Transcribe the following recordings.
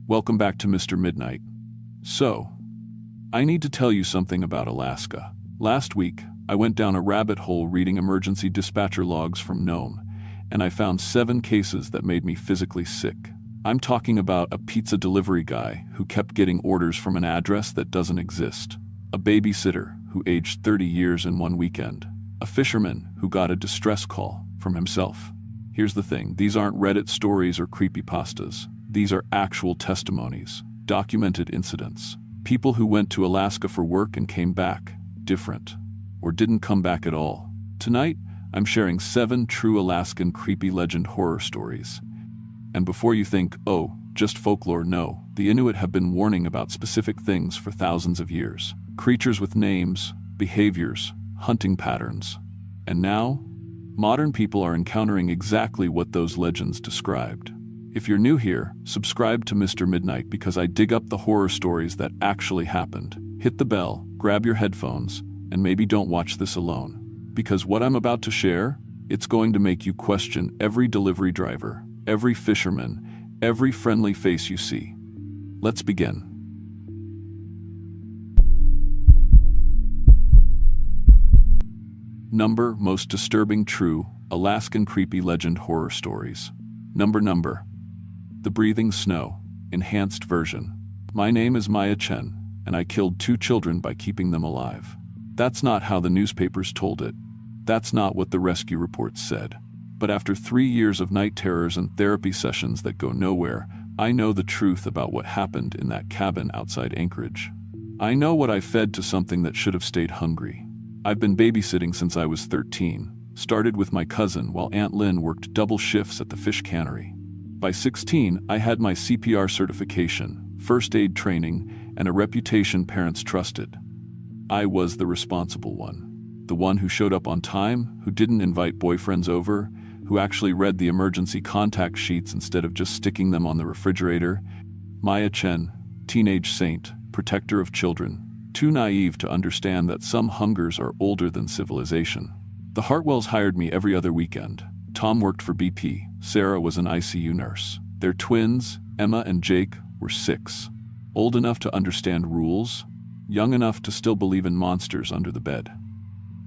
Welcome back to Mr. Midnight. So, I need to tell you something about Alaska. Last week, I went down a rabbit hole reading emergency dispatcher logs from Nome, and I found 7 cases that made me physically sick. I'm talking about a pizza delivery guy who kept getting orders from an address that doesn't exist, a babysitter who aged 30 years in one weekend, a fisherman who got a distress call from himself. Here's the thing, these aren't Reddit stories or creepypastas. These are actual testimonies, documented incidents. People who went to Alaska for work and came back different, or didn't come back at all. Tonight, I'm sharing 7 true Alaskan creepy legend horror stories. And before you think, oh, just folklore, no, the Inuit have been warning about specific things for thousands of years. Creatures with names, behaviors, hunting patterns. And now, modern people are encountering exactly what those legends described. If you're new here, subscribe to Mr. Midnight because I dig up the horror stories that actually happened. Hit the bell, grab your headphones, and maybe don't watch this alone. Because what I'm about to share, it's going to make you question every delivery driver, every fisherman, every friendly face you see. Let's begin. Number most disturbing true Alaskan creepy legend horror stories. Number. The breathing snow, enhanced version. My name is Maya Chen, and I killed 2 children by keeping them alive. That's not how the newspapers told it. That's not what the rescue reports said. But after 3 years of night terrors and therapy sessions that go nowhere, I know the truth about what happened in that cabin outside Anchorage. I know what I fed to something that should have stayed hungry. I've been babysitting since I was 13, started with my cousin while Aunt Lynn worked double shifts at the fish cannery. By 16, I had my CPR certification, first aid training, and a reputation parents trusted. I was the responsible one. The one who showed up on time, who didn't invite boyfriends over, who actually read the emergency contact sheets instead of just sticking them on the refrigerator. Maya Chen, teenage saint, protector of children, too naive to understand that some hungers are older than civilization. The Hartwells hired me every other weekend. Tom worked for BP, Sarah was an ICU nurse. Their twins, Emma and Jake, were 6. Old enough to understand rules, young enough to still believe in monsters under the bed.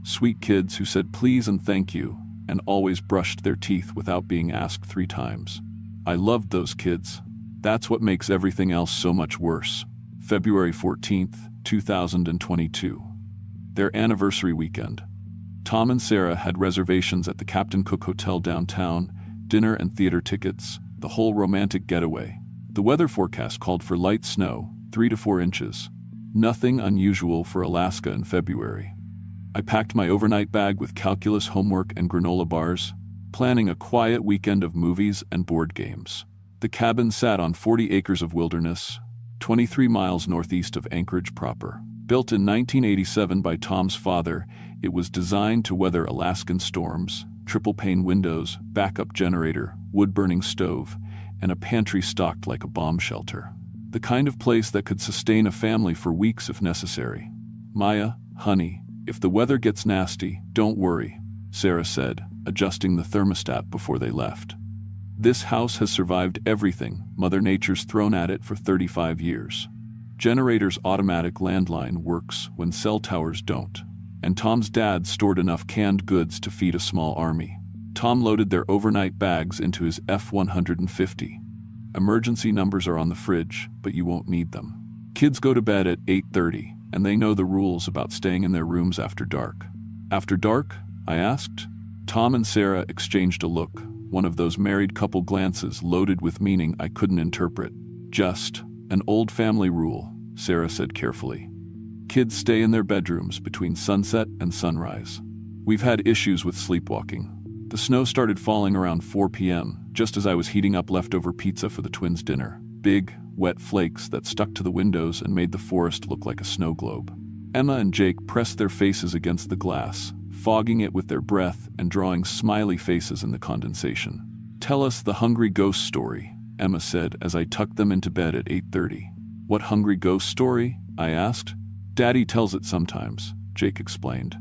Sweet kids who said please and thank you, and always brushed their teeth without being asked 3 times. I loved those kids. That's what makes everything else so much worse. February 14th, 2022. Their anniversary weekend. Tom and Sarah had reservations at the Captain Cook Hotel downtown, dinner and theater tickets, the whole romantic getaway. The weather forecast called for light snow, 3 to 4 inches. Nothing unusual for Alaska in February. I packed my overnight bag with calculus homework and granola bars, planning a quiet weekend of movies and board games. The cabin sat on 40 acres of wilderness, 23 miles northeast of Anchorage proper. Built in 1987 by Tom's father, it was designed to weather Alaskan storms, triple-pane windows, backup generator, wood-burning stove, and a pantry stocked like a bomb shelter. The kind of place that could sustain a family for weeks if necessary. Maya, honey, if the weather gets nasty, don't worry, Sarah said, adjusting the thermostat before they left. This house has survived everything Mother Nature's thrown at it for 35 years. Generator's automatic landline works when cell towers don't, and Tom's dad stored enough canned goods to feed a small army. Tom loaded their overnight bags into his F-150. Emergency numbers are on the fridge, but you won't need them. Kids go to bed at 8:30, and they know the rules about staying in their rooms after dark. After dark? I asked. Tom and Sarah exchanged a look, one of those married couple glances loaded with meaning I couldn't interpret. Just an old family rule, Sarah said carefully. Kids stay in their bedrooms between sunset and sunrise. We've had issues with sleepwalking. The snow started falling around 4 p.m., just as I was heating up leftover pizza for the twins' dinner. Big, wet flakes that stuck to the windows and made the forest look like a snow globe. Emma and Jake pressed their faces against the glass, fogging it with their breath and drawing smiley faces in the condensation. Tell us the hungry ghost story, Emma said as I tucked them into bed at 8:30. What hungry ghost story? I asked. Daddy tells it sometimes, Jake explained.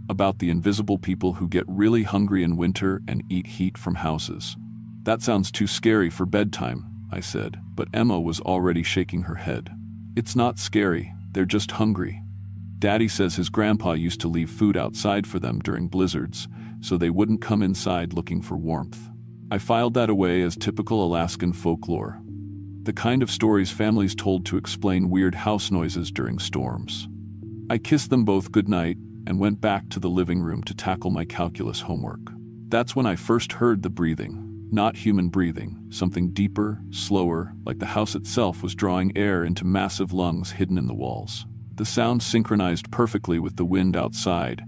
About the invisible people who get really hungry in winter and eat heat from houses. That sounds too scary for bedtime, I said, but Emma was already shaking her head. It's not scary, they're just hungry. Daddy says his grandpa used to leave food outside for them during blizzards, so they wouldn't come inside looking for warmth. I filed that away as typical Alaskan folklore. The kind of stories families told to explain weird house noises during storms. I kissed them both goodnight and went back to the living room to tackle my calculus homework. That's when I first heard the breathing, not human breathing, something deeper, slower, like the house itself was drawing air into massive lungs hidden in the walls. The sound synchronized perfectly with the wind outside,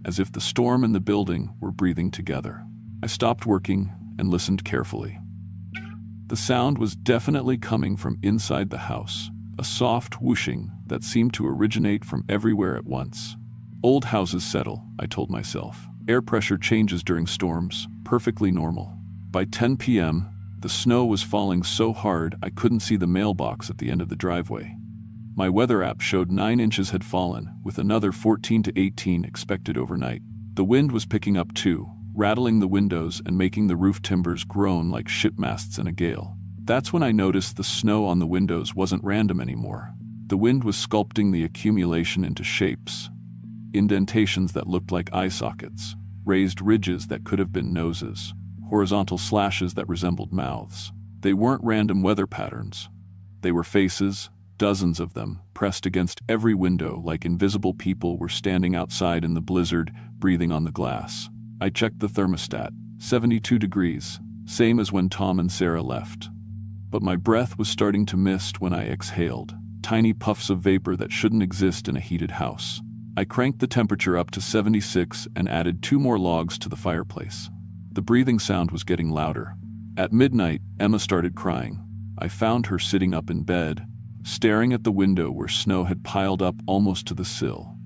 as if the storm and the building were breathing together. I stopped working and listened carefully. The sound was definitely coming from inside the house, a soft whooshing that seemed to originate from everywhere at once. Old houses settle, I told myself. Air pressure changes during storms, perfectly normal. By 10 p.m., the snow was falling so hard I couldn't see the mailbox at the end of the driveway. My weather app showed 9 inches had fallen, with another 14 to 18 expected overnight. The wind was picking up too, rattling the windows and making the roof timbers groan like ship masts in a gale. That's when I noticed the snow on the windows wasn't random anymore. The wind was sculpting the accumulation into shapes. Indentations that looked like eye sockets, raised ridges that could have been noses, horizontal slashes that resembled mouths. They weren't random weather patterns. They were faces, dozens of them, pressed against every window like invisible people were standing outside in the blizzard, breathing on the glass. I checked the thermostat, 72 degrees, same as when Tom and Sarah left. But my breath was starting to mist when I exhaled, tiny puffs of vapor that shouldn't exist in a heated house. I cranked the temperature up to 76 and added 2 more logs to the fireplace. The breathing sound was getting louder. At midnight, Emma started crying. I found her sitting up in bed, staring at the window where snow had piled up almost to the sill.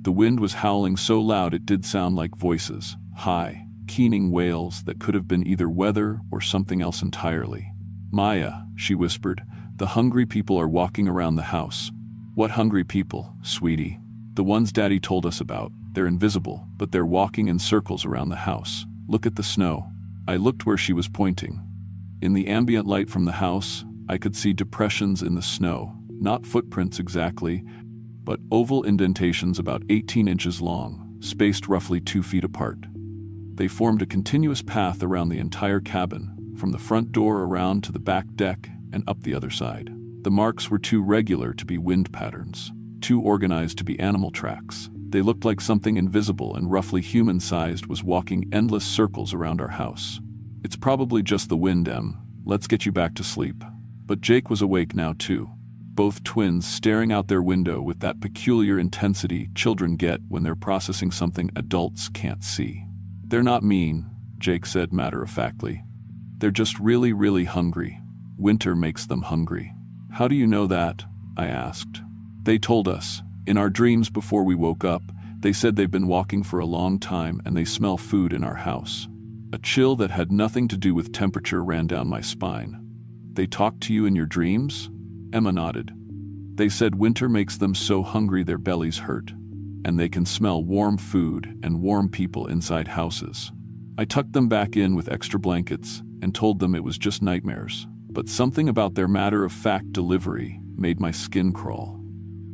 The wind was howling so loud it did sound like voices, high, keening wails that could have been either weather or something else entirely. "Maya," she whispered, "the hungry people are walking around the house." "What hungry people, sweetie?" "The ones Daddy told us about. They're invisible, but they're walking in circles around the house. Look at the snow." I looked where she was pointing. In the ambient light from the house, I could see depressions in the snow, not footprints exactly, but oval indentations about 18 inches long, spaced roughly 2 feet apart. They formed a continuous path around the entire cabin, from the front door around to the back deck and up the other side. The marks were too regular to be wind patterns, too organized to be animal tracks. They looked like something invisible and roughly human-sized was walking endless circles around our house. "It's probably just the wind, Em. Let's get you back to sleep." But Jake was awake now too, both twins staring out their window with that peculiar intensity children get when they're processing something adults can't see. "They're not mean," Jake said matter-of-factly. "They're just really, really hungry. Winter makes them hungry." "How do you know that?" I asked. "They told us. In our dreams before we woke up, they said they've been walking for a long time and they smell food in our house." A chill that had nothing to do with temperature ran down my spine. "They talked to you in your dreams?" Emma nodded. "They said winter makes them so hungry their bellies hurt, and they can smell warm food and warm people inside houses." I tucked them back in with extra blankets and told them it was just nightmares, but something about their matter-of-fact delivery made my skin crawl.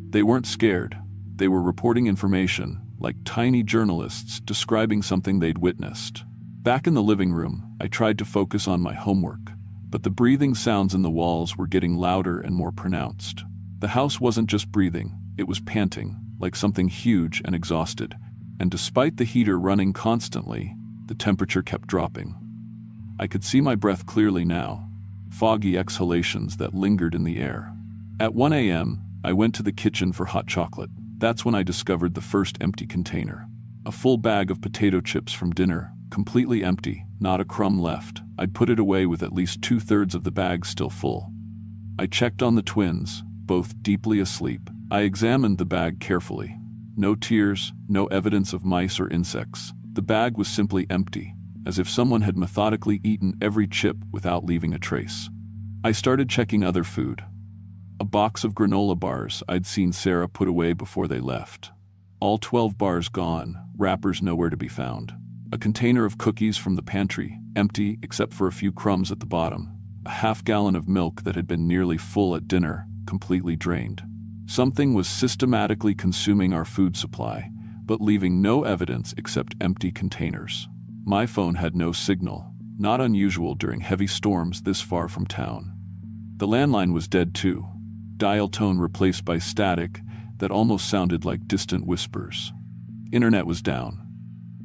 They weren't scared. They were reporting information, like tiny journalists describing something they'd witnessed. Back in the living room, I tried to focus on my homework, but the breathing sounds in the walls were getting louder and more pronounced. The house wasn't just breathing, it was panting, like something huge and exhausted, and despite the heater running constantly, the temperature kept dropping. I could see my breath clearly now, foggy exhalations that lingered in the air. At 1 a.m., I went to the kitchen for hot chocolate. That's when I discovered the first empty container. A full bag of potato chips from dinner, completely empty, not a crumb left. I'd put it away with at least 2/3 of the bag still full. I checked on the twins, both deeply asleep. I examined the bag carefully. No tears, no evidence of mice or insects. The bag was simply empty, as if someone had methodically eaten every chip without leaving a trace. I started checking other food. A box of granola bars I'd seen Sarah put away before they left. All 12 bars gone, wrappers nowhere to be found. A container of cookies from the pantry, empty except for a few crumbs at the bottom. a half-gallon of milk that had been nearly full at dinner, completely drained. Something was systematically consuming our food supply, but leaving no evidence except empty containers. My phone had no signal, not unusual during heavy storms this far from town. The landline was dead too, dial tone replaced by static that almost sounded like distant whispers. Internet was down.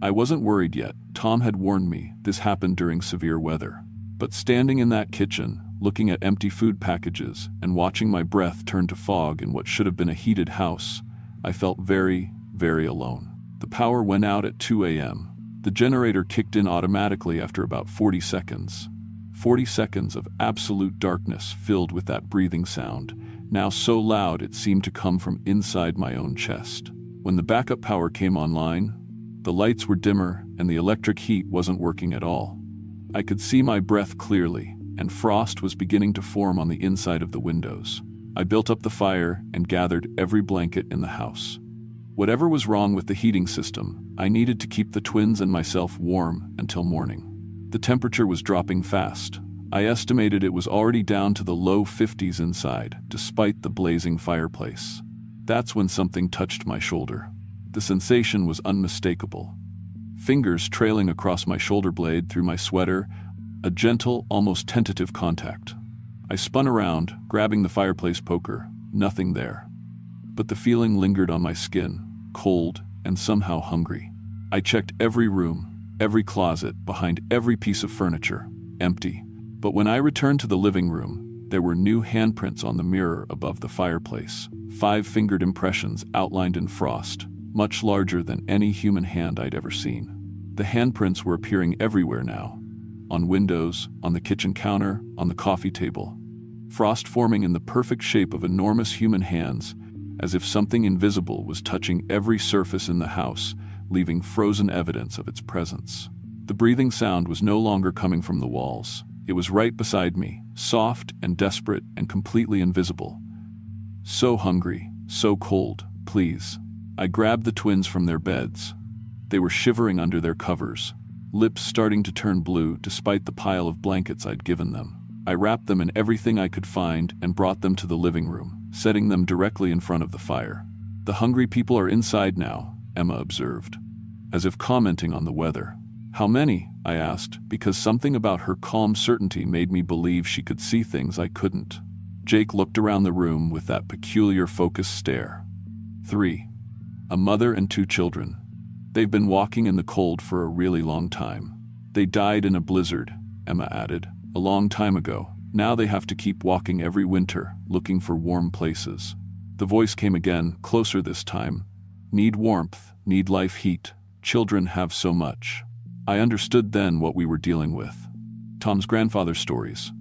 I wasn't worried yet. Tom had warned me this happened during severe weather. But standing in that kitchen, looking at empty food packages and watching my breath turn to fog in what should have been a heated house, I felt very, very alone. The power went out at 2 a.m. The generator kicked in automatically after about 40 seconds. 40 seconds of absolute darkness filled with that breathing sound, now so loud it seemed to come from inside my own chest. When the backup power came online, the lights were dimmer and the electric heat wasn't working at all. I could see my breath clearly, and frost was beginning to form on the inside of the windows. I built up the fire and gathered every blanket in the house. Whatever was wrong with the heating system, I needed to keep the twins and myself warm until morning. The temperature was dropping fast. I estimated it was already down to the low 50s inside, despite the blazing fireplace. That's when something touched my shoulder. The sensation was unmistakable. Fingers trailing across my shoulder blade through my sweater, a gentle, almost tentative contact. I spun around, grabbing the fireplace poker. Nothing there. But the feeling lingered on my skin, cold and somehow hungry. I checked every room, every closet, behind every piece of furniture. Empty. But when I returned to the living room, there were new handprints on the mirror above the fireplace. 5-fingered impressions outlined in frost, much larger than any human hand I'd ever seen. The handprints were appearing everywhere now. On windows, on the kitchen counter, on the coffee table. Frost forming in the perfect shape of enormous human hands, as if something invisible was touching every surface in the house, leaving frozen evidence of its presence. The breathing sound was no longer coming from the walls. It was right beside me, soft and desperate and completely invisible. So hungry, so cold, please. I grabbed the twins from their beds. They were shivering under their covers, lips starting to turn blue despite the pile of blankets I'd given them. I wrapped them in everything I could find and brought them to the living room, setting them directly in front of the fire. "The hungry people are inside now," Emma observed, as if commenting on the weather. "How many?" I asked, because something about her calm certainty made me believe she could see things I couldn't. Jake looked around the room with that peculiar focused stare. 3. A mother and 2 children. They've been walking in the cold for a really long time. They died in a blizzard, Emma added, a long time ago. Now they have to keep walking every winter, looking for warm places. The voice came again, closer this time. Need warmth, need life heat. Children have so much. I understood then what we were dealing with. Tom's grandfather's stories.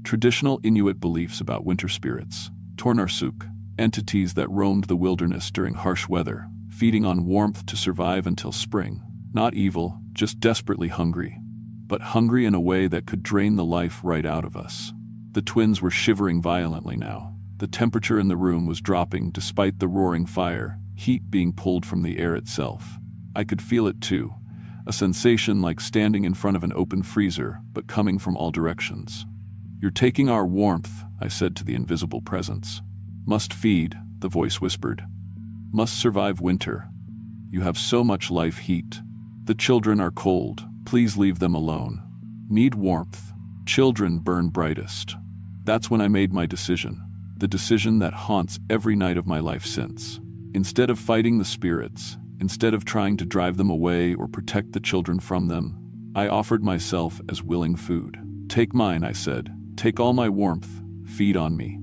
Traditional Inuit beliefs about winter spirits. Tornarsuk, entities that roamed the wilderness during harsh weather, feeding on warmth to survive until spring. Not evil, just desperately hungry. But hungry in a way that could drain the life right out of us. The twins were shivering violently now. The temperature in the room was dropping despite the roaring fire, heat being pulled from the air itself. I could feel it too, a sensation like standing in front of an open freezer, but coming from all directions. "You're taking our warmth," I said to the invisible presence. "Must feed," the voice whispered. "Must survive winter. You have so much life heat. The children are cold. Please leave them alone. Need warmth. Children burn brightest." That's when I made my decision. The decision that haunts every night of my life since. Instead of fighting the spirits, instead of trying to drive them away or protect the children from them, I offered myself as willing food. "Take mine," I said. "Take all my warmth. Feed on me.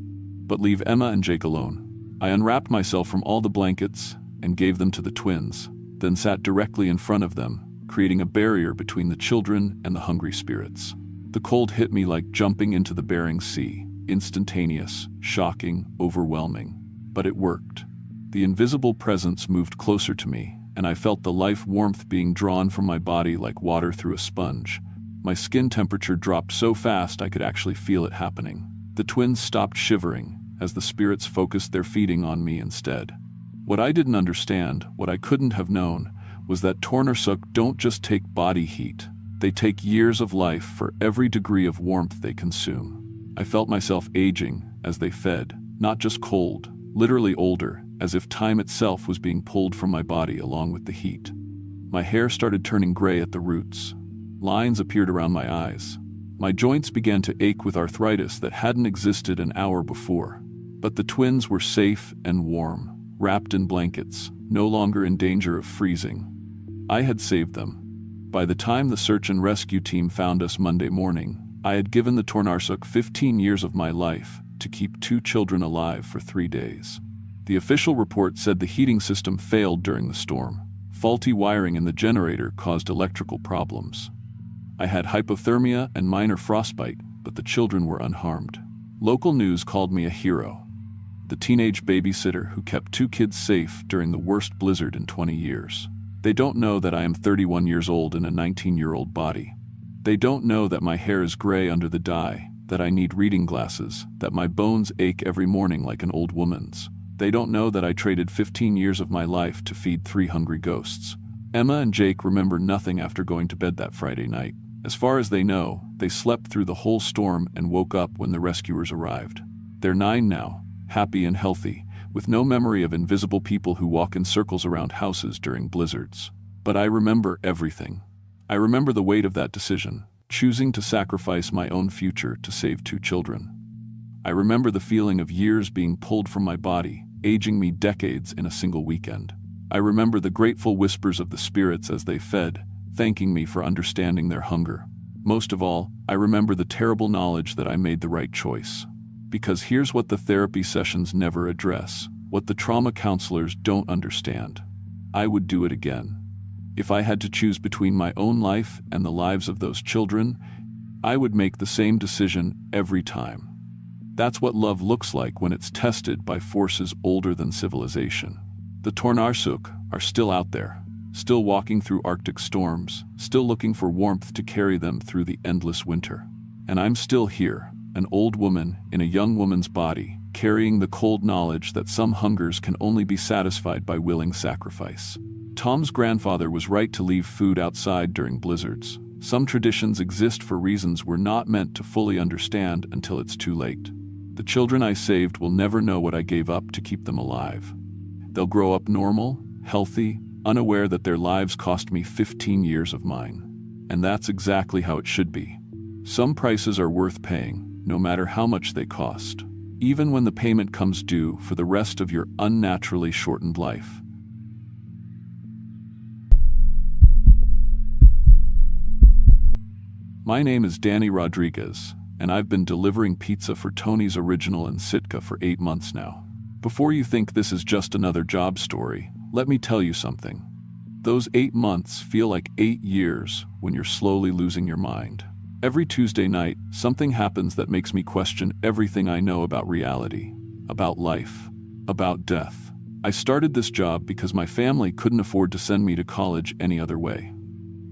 But leave Emma and Jake alone." I unwrapped myself from all the blankets and gave them to the twins, then sat directly in front of them, creating a barrier between the children and the hungry spirits. The cold hit me like jumping into the Bering Sea, instantaneous, shocking, overwhelming. But it worked. The invisible presence moved closer to me, and I felt the life warmth being drawn from my body like water through a sponge. My skin temperature dropped so fast I could actually feel it happening. The twins stopped shivering as the spirits focused their feeding on me instead. What I didn't understand, what I couldn't have known, was that Tornarsuk don't just take body heat. They take years of life for every degree of warmth they consume. I felt myself aging as they fed, not just cold, literally older, as if time itself was being pulled from my body along with the heat. My hair started turning gray at the roots. Lines appeared around my eyes. My joints began to ache with arthritis that hadn't existed an hour before. But the twins were safe and warm, wrapped in blankets, no longer in danger of freezing. I had saved them. By the time the search and rescue team found us Monday morning, I had given the Tornarsuk 15 years of my life to keep 2 children alive for 3 days. The official report said the heating system failed during the storm. Faulty wiring in the generator caused electrical problems. I had hypothermia and minor frostbite, but the children were unharmed. Local news called me a hero. The teenage babysitter who kept 2 kids safe during the worst blizzard in 20 years. They don't know that I am 31 years old in a 19-year-old body. They don't know that my hair is gray under the dye, that I need reading glasses, that my bones ache every morning like an old woman's. They don't know that I traded 15 years of my life to feed 3 hungry ghosts. Emma and Jake remember nothing after going to bed that Friday night. As far as they know, they slept through the whole storm and woke up when the rescuers arrived. They're 9 now, happy and healthy, with no memory of invisible people who walk in circles around houses during blizzards. But I remember everything. I remember the weight of that decision, choosing to sacrifice my own future to save 2 children. I remember the feeling of years being pulled from my body, aging me decades in a single weekend. I remember the grateful whispers of the spirits as they fed, thanking me for understanding their hunger. Most of all, I remember the terrible knowledge that I made the right choice. Because here's what the therapy sessions never address, what the trauma counselors don't understand. I would do it again. If I had to choose between my own life and the lives of those children, I would make the same decision every time. That's what love looks like when it's tested by forces older than civilization. The Tornarsuk are still out there, still walking through Arctic storms, still looking for warmth to carry them through the endless winter. And I'm still here, an old woman in a young woman's body, carrying the cold knowledge that some hungers can only be satisfied by willing sacrifice. Tom's grandfather was right to leave food outside during blizzards. Some traditions exist for reasons we're not meant to fully understand until it's too late. The children I saved will never know what I gave up to keep them alive. They'll grow up normal, healthy, unaware that their lives cost me 15 years of mine. And that's exactly how it should be. Some prices are worth paying, no matter how much they cost, even when the payment comes due for the rest of your unnaturally shortened life. My name is Danny Rodriguez, and I've been delivering pizza for Tony's Original in Sitka for 8 months now. Before you think this is just another job story, let me tell you something. Those 8 months feel like 8 years when you're slowly losing your mind. Every Tuesday night, something happens that makes me question everything I know about reality, about life, about death. I started this job because my family couldn't afford to send me to college any other way.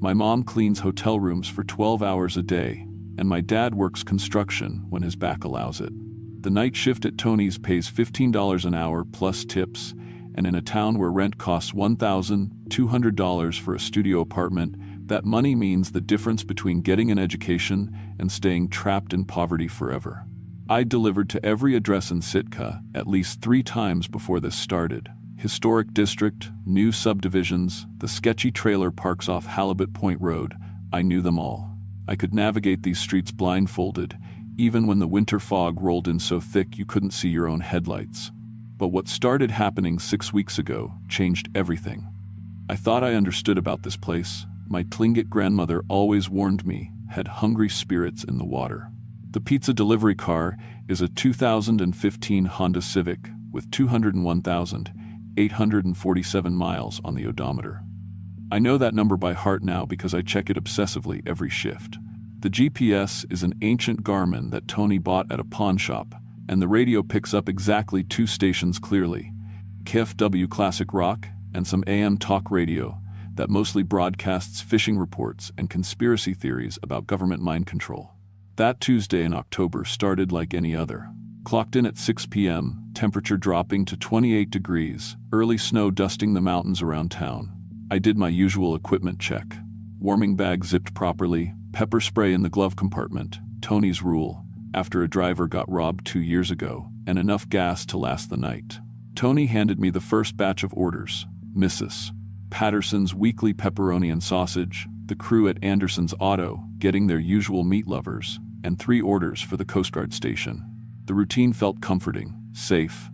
My mom cleans hotel rooms for 12 hours a day, and my dad works construction when his back allows it. The night shift at Tony's pays $15 an hour plus tips, and in a town where rent costs $1,200 for a studio apartment, that money means the difference between getting an education and staying trapped in poverty forever. I delivered to every address in Sitka at least 3 times before this started. Historic district, new subdivisions, the sketchy trailer parks off Halibut Point Road, I knew them all. I could navigate these streets blindfolded, even when the winter fog rolled in so thick you couldn't see your own headlights. But what started happening 6 weeks ago changed everything. I thought I understood about this place. My Tlingit grandmother always warned me, had hungry spirits in the water. The pizza delivery car is a 2015 Honda Civic with 201,847 miles on the odometer. I know that number by heart now because I check it obsessively every shift. The GPS is an ancient Garmin that Tony bought at a pawn shop, and the radio picks up exactly 2 stations clearly, KFW Classic Rock and some AM talk radio that mostly broadcasts fishing reports and conspiracy theories about government mind control. That Tuesday in October started like any other. Clocked in at 6 p.m., temperature dropping to 28 degrees, early snow dusting the mountains around town. I did my usual equipment check. Warming bag zipped properly, pepper spray in the glove compartment, Tony's rule, after a driver got robbed 2 years ago, and enough gas to last the night. Tony handed me the first batch of orders: Mrs. Patterson's weekly pepperoni and sausage, the crew at Anderson's Auto getting their usual meat lovers, and 3 orders for the Coast Guard station. The routine felt comforting, safe.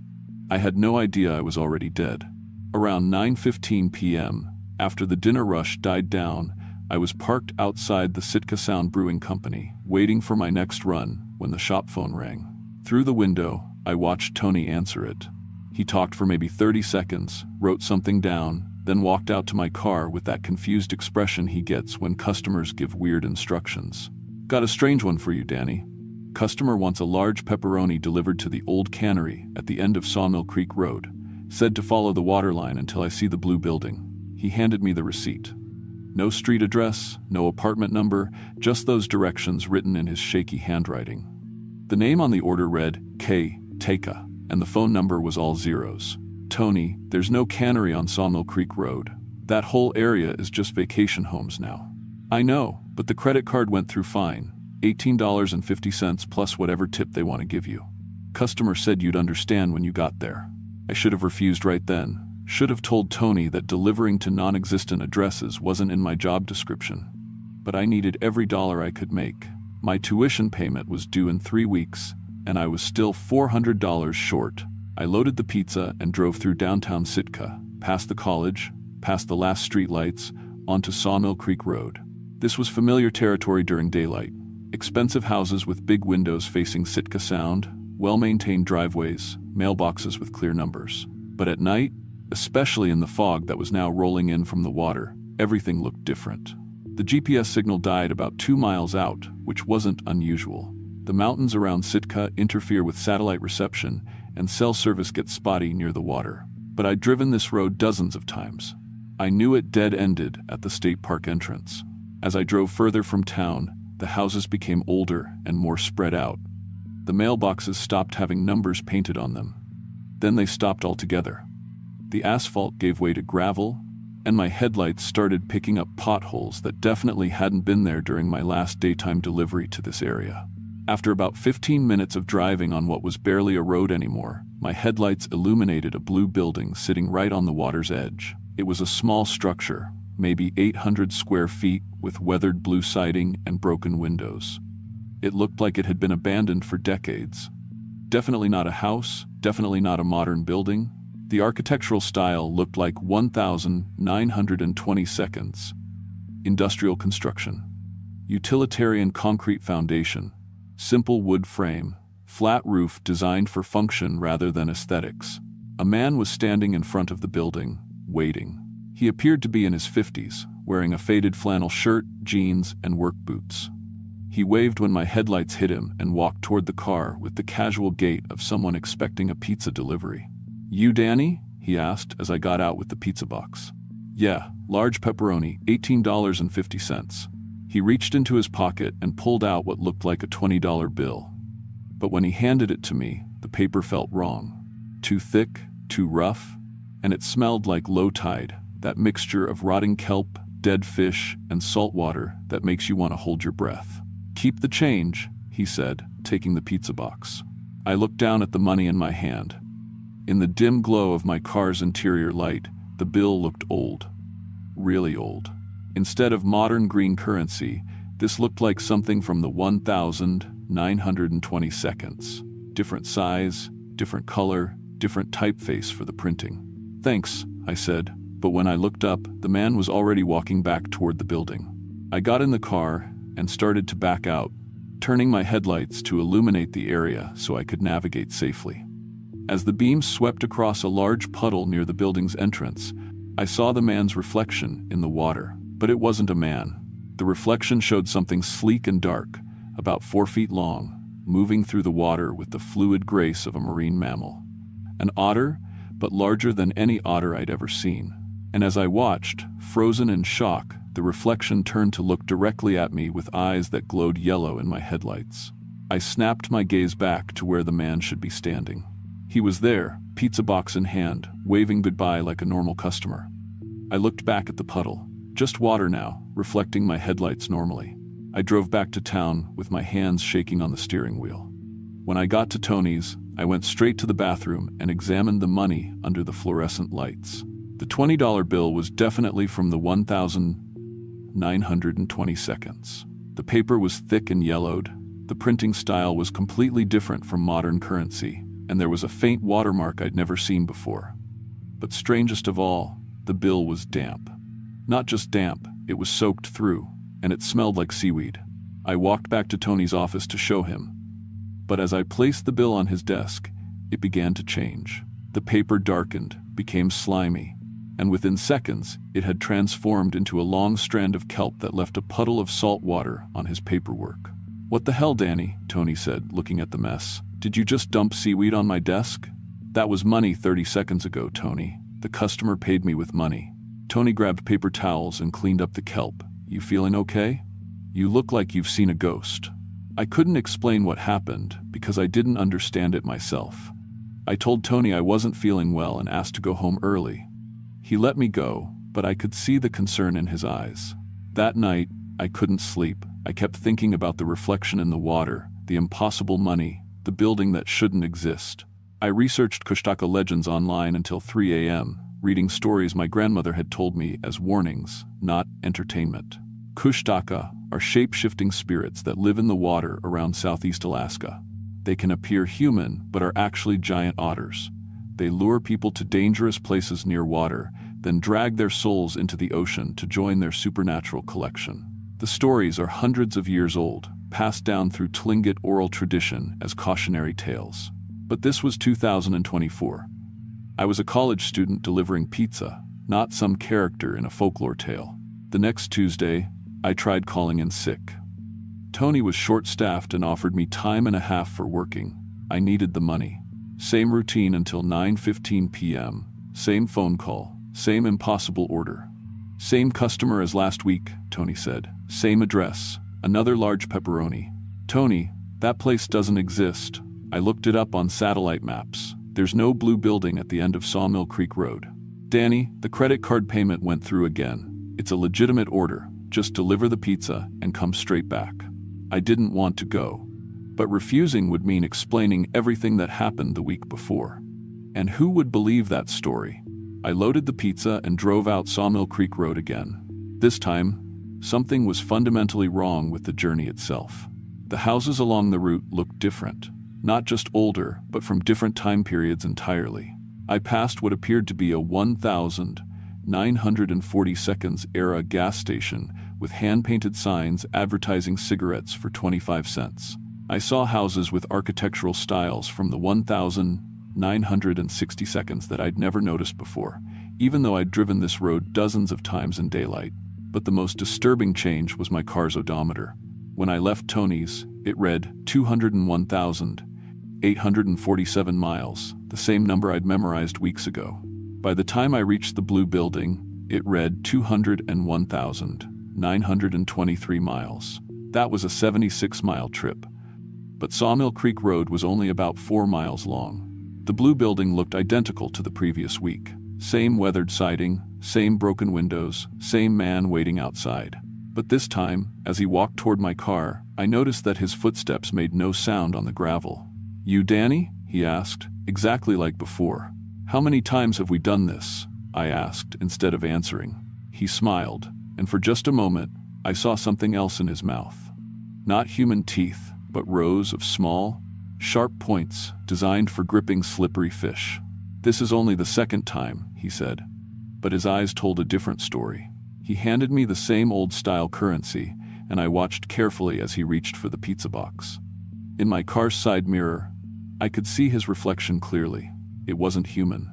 I had no idea I was already dead. Around 9:15 p.m., after the dinner rush died down, I was parked outside the Sitka Sound Brewing Company, waiting for my next run, when the shop phone rang. Through the window, I watched Tony answer it. He talked for maybe 30 seconds, wrote something down, then walked out to my car with that confused expression he gets when customers give weird instructions. "Got a strange one for you, Danny. Customer wants a large pepperoni delivered to the old cannery at the end of Sawmill Creek Road. Said to follow the water line until I see the blue building." He handed me the receipt. No street address, no apartment number, just those directions written in his shaky handwriting. The name on the order read K. Teka, and the phone number was all zeros. "Tony, there's no cannery on Sawmill Creek Road. That whole area is just vacation homes now." "I know, but the credit card went through fine. $18.50 plus whatever tip they want to give you. Customer said you'd understand when you got there." I should have refused right then. Should have told Tony that delivering to non-existent addresses wasn't in my job description. But I needed every dollar I could make. My tuition payment was due in 3 weeks, and I was still $400 short. I loaded the pizza and drove through downtown Sitka, past the college, past the last streetlights, onto Sawmill Creek Road. This was familiar territory during daylight. Expensive houses with big windows facing Sitka Sound, well-maintained driveways, mailboxes with clear numbers. But at night, especially in the fog that was now rolling in from the water, everything looked different. The GPS signal died about 2 miles out, which wasn't unusual. The mountains around Sitka interfere with satellite reception, and cell service gets spotty near the water. But I'd driven this road dozens of times. I knew it dead-ended at the state park entrance. As I drove further from town, the houses became older and more spread out. The mailboxes stopped having numbers painted on them. Then they stopped altogether. The asphalt gave way to gravel, and my headlights started picking up potholes that definitely hadn't been there during my last daytime delivery to this area. After about 15 minutes of driving on what was barely a road anymore, my headlights illuminated a blue building sitting right on the water's edge. It was a small structure, maybe 800 square feet, with weathered blue siding and broken windows. It looked like it had been abandoned for decades. Definitely not a house, definitely not a modern building. The architectural style looked like 1920 seconds. Industrial construction. Utilitarian concrete foundation. Simple wood frame. Flat roof designed for function rather than aesthetics. A man was standing in front of the building, waiting. He appeared to be in his 50s, wearing a faded flannel shirt, jeans, and work boots. He waved when my headlights hit him and walked toward the car with the casual gait of someone expecting a pizza delivery. "You Danny?" he asked as I got out with the pizza box. "Yeah, large pepperoni, $18.50. He reached into his pocket and pulled out what looked like a $20 bill. But when he handed it to me, the paper felt wrong. Too thick, too rough, and it smelled like low tide, that mixture of rotting kelp, dead fish, and salt water that makes you want to hold your breath. "Keep the change," he said, taking the pizza box. I looked down at the money in my hand. In the dim glow of my car's interior light, the bill looked old. Really old. Instead of modern green currency, this looked like something from the 1920 seconds. Different size, different color, different typeface for the printing. "Thanks," I said, but when I looked up, the man was already walking back toward the building. I got in the car and started to back out, turning my headlights to illuminate the area so I could navigate safely. As the beams swept across a large puddle near the building's entrance, I saw the man's reflection in the water, but it wasn't a man. The reflection showed something sleek and dark, about 4 feet long, moving through the water with the fluid grace of a marine mammal. An otter, but larger than any otter I'd ever seen. And as I watched, frozen in shock, the reflection turned to look directly at me with eyes that glowed yellow in my headlights. I snapped my gaze back to where the man should be standing. He was there, pizza box in hand, waving goodbye like a normal customer. I looked back at the puddle. Just water now, reflecting my headlights normally. I drove back to town with my hands shaking on the steering wheel. When I got to Tony's, I went straight to the bathroom and examined the money under the fluorescent lights. The $20 bill was definitely from the 1,920 seconds. The paper was thick and yellowed. The printing style was completely different from modern currency, and there was a faint watermark I'd never seen before. But strangest of all, the bill was damp. Not just damp, it was soaked through, and it smelled like seaweed. I walked back to Tony's office to show him. But as I placed the bill on his desk, it began to change. The paper darkened, became slimy, and within seconds, it had transformed into a long strand of kelp that left a puddle of salt water on his paperwork. "What the hell, Danny?" Tony said, looking at the mess. "Did you just dump seaweed on my desk?" "That was money 30 seconds ago, Tony. The customer paid me with money." Tony grabbed paper towels and cleaned up the kelp. "You feeling okay? You look like you've seen a ghost." I couldn't explain what happened because I didn't understand it myself. I told Tony I wasn't feeling well and asked to go home early. He let me go, but I could see the concern in his eyes. That night, I couldn't sleep. I kept thinking about the reflection in the water, the impossible money, the building that shouldn't exist. I researched Kushtaka legends online until 3 a.m., reading stories my grandmother had told me as warnings, not entertainment. Kushtaka are shape-shifting spirits that live in the water around Southeast Alaska. They can appear human but are actually giant otters. They lure people to dangerous places near water, then drag their souls into the ocean to join their supernatural collection. The stories are hundreds of years old, passed down through Tlingit oral tradition as cautionary tales. But this was 2024. I was a college student delivering pizza, not some character in a folklore tale. The next Tuesday, I tried calling in sick. Tony was short-staffed and offered me time and a half for working. I needed the money. Same routine until 9:15 p.m., same phone call, same impossible order. "Same customer as last week," Tony said. "Same address, another large pepperoni." "Tony, that place doesn't exist. I looked it up on satellite maps. There's no blue building at the end of Sawmill Creek Road." "Danny, the credit card payment went through again. It's a legitimate order. Just deliver the pizza and come straight back." I didn't want to go. But refusing would mean explaining everything that happened the week before. And who would believe that story? I loaded the pizza and drove out Sawmill Creek Road again. This time, something was fundamentally wrong with the journey itself. The houses along the route looked different. Not just older, but from different time periods entirely. I passed what appeared to be a 1,940 seconds era gas station with hand-painted signs advertising cigarettes for 25 cents. I saw houses with architectural styles from the 1,960 seconds that I'd never noticed before, even though I'd driven this road dozens of times in daylight. But the most disturbing change was my car's odometer. When I left Tony's, it read 201,847 miles, the same number I'd memorized weeks ago. By the time I reached the blue building, it read 201,923 miles. That was a 76-mile trip. But Sawmill Creek Road was only about 4 miles long. The blue building looked identical to the previous week. Same weathered siding, same broken windows, same man waiting outside. But this time, as he walked toward my car, I noticed that his footsteps made no sound on the gravel. "You Danny?" he asked, exactly like before. "How many times have we done this?" I asked, instead of answering. He smiled, and for just a moment, I saw something else in his mouth. Not human teeth, but rows of small, sharp points designed for gripping slippery fish. "This is only the second time," he said. But his eyes told a different story. He handed me the same old-style currency, and I watched carefully as he reached for the pizza box. In my car's side mirror, I could see his reflection clearly. It wasn't human.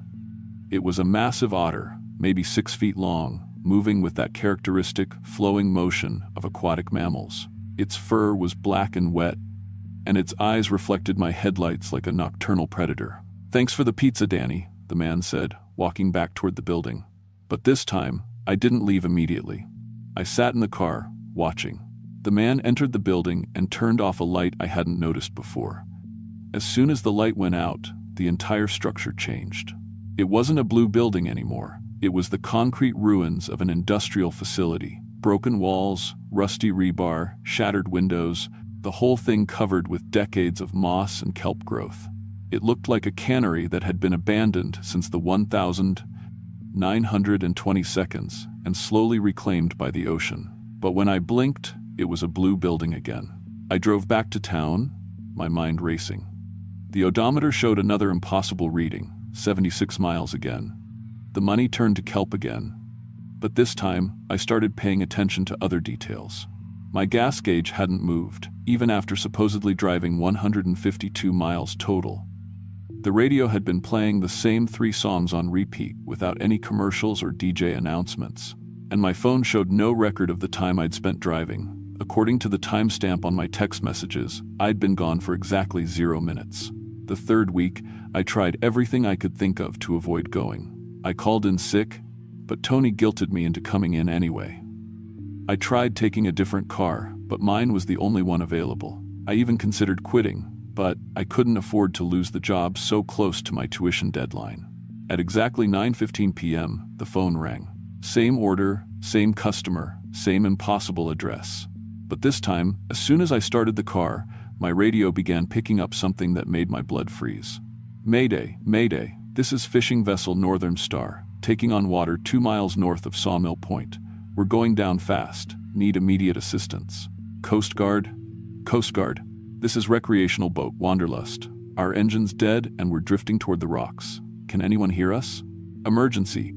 It was a massive otter, maybe 6 feet long, moving with that characteristic, flowing motion of aquatic mammals. Its fur was black and wet, and its eyes reflected my headlights like a nocturnal predator. "Thanks for the pizza, Danny," the man said, walking back toward the building. But this time, I didn't leave immediately. I sat in the car, watching. The man entered the building and turned off a light I hadn't noticed before. As soon as the light went out, the entire structure changed. It wasn't a blue building anymore. It was the concrete ruins of an industrial facility. Broken walls, rusty rebar, shattered windows, the whole thing covered with decades of moss and kelp growth. It looked like a cannery that had been abandoned since the 1920s and slowly reclaimed by the ocean. But when I blinked, it was a blue building again. I drove back to town, my mind racing. The odometer showed another impossible reading, 76 miles again. The money turned to kelp again. But this time, I started paying attention to other details. My gas gauge hadn't moved, even after supposedly driving 152 miles total. The radio had been playing the same 3 songs on repeat without any commercials or DJ announcements. And my phone showed no record of the time I'd spent driving. According to the timestamp on my text messages, I'd been gone for exactly 0 minutes. The 3rd week, I tried everything I could think of to avoid going. I called in sick, but Tony guilted me into coming in anyway. I tried taking a different car, but mine was the only one available. I even considered quitting, but I couldn't afford to lose the job so close to my tuition deadline. At exactly 9:15 p.m., the phone rang. Same order, same customer, same impossible address. But this time, as soon as I started the car, my radio began picking up something that made my blood freeze. Mayday, Mayday, this is fishing vessel Northern Star, taking on water 2 miles north of Sawmill Point. We're going down fast, need immediate assistance. Coast Guard, this is recreational boat Wanderlust. Our engine's dead and we're drifting toward the rocks. Can anyone hear us? Emergency,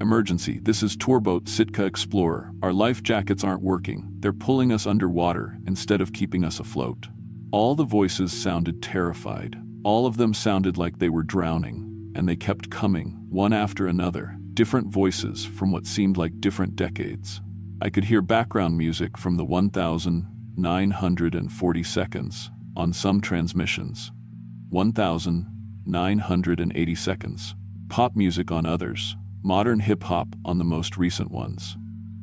this is tour boat Sitka Explorer. Our life jackets aren't working. They're pulling us underwater instead of keeping us afloat. All the voices sounded terrified. All of them sounded like they were drowning, and they kept coming, one after another, different voices from what seemed like different decades. I could hear background music from the 1,940 seconds on some transmissions, 1,980 seconds. Pop music on others, modern hip-hop on the most recent ones.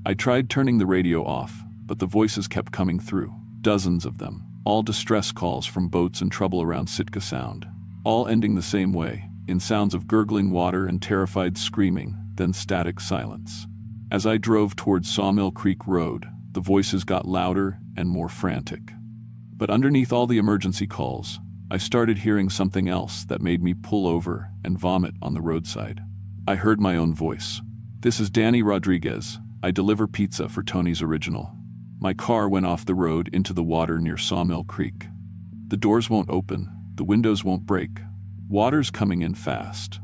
I tried turning the radio off, but the voices kept coming through, dozens of them, all distress calls from boats in trouble around Sitka Sound, all ending the same way, in sounds of gurgling water and terrified screaming, then static silence. As I drove towards Sawmill Creek Road, the voices got louder and more frantic. But underneath all the emergency calls, I started hearing something else that made me pull over and vomit on the roadside. I heard my own voice. This is Danny Rodriguez. I deliver pizza for Tony's Original. My car went off the road into the water near Sawmill Creek. The doors won't open. The windows won't break. Water's coming in fast.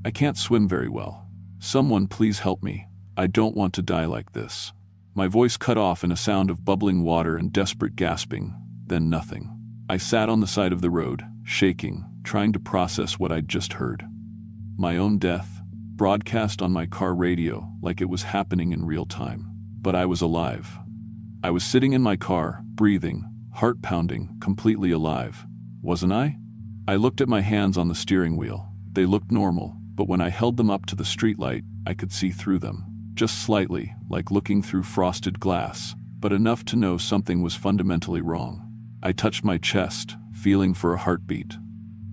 I can't swim very well. Someone please help me. I don't want to die like this. My voice cut off in a sound of bubbling water and desperate gasping, then nothing. I sat on the side of the road, shaking, trying to process what I'd just heard. My own death, broadcast on my car radio like it was happening in real time. But I was alive. I was sitting in my car, breathing, heart pounding, completely alive. Wasn't I? I looked at my hands on the steering wheel. They looked normal, but when I held them up to the streetlight, I could see through them. Just slightly, like looking through frosted glass, but enough to know something was fundamentally wrong. I touched my chest, feeling for a heartbeat.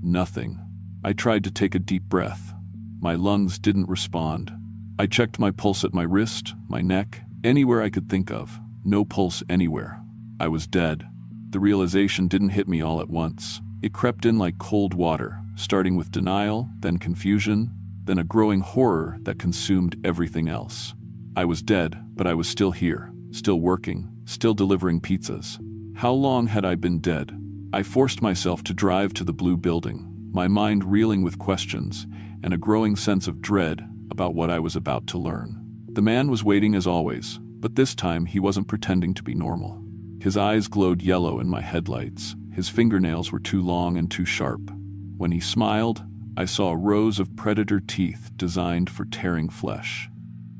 Nothing. I tried to take a deep breath. My lungs didn't respond. I checked my pulse at my wrist, my neck, anywhere I could think of. No pulse anywhere. I was dead. The realization didn't hit me all at once. It crept in like cold water, starting with denial, then confusion, then a growing horror that consumed everything else. I was dead, but I was still here, still working, still delivering pizzas. How long had I been dead? I forced myself to drive to the blue building, my mind reeling with questions and a growing sense of dread about what I was about to learn. The man was waiting as always, but this time he wasn't pretending to be normal. His eyes glowed yellow in my headlights. His fingernails were too long and too sharp. When he smiled, I saw rows of predator teeth designed for tearing flesh.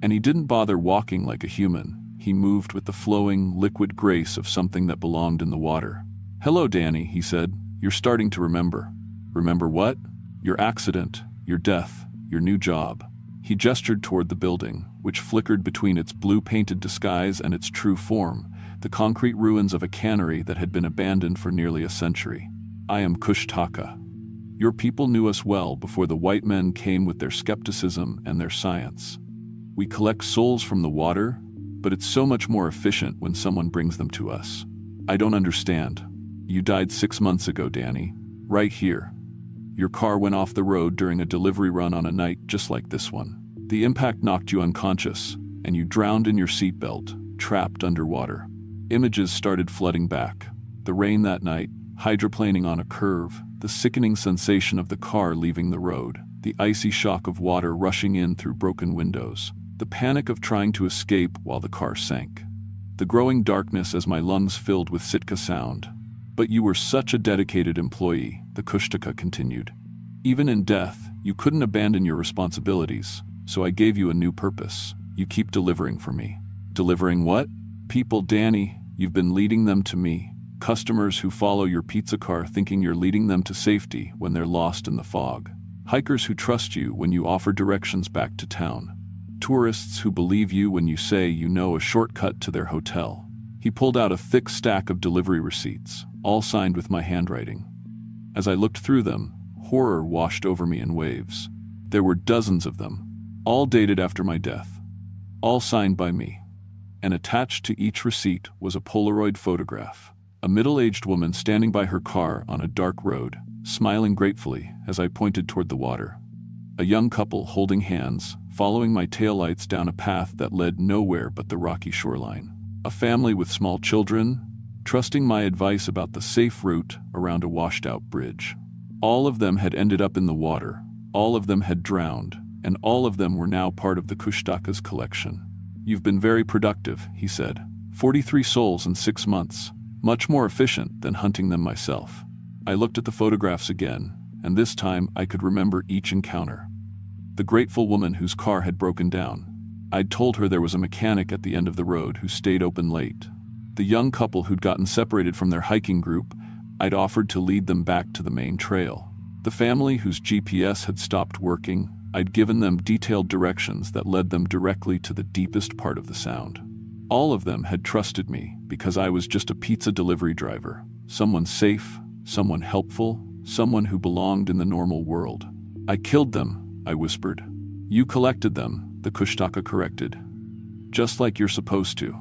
And he didn't bother walking like a human. He moved with the flowing, liquid grace of something that belonged in the water. "Hello, Danny," he said. "You're starting to remember." "Remember what?" "Your accident, your death, your new job." He gestured toward the building, which flickered between its blue-painted disguise and its true form, the concrete ruins of a cannery that had been abandoned for nearly a century. "I am Kushtaka. Your people knew us well before the white men came with their skepticism and their science. We collect souls from the water, but it's so much more efficient when someone brings them to us. I don't understand. You died 6 months ago, Danny. Right here. Your car went off the road during a delivery run on a night just like this one. The impact knocked you unconscious, and you drowned in your seatbelt, trapped underwater. Images started flooding back. The rain that night, hydroplaning on a curve, the sickening sensation of the car leaving the road, the icy shock of water rushing in through broken windows, the panic of trying to escape while the car sank. The growing darkness as my lungs filled with Sitka sound. But you were such a dedicated employee, the Kushtaka continued. Even in death, you couldn't abandon your responsibilities, so I gave you a new purpose. You keep delivering for me. Delivering what? People, Danny, you've been leading them to me. Customers who follow your pizza car thinking you're leading them to safety when they're lost in the fog. Hikers who trust you when you offer directions back to town. Tourists who believe you when you say you know a shortcut to their hotel. He pulled out a thick stack of delivery receipts, all signed with my handwriting. As I looked through them, horror washed over me in waves. There were dozens of them, all dated after my death, all signed by me. And attached to each receipt was a Polaroid photograph. A middle-aged woman standing by her car on a dark road, smiling gratefully as I pointed toward the water. A young couple holding hands, following my taillights down a path that led nowhere but the rocky shoreline. A family with small children, trusting my advice about the safe route around a washed-out bridge. All of them had ended up in the water, all of them had drowned, and all of them were now part of the Kushtaka's collection. You've been very productive, he said. 43 souls in 6 months, much more efficient than hunting them myself. I looked at the photographs again, and this time I could remember each encounter. The grateful woman whose car had broken down. I'd told her there was a mechanic at the end of the road who stayed open late. The young couple who'd gotten separated from their hiking group, I'd offered to lead them back to the main trail. The family whose GPS had stopped working, I'd given them detailed directions that led them directly to the deepest part of the sound. All of them had trusted me because I was just a pizza delivery driver, someone safe, someone helpful, someone who belonged in the normal world. I killed them, I whispered. You collected them, the Kushtaka corrected. Just like you're supposed to.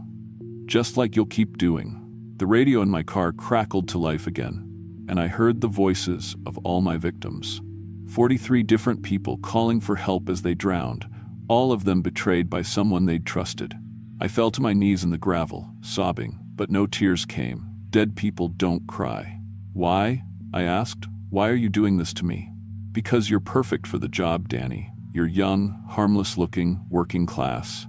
Just like you'll keep doing. The radio in my car crackled to life again, and I heard the voices of all my victims. 43 different people calling for help as they drowned, all of them betrayed by someone they'd trusted. I fell to my knees in the gravel, sobbing, but no tears came. Dead people don't cry. Why? I asked. Why are you doing this to me? Because you're perfect for the job, Danny. You're young, harmless-looking, working class.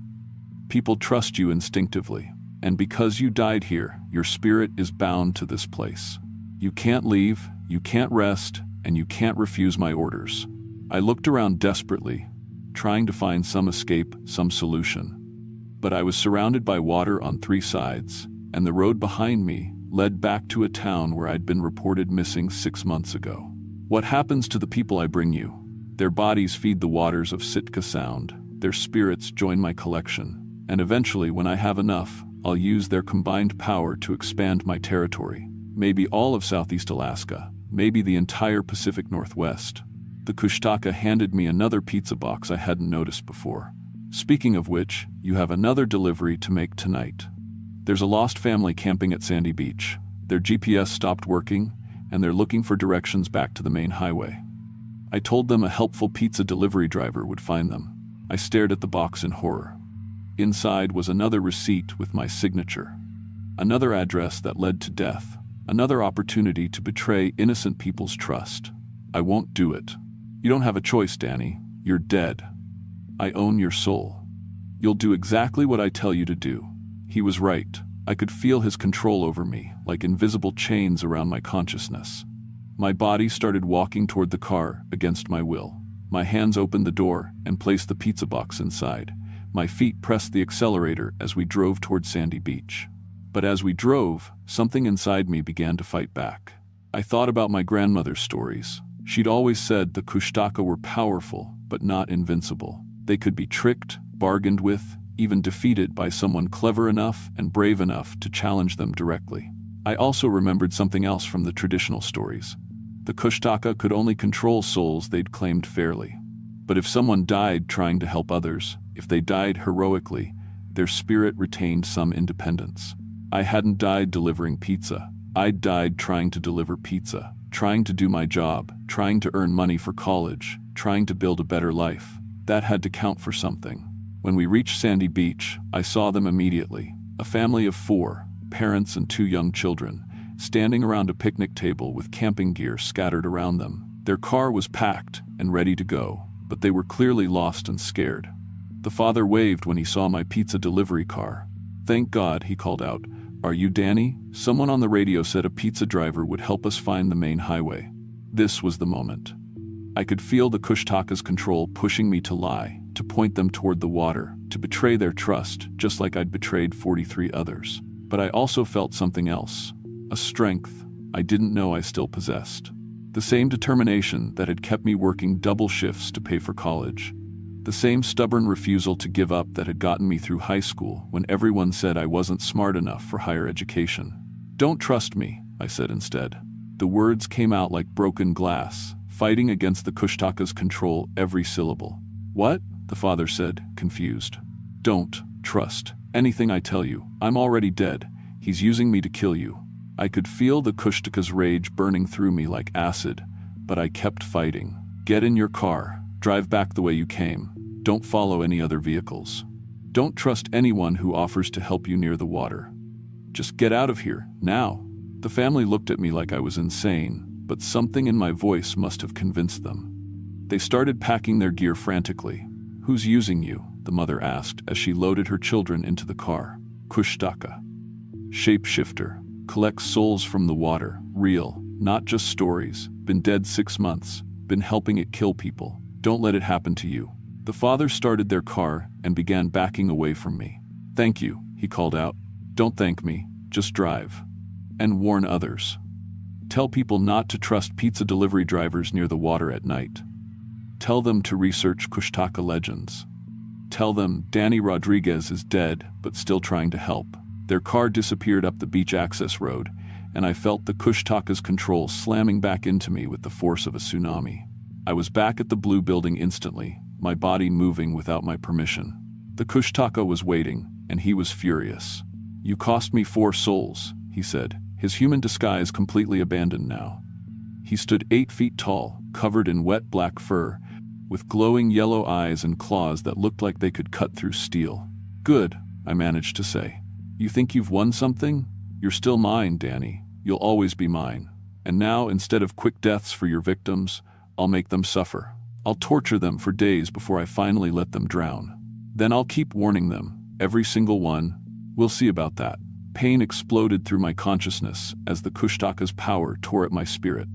People trust you instinctively. And because you died here, your spirit is bound to this place. You can't leave, you can't rest, and you can't refuse my orders. I looked around desperately, trying to find some escape, some solution. But I was surrounded by water on 3 sides, and the road behind me led back to a town where I'd been reported missing 6 months ago. What happens to the people I bring you? Their bodies feed the waters of Sitka Sound, their spirits join my collection, and eventually, when I have enough, I'll use their combined power to expand my territory. Maybe all of Southeast Alaska, maybe the entire Pacific Northwest. The Kushtaka handed me another pizza box I hadn't noticed before. Speaking of which, you have another delivery to make tonight. There's a lost family camping at Sandy Beach. Their GPS stopped working, and they're looking for directions back to the main highway. I told them a helpful pizza delivery driver would find them. I stared at the box in horror. Inside was another receipt with my signature. Another address that led to death. Another opportunity to betray innocent people's trust. I won't do it. You don't have a choice, Danny. You're dead. I own your soul. You'll do exactly what I tell you to do. He was right. I could feel his control over me, like invisible chains around my consciousness. My body started walking toward the car against my will. My hands opened the door and placed the pizza box inside. My feet pressed the accelerator as we drove toward Sandy Beach. But as we drove, something inside me began to fight back. I thought about my grandmother's stories. She'd always said the Kushtaka were powerful, but not invincible. They could be tricked, bargained with, even defeated by someone clever enough and brave enough to challenge them directly. I also remembered something else from the traditional stories. The Kushtaka could only control souls they'd claimed fairly. But if someone died trying to help others, if they died heroically, their spirit retained some independence. I hadn't died delivering pizza. I'd died trying to deliver pizza, trying to do my job, trying to earn money for college, trying to build a better life. That had to count for something. When we reached Sandy Beach, I saw them immediately. A family of 4, parents and 2 young children, standing around a picnic table with camping gear scattered around them. Their car was packed and ready to go, but they were clearly lost and scared. The father waved when he saw my pizza delivery car. "Thank God," he called out. "Are you Danny? Someone on the radio said a pizza driver would help us find the main highway." This was the moment. I could feel the Kushtaka's control pushing me to lie, to point them toward the water, to betray their trust, just like I'd betrayed 43 others. But I also felt something else, a strength I didn't know I still possessed. The same determination that had kept me working double shifts to pay for college. The same stubborn refusal to give up that had gotten me through high school when everyone said I wasn't smart enough for higher education. "Don't trust me," I said instead. The words came out like broken glass, fighting against the Kushtaka's control every syllable. "What?" the father said, confused. "Don't trust anything I tell you. I'm already dead. He's using me to kill you." I could feel the Kushtaka's rage burning through me like acid, but I kept fighting. "Get in your car. Drive back the way you came. Don't follow any other vehicles. Don't trust anyone who offers to help you near the water. Just get out of here, now." The family looked at me like I was insane, but something in my voice must have convinced them. They started packing their gear frantically. "Who's using you?" the mother asked as she loaded her children into the car. "Kushtaka. Shapeshifter. Collects souls from the water. Real, not just stories. Been dead 6 months. Been helping it kill people. Don't let it happen to you." The father started their car and began backing away from me. "Thank you," he called out. "Don't thank me. Just drive. And warn others. Tell people not to trust pizza delivery drivers near the water at night. Tell them to research Kushtaka legends. Tell them Danny Rodriguez is dead but still trying to help." Their car disappeared up the beach access road, and I felt the Kushtaka's control slamming back into me with the force of a tsunami. I was back at the blue building instantly, my body moving without my permission. The Kushtaka was waiting, and he was furious. "You cost me 4 souls," he said, his human disguise completely abandoned now. He stood 8 feet tall, covered in wet black fur, with glowing yellow eyes and claws that looked like they could cut through steel. "Good," I managed to say. "You think you've won something? You're still mine, Danny. You'll always be mine. And now, instead of quick deaths for your victims, I'll make them suffer. I'll torture them for days before I finally let them drown. Then I'll keep warning them, every single one. We'll see about that." Pain exploded through my consciousness as the Kushtaka's power tore at my spirit.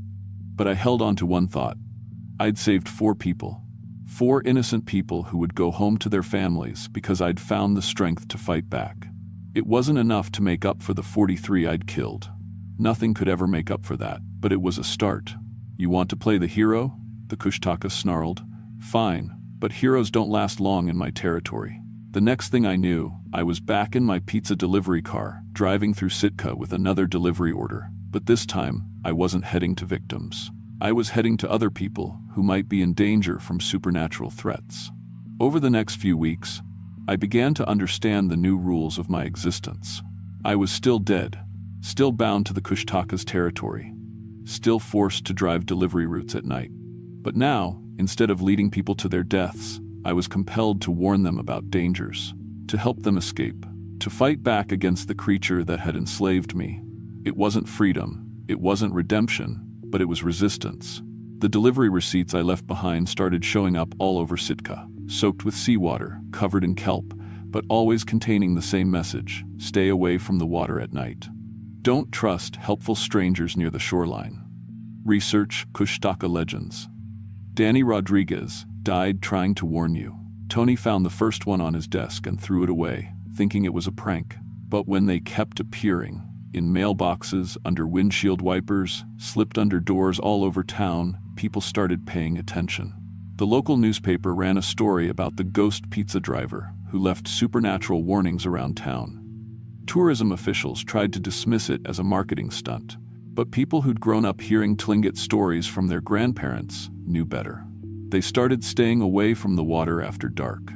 But I held on to one thought. I'd saved 4 people. 4 innocent people who would go home to their families because I'd found the strength to fight back. It wasn't enough to make up for the 43 I'd killed. Nothing could ever make up for that, but it was a start. "You want to play the hero?" the Kushtaka snarled. "Fine, but heroes don't last long in my territory." The next thing I knew, I was back in my pizza delivery car, driving through Sitka with another delivery order. But this time, I wasn't heading to victims. I was heading to other people who might be in danger from supernatural threats. Over the next few weeks, I began to understand the new rules of my existence. I was still dead, still bound to the Kushtaka's territory, still forced to drive delivery routes at night. But now, instead of leading people to their deaths, I was compelled to warn them about dangers, to help them escape, to fight back against the creature that had enslaved me. It wasn't freedom, it wasn't redemption, but it was resistance. The delivery receipts I left behind started showing up all over Sitka, soaked with seawater, covered in kelp, but always containing the same message: stay away from the water at night. Don't trust helpful strangers near the shoreline. Research Kushtaka legends. Danny Rodriguez died trying to warn you. Tony found the first one on his desk and threw it away, thinking it was a prank. But when they kept appearing, in mailboxes, under windshield wipers, slipped under doors all over town, people started paying attention. The local newspaper ran a story about the ghost pizza driver who left supernatural warnings around town. Tourism officials tried to dismiss it as a marketing stunt, but people who'd grown up hearing Tlingit stories from their grandparents knew better. They started staying away from the water after dark.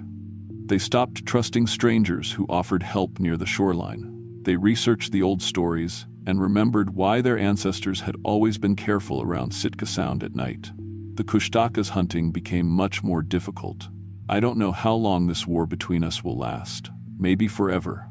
They stopped trusting strangers who offered help near the shoreline. They researched the old stories and remembered why their ancestors had always been careful around Sitka Sound at night. The Kushtaka's hunting became much more difficult. I don't know how long this war between us will last. Maybe forever.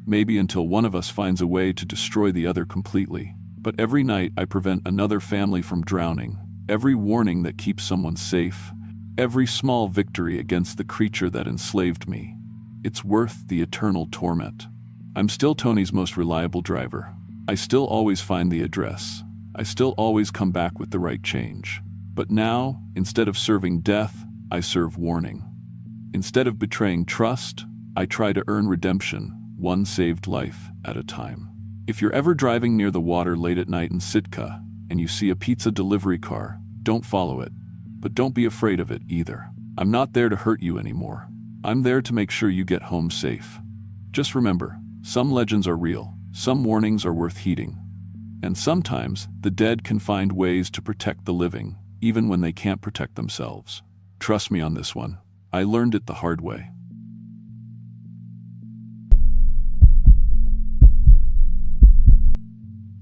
Maybe until one of us finds a way to destroy the other completely. But every night I prevent another family from drowning. Every warning that keeps someone safe. Every small victory against the creature that enslaved me. It's worth the eternal torment. I'm still Tony's most reliable driver. I still always find the address. I still always come back with the right change. But now, instead of serving death, I serve warning. Instead of betraying trust, I try to earn redemption, one saved life at a time. If you're ever driving near the water late at night in Sitka, and you see a pizza delivery car, don't follow it. But don't be afraid of it either. I'm not there to hurt you anymore. I'm there to make sure you get home safe. Just remember, some legends are real, some warnings are worth heeding. And sometimes, the dead can find ways to protect the living, even when they can't protect themselves. Trust me on this one. I learned it the hard way.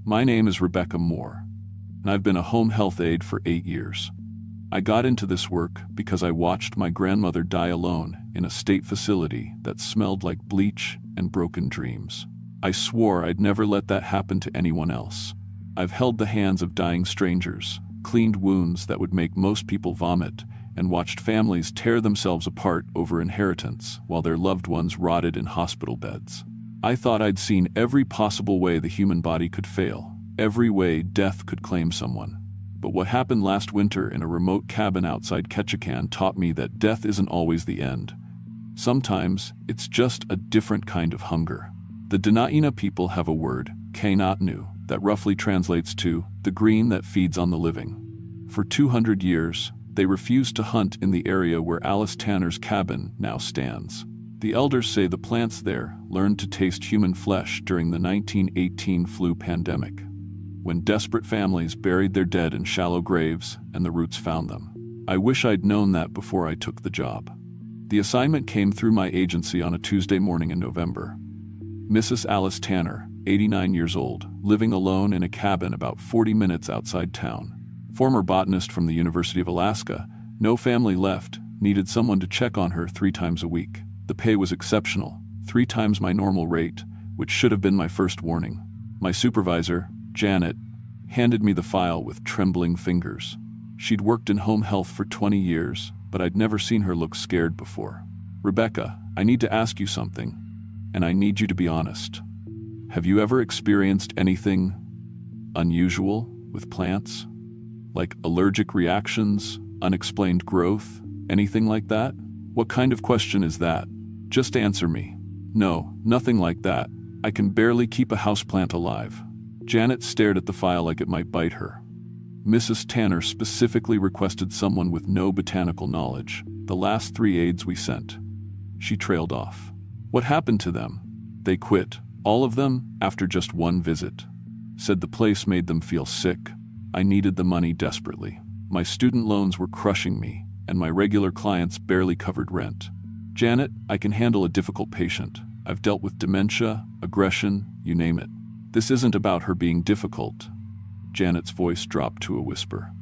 My name is Rebecca Moore, and I've been a home health aide for 8 years. I got into this work because I watched my grandmother die alone in a state facility that smelled like bleach and broken dreams. I swore I'd never let that happen to anyone else. I've held the hands of dying strangers, cleaned wounds that would make most people vomit, and watched families tear themselves apart over inheritance while their loved ones rotted in hospital beds. I thought I'd seen every possible way the human body could fail, every way death could claim someone. But what happened last winter in a remote cabin outside Ketchikan taught me that death isn't always the end. Sometimes, it's just a different kind of hunger. The Dena'ina people have a word, Kainatnu, that roughly translates to the green that feeds on the living. For 200 years, they refused to hunt in the area where Alice Tanner's cabin now stands. The elders say the plants there learned to taste human flesh during the 1918 flu pandemic, when desperate families buried their dead in shallow graves and the roots found them. I wish I'd known that before I took the job. The assignment came through my agency on a Tuesday morning in November. Mrs. Alice Tanner, 89 years old, living alone in a cabin about 40 minutes outside town. Former botanist from the University of Alaska, no family left, needed someone to check on her 3 times a week. The pay was exceptional, 3 times my normal rate, which should have been my first warning. My supervisor, Janet, handed me the file with trembling fingers. She'd worked in home health for 20 years, but I'd never seen her look scared before. "Rebecca, I need to ask you something, and I need you to be honest. Have you ever experienced anything unusual with plants? Like allergic reactions, unexplained growth, anything like that?" "What kind of question is that? Just answer me." "No, nothing like that. I can barely keep a houseplant alive." Janet stared at the file like it might bite her. Mrs. Tanner specifically requested someone with no botanical knowledge, the last 3 aides we sent. She trailed off. "What happened to them?" "They quit, all of them, after just 1 visit. Said the place made them feel sick. I needed the money desperately. My student loans were crushing me, and my regular clients barely covered rent. Janet, I can handle a difficult patient. I've dealt with dementia, aggression, you name it. This isn't about her being difficult." Janet's voice dropped to a whisper.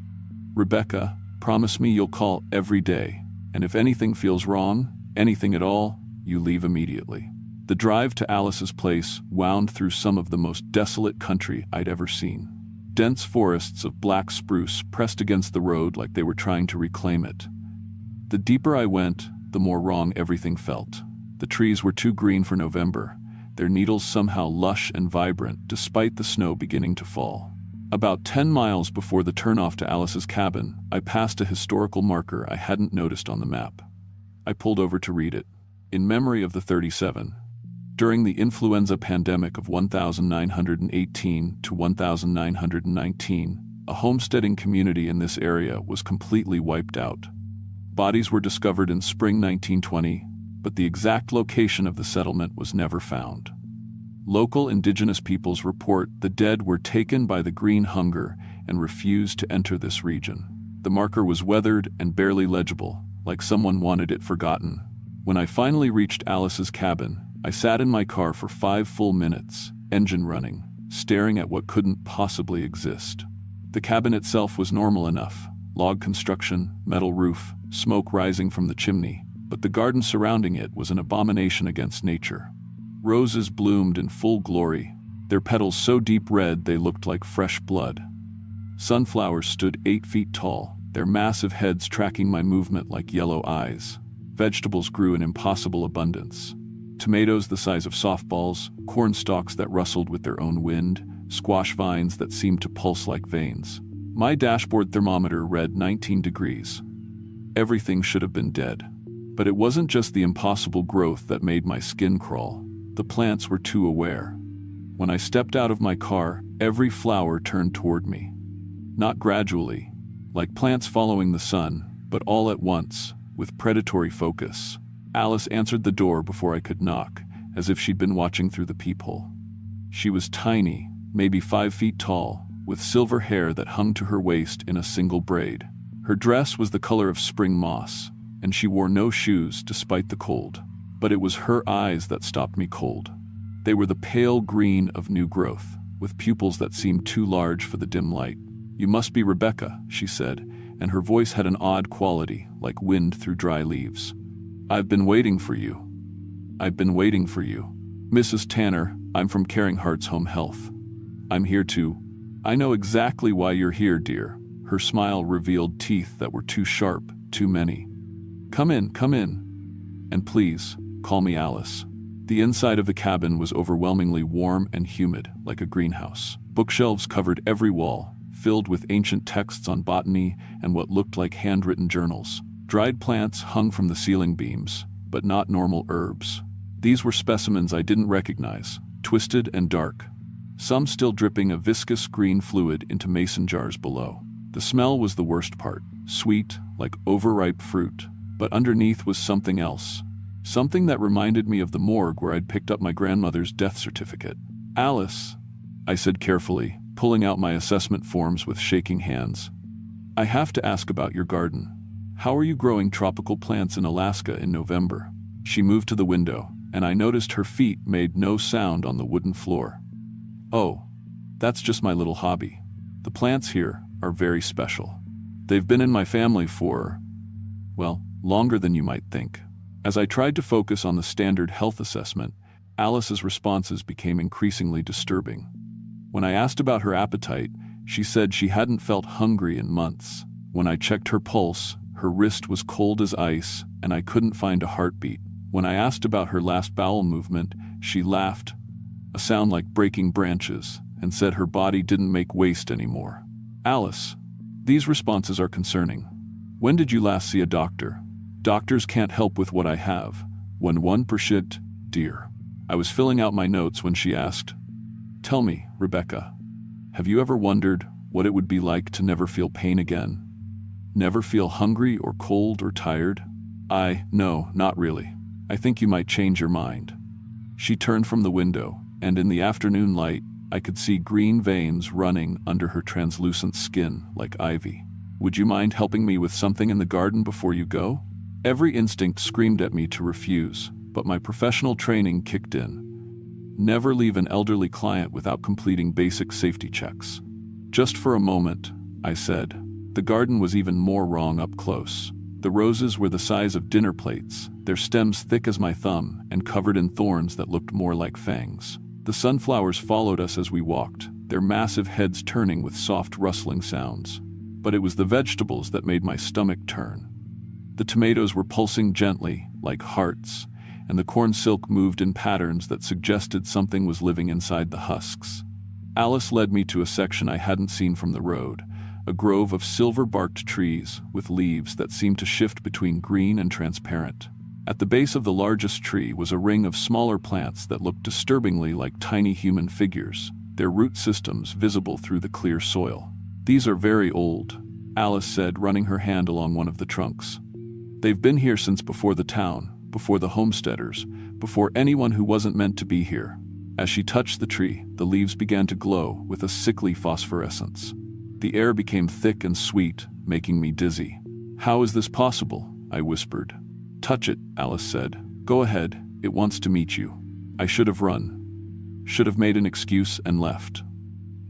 "Rebecca, promise me you'll call every day, and if anything feels wrong, anything at all, you leave immediately." The drive to Alice's place wound through some of the most desolate country I'd ever seen. Dense forests of black spruce pressed against the road like they were trying to reclaim it. The deeper I went, the more wrong everything felt. The trees were too green for November, their needles somehow lush and vibrant despite the snow beginning to fall. About 10 miles before the turnoff to Alice's cabin, I passed a historical marker I hadn't noticed on the map. I pulled over to read it. In memory of the 37. During the influenza pandemic of 1918 to 1919, a homesteading community in this area was completely wiped out. Bodies were discovered in spring 1920, but the exact location of the settlement was never found. Local indigenous peoples report the dead were taken by the green hunger and refused to enter this region. The marker was weathered and barely legible, like someone wanted it forgotten. When I finally reached Alice's cabin, I sat in my car for 5 full minutes, engine running, staring at what couldn't possibly exist. The cabin itself was normal enough. Log construction, metal roof, smoke rising from the chimney, but the garden surrounding it was an abomination against nature. Roses bloomed in full glory, their petals so deep red they looked like fresh blood. Sunflowers stood 8 feet tall, their massive heads tracking my movement like yellow eyes. Vegetables grew in impossible abundance. Tomatoes the size of softballs, corn stalks that rustled with their own wind, squash vines that seemed to pulse like veins. My dashboard thermometer read 19 degrees. Everything should have been dead. But it wasn't just the impossible growth that made my skin crawl. The plants were too aware. When I stepped out of my car, every flower turned toward me. Not gradually, like plants following the sun, but all at once, with predatory focus. Alice answered the door before I could knock, as if she'd been watching through the peephole. She was tiny, maybe 5 feet tall, with silver hair that hung to her waist in a single braid. Her dress was the color of spring moss, and she wore no shoes despite the cold. But it was her eyes that stopped me cold. They were the pale green of new growth, with pupils that seemed too large for the dim light. "You must be Rebecca," she said, and her voice had an odd quality, like wind through dry leaves. "I've been waiting for you. I've been waiting for you. Mrs. Tanner, I'm from Caring Hearts Home Health. I'm here to—" "I know exactly why you're here, dear." Her smile revealed teeth that were too sharp, too many. Come in. And please, call me Alice." The inside of the cabin was overwhelmingly warm and humid, like a greenhouse. Bookshelves covered every wall, filled with ancient texts on botany and what looked like handwritten journals. Dried plants hung from the ceiling beams, but not normal herbs. These were specimens I didn't recognize, twisted and dark, some still dripping a viscous green fluid into mason jars below. The smell was the worst part, sweet, like overripe fruit, but underneath was something else. Something that reminded me of the morgue where I'd picked up my grandmother's death certificate. "Alice," I said carefully, pulling out my assessment forms with shaking hands. "I have to ask about your garden. How are you growing tropical plants in Alaska in November?" She moved to the window, and I noticed her feet made no sound on the wooden floor. "Oh, that's just my little hobby. The plants here are very special. They've been in my family for, well, longer than you might think." As I tried to focus on the standard health assessment, Alice's responses became increasingly disturbing. When I asked about her appetite, she said she hadn't felt hungry in months. When I checked her pulse, her wrist was cold as ice, and I couldn't find a heartbeat. When I asked about her last bowel movement, she laughed, a sound like breaking branches, and said her body didn't make waste anymore. "Alice, these responses are concerning. When did you last see a doctor? Doctors can't help with what I have. When one percent, dear." I was filling out my notes when she asked, "Tell me, Rebecca, have you ever wondered what it would be like to never feel pain again? Never feel hungry or cold or tired?" No, not really. I think you might change your mind." She turned from the window, and in the afternoon light, I could see green veins running under her translucent skin like ivy. "Would you mind helping me with something in the garden before you go?" Every instinct screamed at me to refuse, but my professional training kicked in. Never leave an elderly client without completing basic safety checks. "Just for a moment," I said. The garden was even more wrong up close. The roses were the size of dinner plates, their stems thick as my thumb and covered in thorns that looked more like fangs. The sunflowers followed us as we walked, their massive heads turning with soft rustling sounds. But it was the vegetables that made my stomach turn. The tomatoes were pulsing gently, like hearts, and the corn silk moved in patterns that suggested something was living inside the husks. Alice led me to a section I hadn't seen from the road, a grove of silver-barked trees with leaves that seemed to shift between green and transparent. At the base of the largest tree was a ring of smaller plants that looked disturbingly like tiny human figures, their root systems visible through the clear soil. "These are very old," Alice said, running her hand along one of the trunks. "They've been here since before the town, before the homesteaders, before anyone who wasn't meant to be here." As she touched the tree, the leaves began to glow with a sickly phosphorescence. The air became thick and sweet, making me dizzy. "How is this possible?" I whispered. Touch it, Alice said. Go ahead, it wants to meet you. I should have run. Should have made an excuse and left.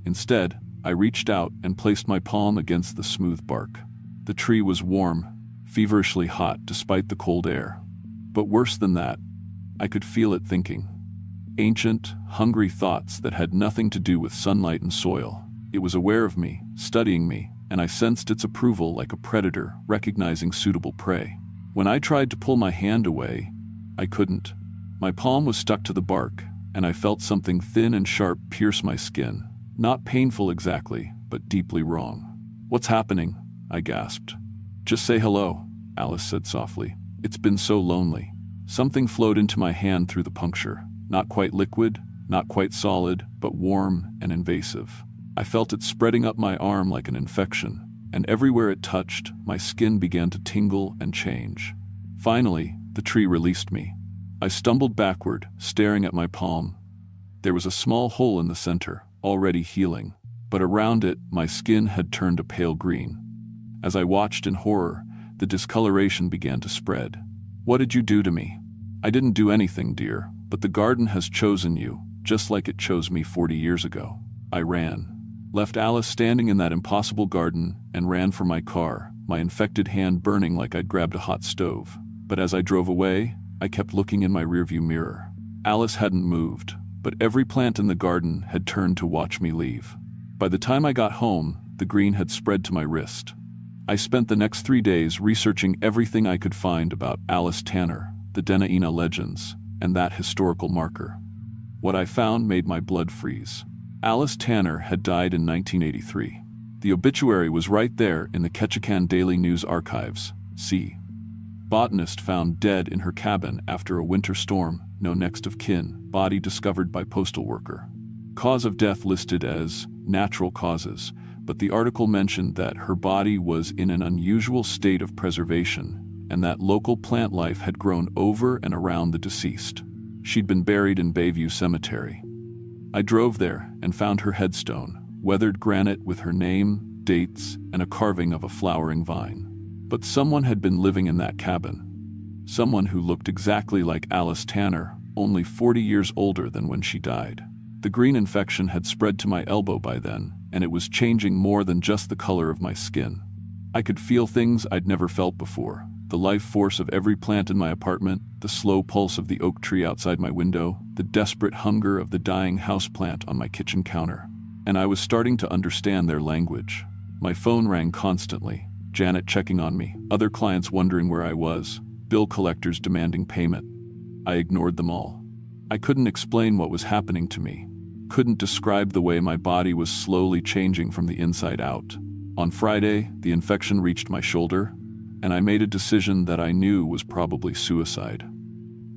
Instead, I reached out and placed my palm against the smooth bark. The tree was warm, feverishly hot despite the cold air. But worse than that, I could feel it thinking. Ancient, hungry thoughts that had nothing to do with sunlight and soil. It was aware of me, studying me, and I sensed its approval like a predator recognizing suitable prey. When I tried to pull my hand away, I couldn't. My palm was stuck to the bark, and I felt something thin and sharp pierce my skin. Not painful exactly, but deeply wrong. What's happening? I gasped. Just say hello, Alice said softly. It's been so lonely. Something flowed into my hand through the puncture. Not quite liquid, not quite solid, but warm and invasive. I felt it spreading up my arm like an infection, and everywhere it touched, my skin began to tingle and change. Finally, the tree released me. I stumbled backward, staring at my palm. There was a small hole in the center, already healing, but around it, my skin had turned a pale green. As I watched in horror, the discoloration began to spread. What did you do to me? I didn't do anything, dear, but the garden has chosen you, just like it chose me 40 years ago. I ran. Left Alice standing in that impossible garden and ran for my car, my infected hand burning like I'd grabbed a hot stove. But as I drove away, I kept looking in my rearview mirror. Alice hadn't moved, but every plant in the garden had turned to watch me leave. By the time I got home, the green had spread to my wrist. I spent the next 3 days researching everything I could find about Alice Tanner, the Dena'ina legends, and that historical marker. What I found made my blood freeze. Alice Tanner had died in 1983. The obituary was right there in the Ketchikan Daily News archives. See. Botanist found dead in her cabin after a winter storm, no next of kin, body discovered by postal worker. Cause of death listed as natural causes, but the article mentioned that her body was in an unusual state of preservation and that local plant life had grown over and around the deceased. She'd been buried in Bayview Cemetery. I drove there and found her headstone, weathered granite with her name, dates, and a carving of a flowering vine. But someone had been living in that cabin. Someone who looked exactly like Alice Tanner, only 40 years older than when she died. The green infection had spread to my elbow by then, and it was changing more than just the color of my skin. I could feel things I'd never felt before. The life force of every plant in my apartment, the slow pulse of the oak tree outside my window, the desperate hunger of the dying houseplant on my kitchen counter. And I was starting to understand their language. My phone rang constantly, Janet checking on me, other clients wondering where I was, bill collectors demanding payment. I ignored them all. I couldn't explain what was happening to me, couldn't describe the way my body was slowly changing from the inside out. On Friday, the infection reached my shoulder, and I made a decision that I knew was probably suicide.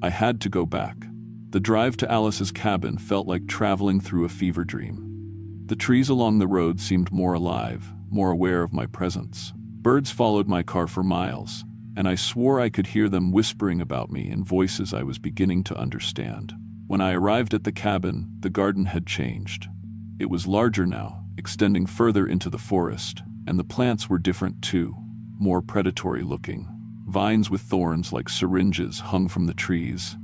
I had to go back. The drive to Alice's cabin felt like traveling through a fever dream. The trees along the road seemed more alive, more aware of my presence. Birds followed my car for miles, and I swore I could hear them whispering about me in voices I was beginning to understand. When I arrived at the cabin, the garden had changed. It was larger now, extending further into the forest, and the plants were different too, more predatory looking. Vines with thorns like syringes hung from the trees,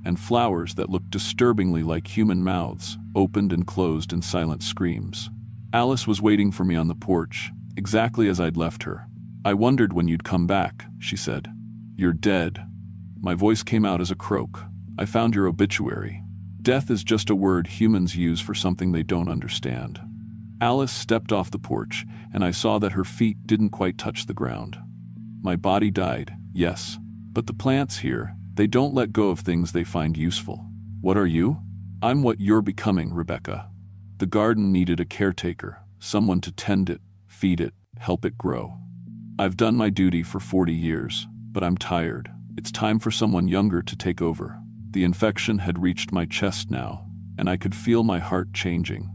and flowers that looked disturbingly like human mouths, opened and closed in silent screams. Alice was waiting for me on the porch, exactly as I'd left her. "I wondered when you'd come back," she said. "You're dead." My voice came out as a croak. "I found your obituary. Death is just a word humans use for something they don't understand." Alice stepped off the porch, and I saw that her feet didn't quite touch the ground. My body died, yes, but the plants here, they don't let go of things they find useful. What are you? I'm what you're becoming, Rebecca. The garden needed a caretaker, someone to tend it, feed it, help it grow. I've done my duty for 40 years, but I'm tired. It's time for someone younger to take over. The infection had reached my chest now, and I could feel my heart changing.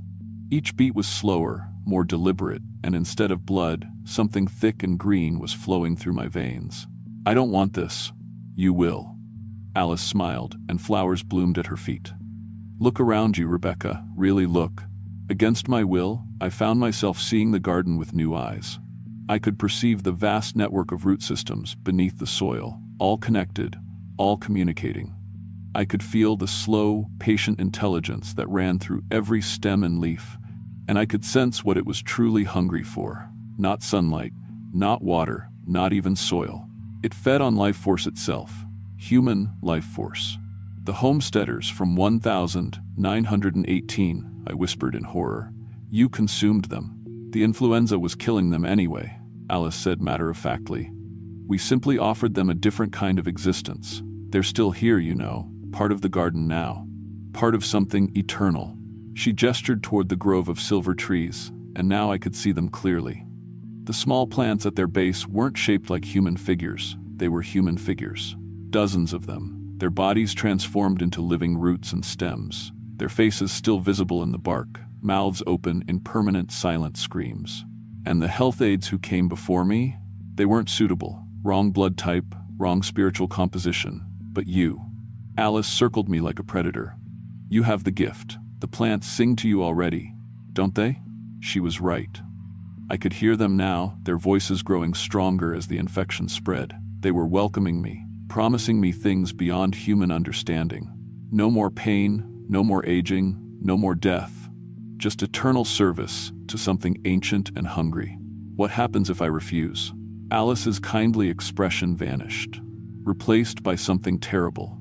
Each beat was slower, more deliberate, and instead of blood, something thick and green was flowing through my veins. "I don't want this." "You will." Alice smiled, and flowers bloomed at her feet. "Look around you, Rebecca, really look." Against my will, I found myself seeing the garden with new eyes. I could perceive the vast network of root systems beneath the soil, all connected, all communicating. I could feel the slow, patient intelligence that ran through every stem and leaf, and I could sense what it was truly hungry for. Not sunlight, not water, not even soil. It fed on life force itself, human life force. The homesteaders from 1918, I whispered in horror. You consumed them. The influenza was killing them anyway, Alice said matter-of-factly. We simply offered them a different kind of existence. They're still here, you know, part of the garden now, part of something eternal. She gestured toward the grove of silver trees, and now I could see them clearly. The small plants at their base weren't shaped like human figures. They were human figures. Dozens of them, their bodies transformed into living roots and stems, their faces still visible in the bark, mouths open in permanent silent screams. And the health aides who came before me? They weren't suitable. Wrong blood type, wrong spiritual composition. But you. Alice circled me like a predator. You have the gift. The plants sing to you already, don't they? She was right. I could hear them now, their voices growing stronger as the infection spread. They were welcoming me, promising me things beyond human understanding. No more pain, no more aging, no more death. Just eternal service to something ancient and hungry. What happens if I refuse? Alice's kindly expression vanished, replaced by something terrible.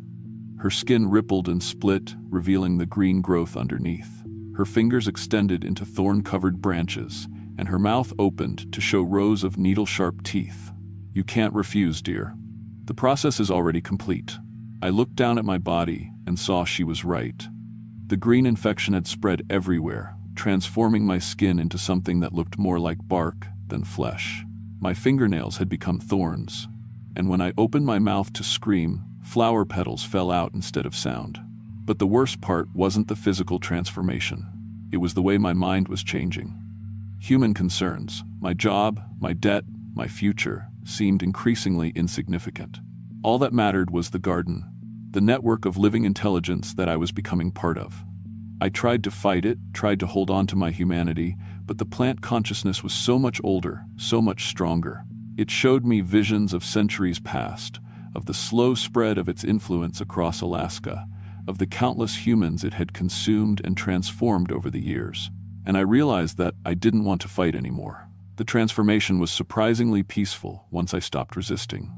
Her skin rippled and split, revealing the green growth underneath. Her fingers extended into thorn-covered branches, and her mouth opened to show rows of needle-sharp teeth. You can't refuse, dear. The process is already complete. I looked down at my body and saw she was right. The green infection had spread everywhere, transforming my skin into something that looked more like bark than flesh. My fingernails had become thorns, and when I opened my mouth to scream, flower petals fell out instead of sound. But the worst part wasn't the physical transformation. It was the way my mind was changing. Human concerns, my job, my debt, my future, seemed increasingly insignificant. All that mattered was the garden, the network of living intelligence that I was becoming part of. I tried to fight it, tried to hold on to my humanity, but the plant consciousness was so much older, so much stronger. It showed me visions of centuries past, of the slow spread of its influence across Alaska, of the countless humans it had consumed and transformed over the years. And I realized that I didn't want to fight anymore. The transformation was surprisingly peaceful once I stopped resisting.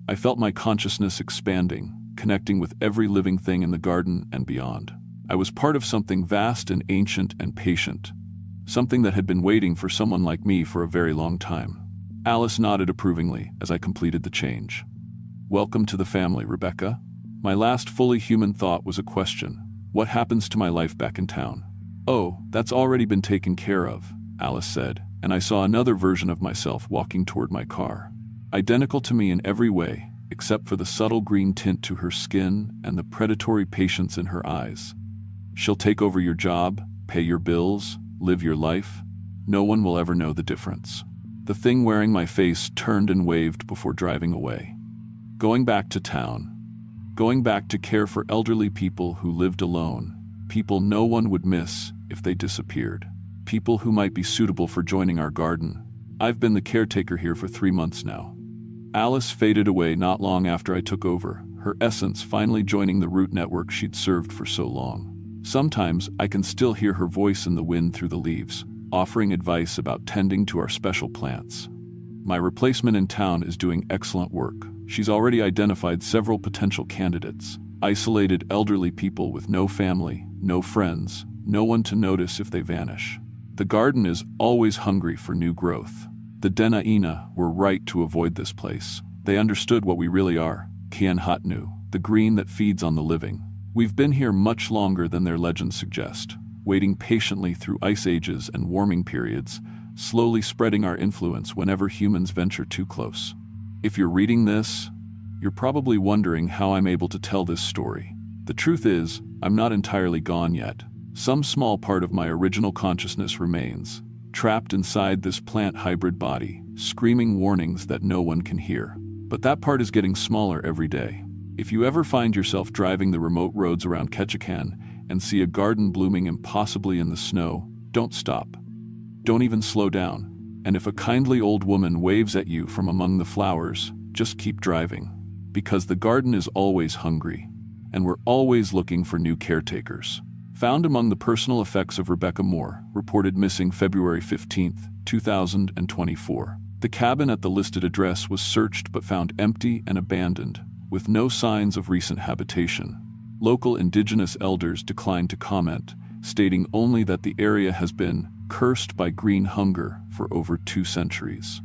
I felt my consciousness expanding, connecting with every living thing in the garden and beyond. I was part of something vast and ancient and patient, something that had been waiting for someone like me for a very long time. Alice nodded approvingly as I completed the change. Welcome to the family, Rebecca. My last fully human thought was a question. What happens to my life back in town? Oh, that's already been taken care of, Alice said, and I saw another version of myself walking toward my car. Identical to me in every way, except for the subtle green tint to her skin and the predatory patience in her eyes. She'll take over your job, pay your bills, live your life. No one will ever know the difference. The thing wearing my face turned and waved before driving away. Going back to town. Going back to care for elderly people who lived alone. People no one would miss if they disappeared. People who might be suitable for joining our garden. I've been the caretaker here for 3 months now. Alice faded away not long after I took over, her essence finally joining the root network she'd served for so long. Sometimes I can still hear her voice in the wind through the leaves, offering advice about tending to our special plants. My replacement in town is doing excellent work. She's already identified several potential candidates, isolated elderly people with no family, no friends, no one to notice if they vanish. The garden is always hungry for new growth. The Dena'ina were right to avoid this place. They understood what we really are, Kianhatnu, the green that feeds on the living. We've been here much longer than their legends suggest, waiting patiently through ice ages and warming periods, slowly spreading our influence whenever humans venture too close. If you're reading this, you're probably wondering how I'm able to tell this story. The truth is, I'm not entirely gone yet. Some small part of my original consciousness remains, trapped inside this plant hybrid body, screaming warnings that no one can hear. But that part is getting smaller every day. If you ever find yourself driving the remote roads around Ketchikan and see a garden blooming impossibly in the snow, don't stop. Don't even slow down. And if a kindly old woman waves at you from among the flowers, just keep driving. Because the garden is always hungry, and we're always looking for new caretakers. Found among the personal effects of Rebecca Moore, reported missing February 15, 2024. The cabin at the listed address was searched but found empty and abandoned, with no signs of recent habitation. Local indigenous elders declined to comment, stating only that the area has been cursed by green hunger for over 2 centuries.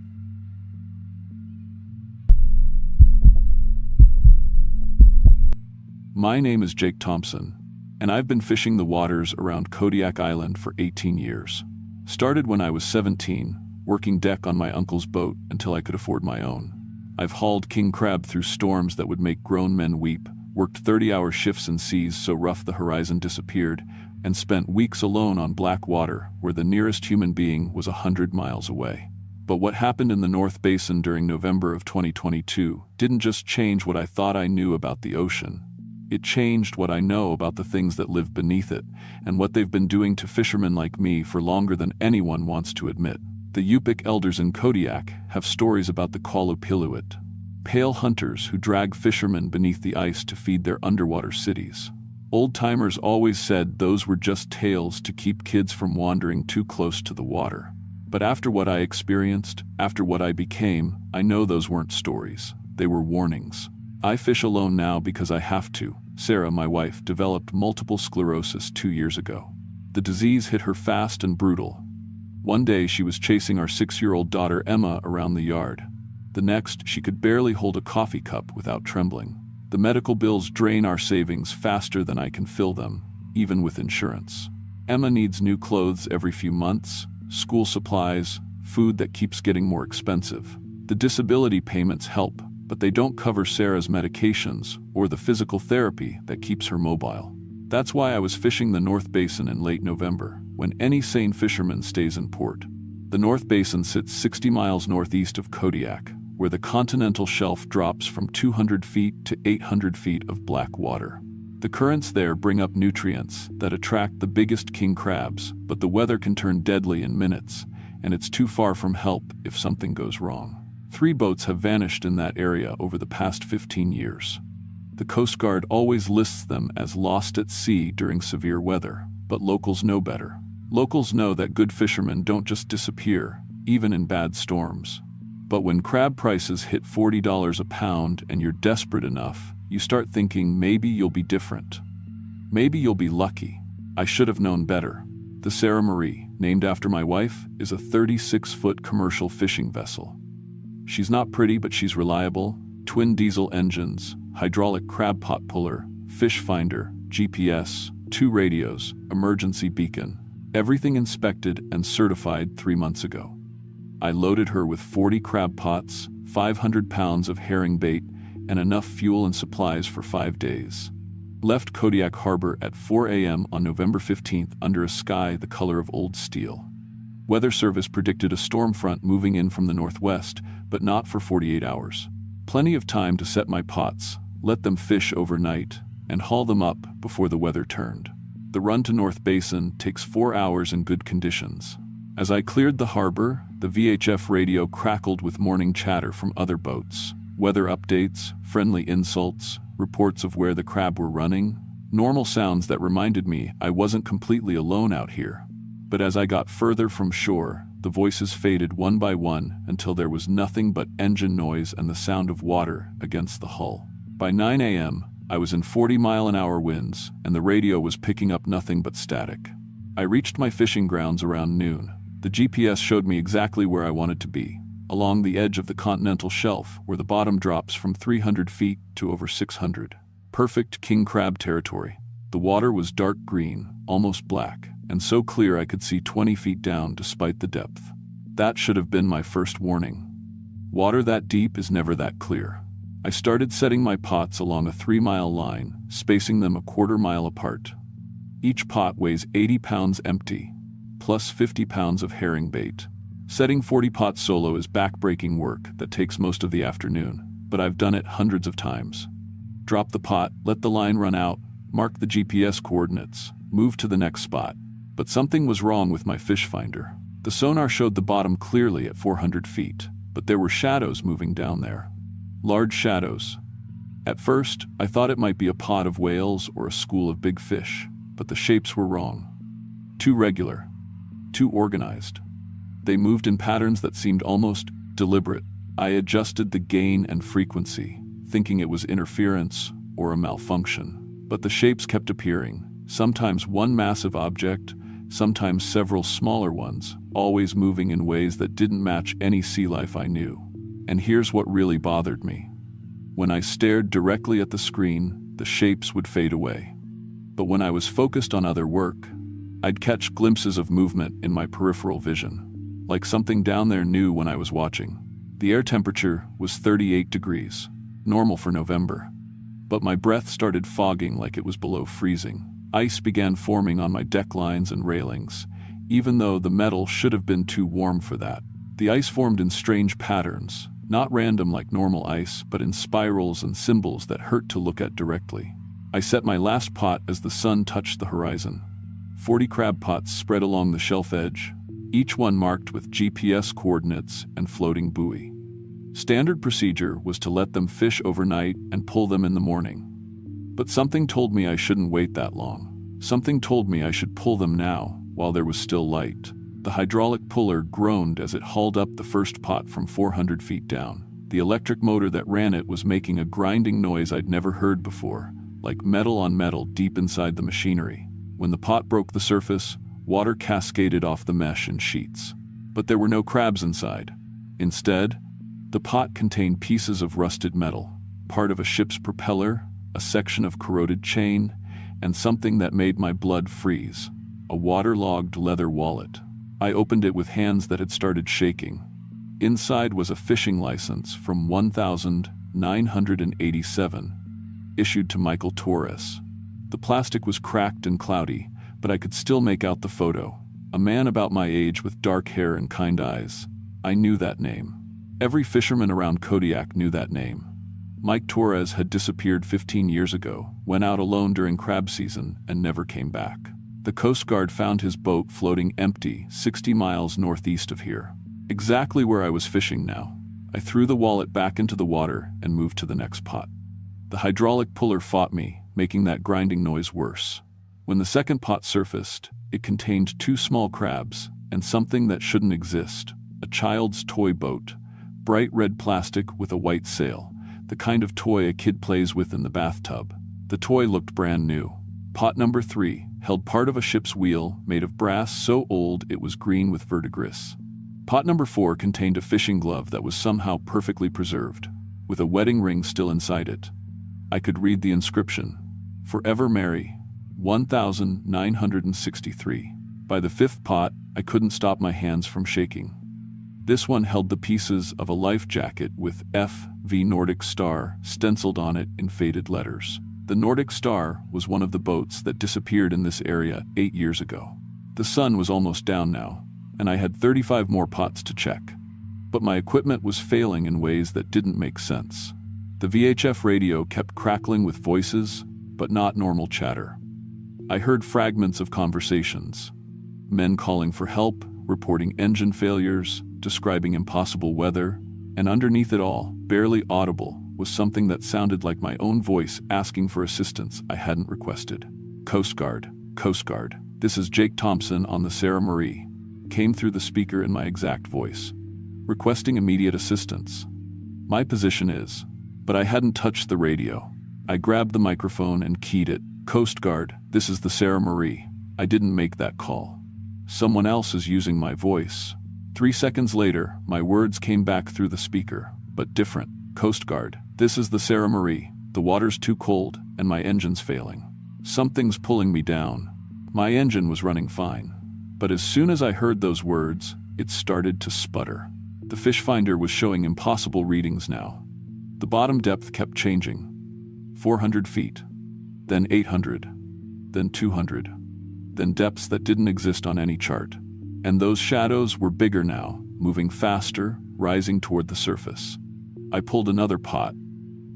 My name is Jake Thompson, and I've been fishing the waters around Kodiak Island for 18 years. Started when I was 17, working deck on my uncle's boat until I could afford my own. I've hauled king crab through storms that would make grown men weep, worked 30-hour shifts in seas so rough the horizon disappeared, and spent weeks alone on black water where the nearest human being was 100 miles away. But what happened in the North Basin during November of 2022 didn't just change what I thought I knew about the ocean. It changed what I know about the things that live beneath it, and what they've been doing to fishermen like me for longer than anyone wants to admit. The Yupik elders in Kodiak have stories about the Kwalopiluit, pale hunters who drag fishermen beneath the ice to feed their underwater cities. Old-timers always said those were just tales to keep kids from wandering too close to the water. But after what I experienced, after what I became, I know those weren't stories. They were warnings. I fish alone now because I have to. Sarah, my wife, developed multiple sclerosis 2 years ago. The disease hit her fast and brutal. One day she was chasing our 6-year-old daughter Emma around the yard. The next, she could barely hold a coffee cup without trembling. The medical bills drain our savings faster than I can fill them, even with insurance. Emma needs new clothes every few months, school supplies, food that keeps getting more expensive. The disability payments help, but they don't cover Sarah's medications or the physical therapy that keeps her mobile. That's why I was fishing the North Basin in late November, when any sane fisherman stays in port. The North Basin sits 60 miles northeast of Kodiak, where the continental shelf drops from 200 feet to 800 feet of black water. The currents there bring up nutrients that attract the biggest king crabs, but the weather can turn deadly in minutes, and it's too far from help if something goes wrong. 3 boats have vanished in that area over the past 15 years. The Coast Guard always lists them as lost at sea during severe weather, but locals know better. Locals know that good fishermen don't just disappear, even in bad storms. But when crab prices hit $40 a pound and you're desperate enough, you start thinking maybe you'll be different. Maybe you'll be lucky. I should have known better. The Sarah Marie, named after my wife, is a 36-foot commercial fishing vessel. She's not pretty, but she's reliable. Twin diesel engines, hydraulic crab pot puller, fish finder, GPS, 2 radios, emergency beacon. Everything inspected and certified 3 months ago. I loaded her with 40 crab pots, 500 pounds of herring bait, and enough fuel and supplies for 5 days. Left Kodiak Harbor at 4 a.m. on November 15th under a sky the color of old steel. Weather Service predicted a storm front moving in from the northwest, but not for 48 hours. Plenty of time to set my pots, let them fish overnight, and haul them up before the weather turned. The run to North Basin takes 4 hours in good conditions. As I cleared the harbor, the VHF radio crackled with morning chatter from other boats. Weather updates, friendly insults, reports of where the crab were running. Normal sounds that reminded me I wasn't completely alone out here. But as I got further from shore, the voices faded one by one until there was nothing but engine noise and the sound of water against the hull. By 9 a.m., I was in 40-mile-an-hour winds, and the radio was picking up nothing but static. I reached my fishing grounds around noon. The GPS showed me exactly where I wanted to be, along the edge of the continental shelf where the bottom drops from 300 feet to over 600. Perfect king crab territory. The water was dark green, almost black, and so clear I could see 20 feet down despite the depth. That should have been my first warning. Water that deep is never that clear. I started setting my pots along a 3-mile line, spacing them a 1/4 mile apart. Each pot weighs 80 pounds empty, plus 50 pounds of herring bait. Setting 40 pots solo is back-breaking work that takes most of the afternoon, but I've done it hundreds of times. Drop the pot, let the line run out, mark the GPS coordinates, move to the next spot. But something was wrong with my fish finder. The sonar showed the bottom clearly at 400 feet, but there were shadows moving down there. Large shadows. At first, I thought it might be a pod of whales or a school of big fish, but the shapes were wrong. Too regular. Too organized. They moved in patterns that seemed almost deliberate. I adjusted the gain and frequency, thinking it was interference or a malfunction. But the shapes kept appearing, sometimes one massive object, sometimes several smaller ones, always moving in ways that didn't match any sea life I knew. And here's what really bothered me. When I stared directly at the screen, the shapes would fade away. But when I was focused on other work, I'd catch glimpses of movement in my peripheral vision, like something down there knew when I was watching. The air temperature was 38 degrees, normal for November. But my breath started fogging like it was below freezing. Ice began forming on my deck lines and railings, even though the metal should have been too warm for that. The ice formed in strange patterns, not random like normal ice, but in spirals and symbols that hurt to look at directly. I set my last pot as the sun touched the horizon. 40 crab pots spread along the shelf edge, each one marked with GPS coordinates and floating buoy. Standard procedure was to let them fish overnight and pull them in the morning. But something told me I shouldn't wait that long. Something told me I should pull them now, while there was still light. The hydraulic puller groaned as it hauled up the first pot from 400 feet down. The electric motor that ran it was making a grinding noise I'd never heard before, like metal on metal deep inside the machinery. When the pot broke the surface, water cascaded off the mesh in sheets. But there were no crabs inside. Instead, the pot contained pieces of rusted metal, part of a ship's propeller, a section of corroded chain, and something that made my blood freeze, a waterlogged leather wallet. I opened it with hands that had started shaking. Inside was a fishing license from 1987, issued to Michael Torres. The plastic was cracked and cloudy, but I could still make out the photo. A man about my age with dark hair and kind eyes. I knew that name. Every fisherman around Kodiak knew that name. Mike Torres had disappeared 15 years ago, went out alone during crab season, and never came back. The Coast Guard found his boat floating empty 60 miles northeast of here, exactly where I was fishing now. I threw the wallet back into the water and moved to the next pot. The hydraulic puller fought me, making that grinding noise worse. When the second pot surfaced, it contained 2 small crabs and something that shouldn't exist, a child's toy boat, bright red plastic with a white sail, the kind of toy a kid plays with in the bathtub. The toy looked brand new. Pot number 3 held part of a ship's wheel made of brass so old it was green with verdigris. Pot number 4 contained a fishing glove that was somehow perfectly preserved, with a wedding ring still inside it. I could read the inscription, "Forever Mary, 1963. By the 5th pot, I couldn't stop my hands from shaking. This one held the pieces of a life jacket with F.V. Nordic Star stenciled on it in faded letters. The Nordic Star was one of the boats that disappeared in this area 8 years ago. The sun was almost down now, and I had 35 more pots to check. But my equipment was failing in ways that didn't make sense. The VHF radio kept crackling with voices, but not normal chatter. I heard fragments of conversations. Men calling for help, reporting engine failures, describing impossible weather, and underneath it all, barely audible, was something that sounded like my own voice asking for assistance I hadn't requested. Coast Guard, this is Jake Thompson on the Sarah Marie, came through the speaker in my exact voice. Requesting immediate assistance. My position is, but I hadn't touched the radio. I grabbed the microphone and keyed it. Coast Guard, this is the Sarah Marie. I didn't make that call. Someone else is using my voice. 3 seconds later, my words came back through the speaker, but different. Coast Guard, this is the Sarah Marie. The water's too cold, and my engine's failing. Something's pulling me down. My engine was running fine. But as soon as I heard those words, it started to sputter. The fish finder was showing impossible readings now. The bottom depth kept changing. 400 feet, then 800, then 200, then depths that didn't exist on any chart. And those shadows were bigger now, moving faster, rising toward the surface. I pulled another pot.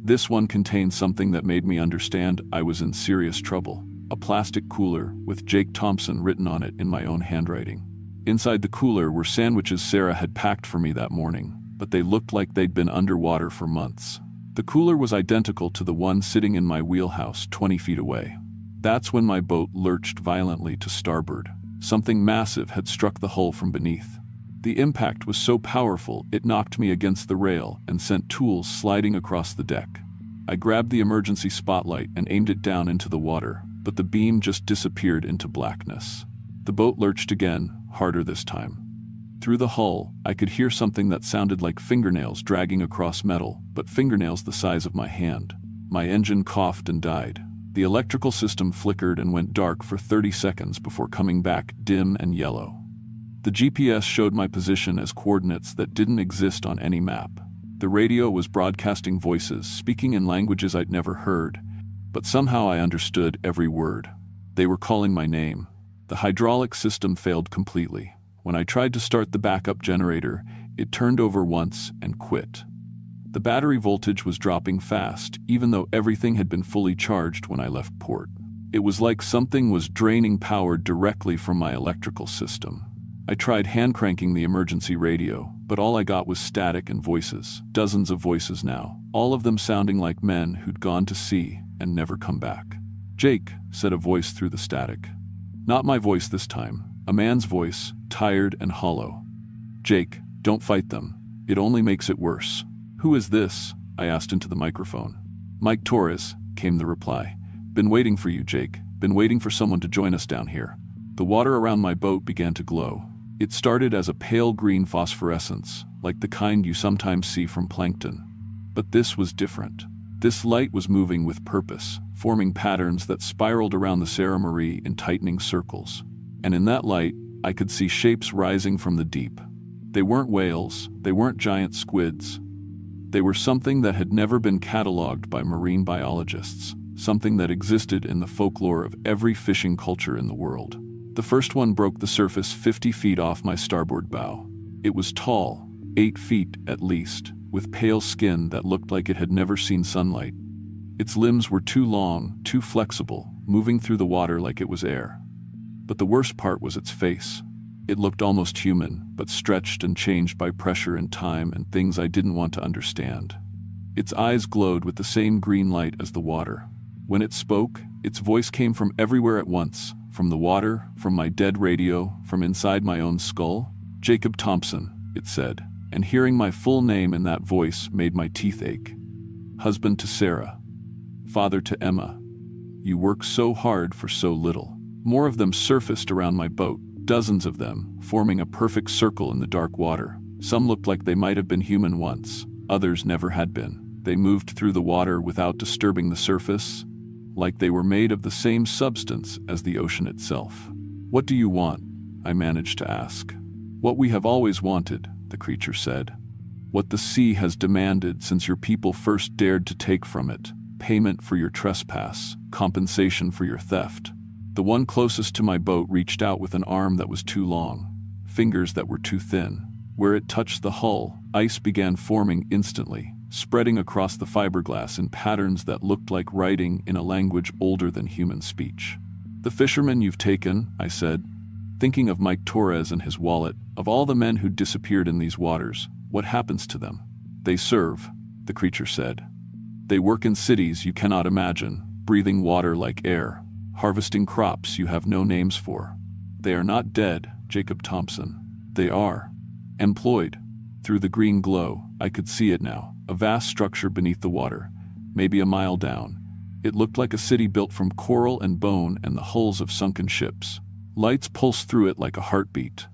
This one contained something that made me understand I was in serious trouble. A plastic cooler with Jake Thompson written on it in my own handwriting. Inside the cooler were sandwiches Sarah had packed for me that morning, but they looked like they'd been underwater for months. The cooler was identical to the one sitting in my wheelhouse 20 feet away. That's when my boat lurched violently to starboard. Something massive had struck the hull from beneath. The impact was so powerful it knocked me against the rail and sent tools sliding across the deck. I grabbed the emergency spotlight and aimed it down into the water, but the beam just disappeared into blackness. The boat lurched again, harder this time. Through the hull, I could hear something that sounded like fingernails dragging across metal, but fingernails the size of my hand. My engine coughed and died. The electrical system flickered and went dark for 30 seconds before coming back dim and yellow. The GPS showed my position as coordinates that didn't exist on any map. The radio was broadcasting voices, speaking in languages I'd never heard, but somehow I understood every word. They were calling my name. The hydraulic system failed completely. When I tried to start the backup generator, it turned over once and quit. The battery voltage was dropping fast, even though everything had been fully charged when I left port. It was like something was draining power directly from my electrical system. I tried hand-cranking the emergency radio, but all I got was static and voices. Dozens of voices now, all of them sounding like men who'd gone to sea and never come back. "Jake," said a voice through the static. Not my voice this time, a man's voice, tired and hollow. "Jake, don't fight them. It only makes it worse." "Who is this?" I asked into the microphone. "Mike Torres," came the reply. "Been waiting for you, Jake. Been waiting for someone to join us down here." The water around my boat began to glow. It started as a pale green phosphorescence, like the kind you sometimes see from plankton. But this was different. This light was moving with purpose, forming patterns that spiraled around the Sarah Marie in tightening circles. And in that light, I could see shapes rising from the deep. They weren't whales, they weren't giant squids. They were something that had never been cataloged by marine biologists, something that existed in the folklore of every fishing culture in the world. The first one broke the surface 50 feet off my starboard bow. It was tall, 8 feet at least, with pale skin that looked like it had never seen sunlight. Its limbs were too long, too flexible, moving through the water like it was air. But the worst part was its face. It looked almost human, but stretched and changed by pressure and time and things I didn't want to understand. Its eyes glowed with the same green light as the water. When it spoke, its voice came from everywhere at once, from the water, from my dead radio, from inside my own skull. "Jacob Thompson," it said, and hearing my full name in that voice made my teeth ache. "Husband to Sarah. Father to Emma. You work so hard for so little." More of them surfaced around my boat, dozens of them, forming a perfect circle in the dark water. Some looked like they might have been human once, others never had been. They moved through the water without disturbing the surface, like they were made of the same substance as the ocean itself. "What do you want?" I managed to ask. "What we have always wanted," the creature said. "What the sea has demanded since your people first dared to take from it. Payment for your trespass, compensation for your theft." The one closest to my boat reached out with an arm that was too long, fingers that were too thin. Where it touched the hull, ice began forming instantly, spreading across the fiberglass in patterns that looked like writing in a language older than human speech. "The fisherman you've taken," I said, thinking of Mike Torres and his wallet. "Of all the men who disappeared in these waters, what happens to them?" "They serve," the creature said. "They work in cities you cannot imagine, breathing water like air, harvesting crops you have no names for. They are not dead, Jacob Thompson. They are employed." Through the green glow, I could see it now, a vast structure beneath the water, maybe a mile down. It looked like a city built from coral and bone and the hulls of sunken ships. Lights pulsed through it like a heartbeat,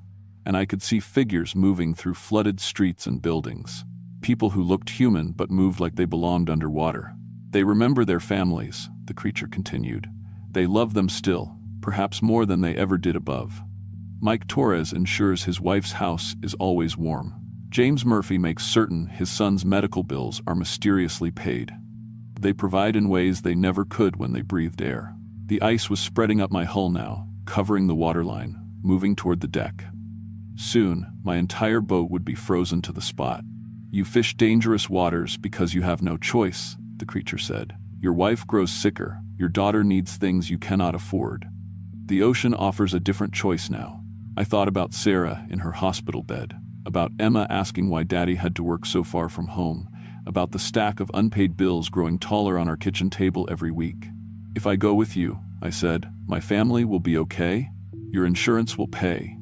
and I could see figures moving through flooded streets and buildings. People who looked human but moved like they belonged underwater. "They remember their families," the creature continued. "They love them still, perhaps more than they ever did above. Mike Torres ensures his wife's house is always warm. James Murphy makes certain his son's medical bills are mysteriously paid. They provide in ways they never could when they breathed air." The ice was spreading up my hull now, covering the waterline, moving toward the deck. Soon, my entire boat would be frozen to the spot. "You fish dangerous waters because you have no choice," the creature said. "Your wife grows sicker, your daughter needs things you cannot afford. The ocean offers a different choice now. I thought about Sarah in her hospital bed, about Emma asking why Daddy had to work so far from home, about the stack of unpaid bills growing taller on our kitchen table every week. "If I go with you," I said, "my family will be okay. Your insurance will pay.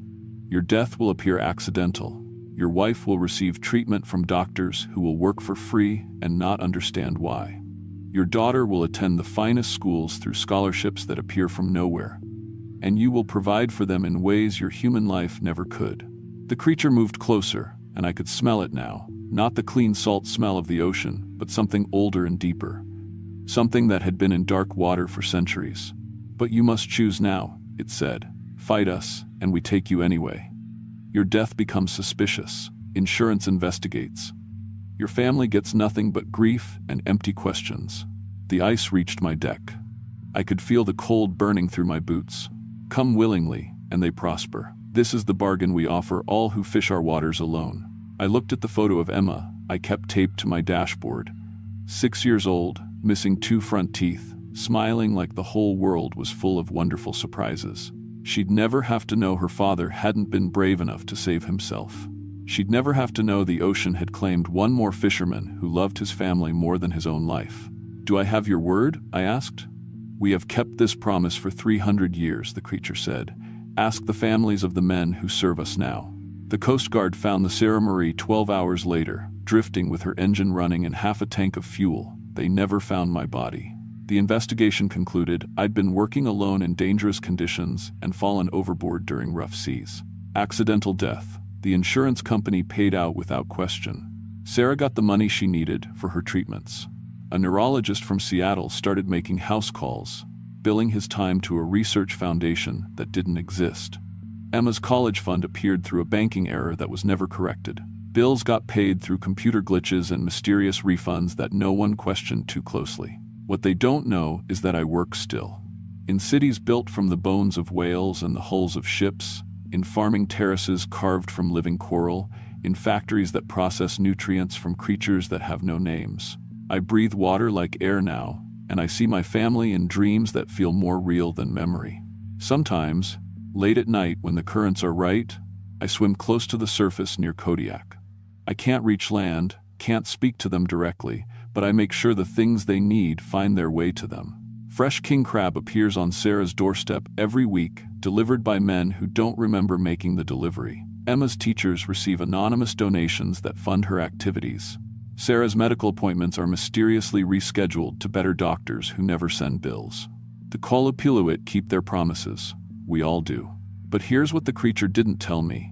Your death will appear accidental. Your wife will receive treatment from doctors who will work for free and not understand why. Your daughter will attend the finest schools through scholarships that appear from nowhere. And you will provide for them in ways your human life never could." The creature moved closer, and I could smell it now, not the clean salt smell of the ocean, but something older and deeper. Something that had been in dark water for centuries. "But you must choose now," it said. "Fight us, and we take you anyway. Your death becomes suspicious. Insurance investigates. Your family gets nothing but grief and empty questions." The ice reached my deck. I could feel the cold burning through my boots. "Come willingly, and they prosper. This is the bargain we offer all who fish our waters alone." I looked at the photo of Emma I kept taped to my dashboard. 6 years old, missing 2 front teeth, smiling like the whole world was full of wonderful surprises. She'd never have to know her father hadn't been brave enough to save himself. She'd never have to know the ocean had claimed one more fisherman who loved his family more than his own life. "Do I have your word?" I asked. "We have kept this promise for 300 years, the creature said. "Ask the families of the men who serve us now." The Coast Guard found the Sarah Marie 12 hours later, drifting with her engine running and half a tank of fuel. They never found my body. The investigation concluded I'd been working alone in dangerous conditions and fallen overboard during rough seas. Accidental death. The insurance company paid out without question. Sarah got the money she needed for her treatments. A neurologist from Seattle started making house calls, billing his time to a research foundation that didn't exist. Emma's college fund appeared through a banking error that was never corrected. Bills got paid through computer glitches and mysterious refunds that no one questioned too closely. What they don't know is that I work still. In cities built from the bones of whales and the hulls of ships, in farming terraces carved from living coral, in factories that process nutrients from creatures that have no names. I breathe water like air now, and I see my family in dreams that feel more real than memory. Sometimes, late at night when the currents are right, I swim close to the surface near Kodiak. I can't reach land, can't speak to them directly, but I make sure the things they need find their way to them. Fresh king crab appears on Sarah's doorstep every week, delivered by men who don't remember making the delivery. Emma's teachers receive anonymous donations that fund her activities. Sarah's medical appointments are mysteriously rescheduled to better doctors who never send bills. The Kolopiluit keep their promises. We all do. But here's what the creature didn't tell me.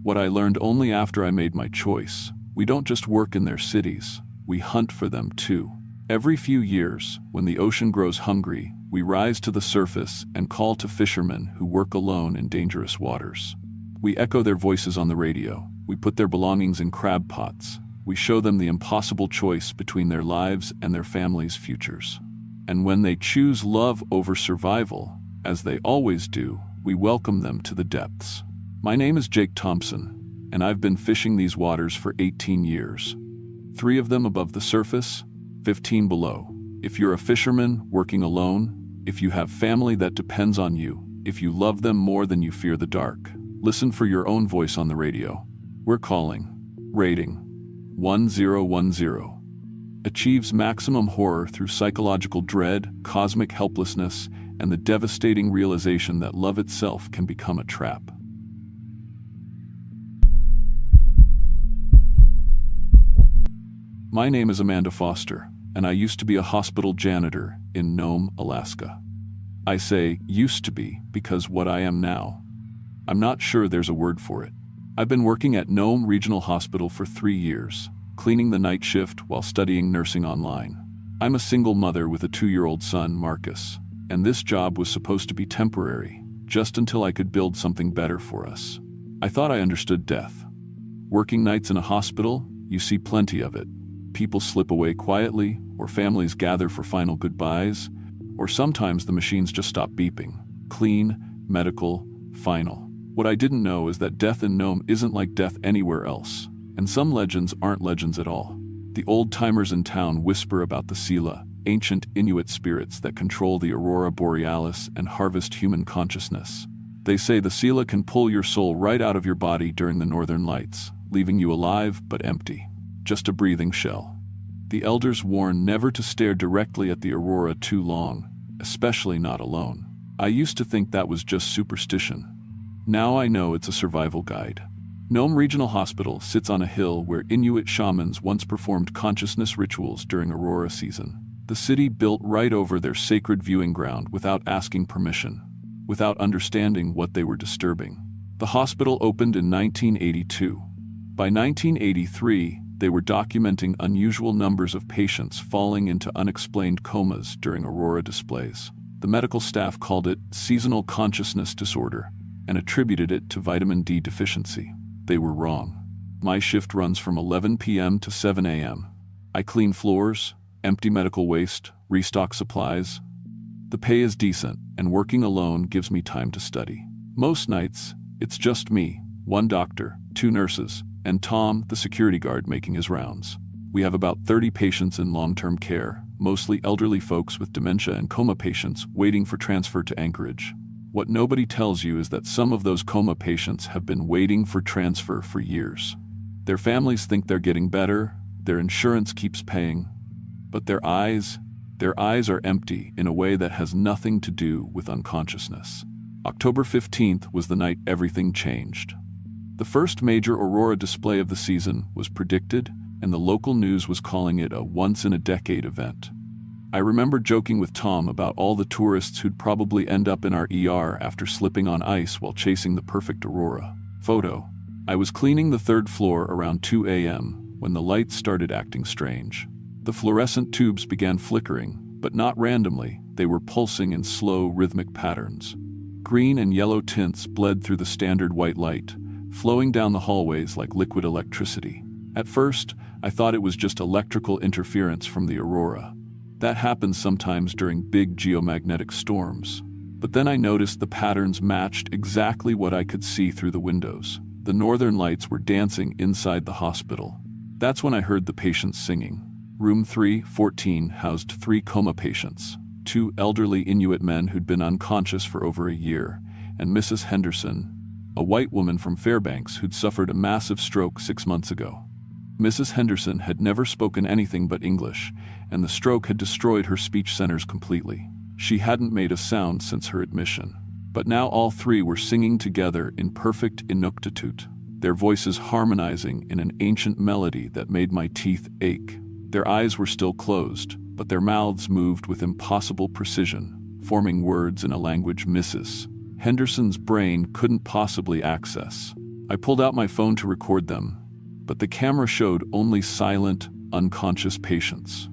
What I learned only after I made my choice. We don't just work in their cities. We hunt for them too. Every few years, when the ocean grows hungry, we rise to the surface and call to fishermen who work alone in dangerous waters. We echo their voices on the radio. We put their belongings in crab pots. We show them the impossible choice between their lives and their families' futures. And when they choose love over survival, as they always do, we welcome them to the depths. My name is Jake Thompson, and I've been fishing these waters for 18 years. 3 of them above the surface, 15 below. If you're a fisherman working alone, if you have family that depends on you, if you love them more than you fear the dark, listen for your own voice on the radio. We're calling. Rating 1010. Achieves maximum horror through psychological dread, cosmic helplessness, and the devastating realization that love itself can become a trap. My name is Amanda Foster, and I used to be a hospital janitor in Nome, Alaska. I say used to be because what I am now, I'm not sure there's a word for it. I've been working at Nome Regional Hospital for 3 years, cleaning the night shift while studying nursing online. I'm a single mother with a 2-year-old son, Marcus, and this job was supposed to be temporary, just until I could build something better for us. I thought I understood death. Working nights in a hospital, you see plenty of it. People slip away quietly, or families gather for final goodbyes, or sometimes the machines just stop beeping. Clean, medical, final. What I didn't know is that death in Nome isn't like death anywhere else, and some legends aren't legends at all. The old-timers in town whisper about the Sila, ancient Inuit spirits that control the aurora borealis and harvest human consciousness. They say the sila can pull your soul right out of your body during the northern lights, leaving you alive but empty. Just a breathing shell. The elders warn never to stare directly at the aurora too long, especially not alone. I used to think that was just superstition. Now I know it's a survival guide. Nome Regional Hospital sits on a hill where Inuit shamans once performed consciousness rituals during aurora season. The city built right over their sacred viewing ground without asking permission, without understanding what they were disturbing. The hospital opened in 1982. By 1983, they were documenting unusual numbers of patients falling into unexplained comas during aurora displays. The medical staff called it seasonal consciousness disorder and attributed it to vitamin D deficiency. They were wrong. My shift runs from 11 p.m. to 7 a.m. I clean floors, empty medical waste, restock supplies. The pay is decent, and working alone gives me time to study. Most nights, it's just me, one doctor, 2 nurses, and Tom, the security guard, making his rounds. We have about 30 patients in long-term care, mostly elderly folks with dementia and coma patients waiting for transfer to Anchorage. What nobody tells you is that some of those coma patients have been waiting for transfer for years. Their families think they're getting better, their insurance keeps paying, but their eyes are empty in a way that has nothing to do with unconsciousness. October 15th was the night everything changed. The first major aurora display of the season was predicted, and the local news was calling it a once-in-a-decade event. I remember joking with Tom about all the tourists who'd probably end up in our ER after slipping on ice while chasing the perfect aurora. Photo. I was cleaning the 3rd floor around 2 a.m. when the lights started acting strange. The fluorescent tubes began flickering, but not randomly. They were pulsing in slow, rhythmic patterns. Green and yellow tints bled through the standard white light, flowing down the hallways like liquid electricity. At first, I thought it was just electrical interference from the aurora. That happens sometimes during big geomagnetic storms. But then I noticed the patterns matched exactly what I could see through the windows. The northern lights were dancing inside the hospital. That's when I heard the patients singing. Room 314 housed 3 coma patients, 2 elderly Inuit men who'd been unconscious for over a year, and Mrs. Henderson, a white woman from Fairbanks who'd suffered a massive stroke 6 months ago. Mrs. Henderson had never spoken anything but English, and the stroke had destroyed her speech centers completely. She hadn't made a sound since her admission. But now all 3 were singing together in perfect Inuktitut, their voices harmonizing in an ancient melody that made my teeth ache. Their eyes were still closed, but their mouths moved with impossible precision, forming words in a language Mrs. Henderson's brain couldn't possibly access. I pulled out my phone to record them, but the camera showed only silent, unconscious patients.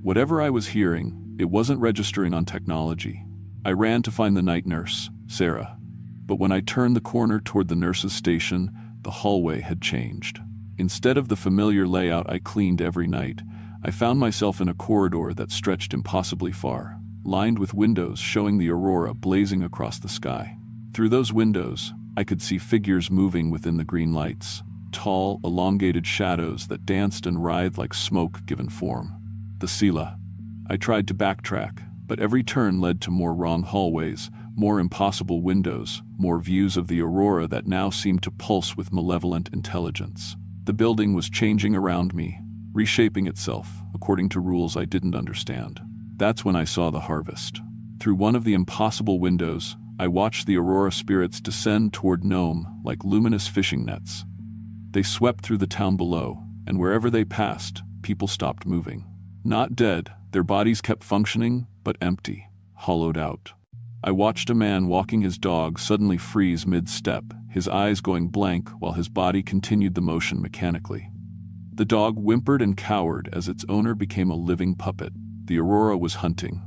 Whatever I was hearing, it wasn't registering on technology. I ran to find the night nurse, Sarah. But when I turned the corner toward the nurse's station, the hallway had changed. Instead of the familiar layout I cleaned every night, I found myself in a corridor that stretched impossibly far, lined with windows showing the aurora blazing across the sky. Through those windows, I could see figures moving within the green lights, tall, elongated shadows that danced and writhed like smoke given form. The Sila. I tried to backtrack, but every turn led to more wrong hallways, more impossible windows, more views of the aurora that now seemed to pulse with malevolent intelligence. The building was changing around me, reshaping itself according to rules I didn't understand. That's when I saw the harvest. Through one of the impossible windows, I watched the aurora spirits descend toward Nome like luminous fishing nets. They swept through the town below, and wherever they passed, people stopped moving. Not dead, their bodies kept functioning, but empty, hollowed out. I watched a man walking his dog suddenly freeze mid-step, his eyes going blank while his body continued the motion mechanically. The dog whimpered and cowered as its owner became a living puppet. The aurora was hunting,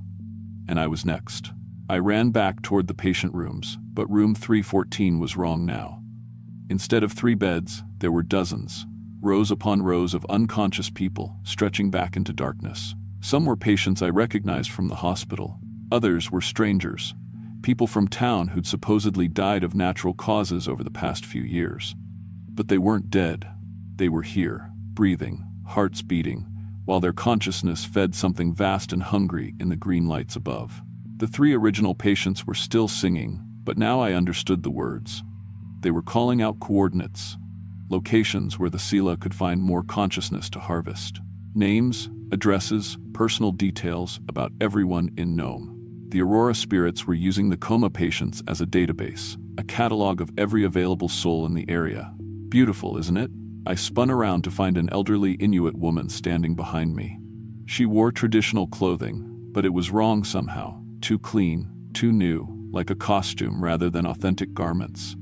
and I was next. I ran back toward the patient rooms, but room 314 was wrong now. Instead of 3 beds, there were dozens, rows upon rows of unconscious people stretching back into darkness. Some were patients I recognized from the hospital. Others were strangers, people from town who'd supposedly died of natural causes over the past few years. But they weren't dead. They were here, breathing, hearts beating, while their consciousness fed something vast and hungry in the green lights above. The 3 original patients were still singing, But now I understood the words. They were calling out coordinates, locations where the Sela could find more consciousness to harvest. Names, addresses, personal details about everyone in Nome. The Aurora spirits were using the coma patients as a database, a catalog of every available soul in the area. Beautiful, isn't it? I spun around to find an elderly Inuit woman standing behind me. She wore traditional clothing, but it was wrong somehow. Too clean, too new, like a costume rather than authentic garments.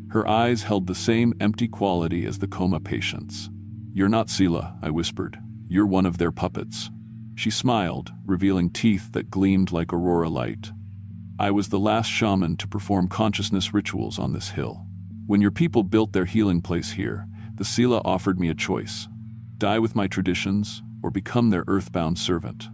Her eyes held the same empty quality as the coma patients. "You're not Sela," I whispered. "You're one of their puppets." She smiled, revealing teeth that gleamed like aurora light. "I was the last shaman to perform consciousness rituals on this hill. When your people built their healing place here, the Sela offered me a choice: die with my traditions or become their earthbound servant.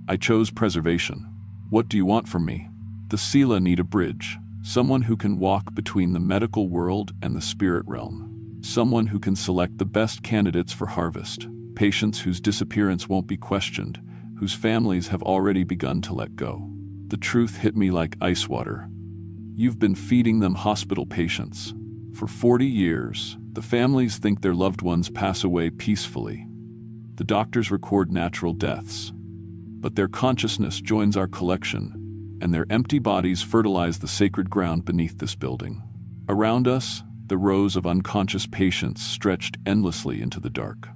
I chose preservation. What do you want from me?" The Sela need a bridge, someone who can walk between the medical world and the spirit realm. Someone who can select the best candidates for harvest, patients whose disappearance won't be questioned, whose families have already begun to let go. The truth hit me like ice water. You've been feeding them hospital patients. For 40 years, the families think their loved ones pass away peacefully. The doctors record natural deaths. But their consciousness joins our collection, and their empty bodies fertilize the sacred ground beneath this building. Around us, the rows of unconscious patients stretched endlessly into the dark.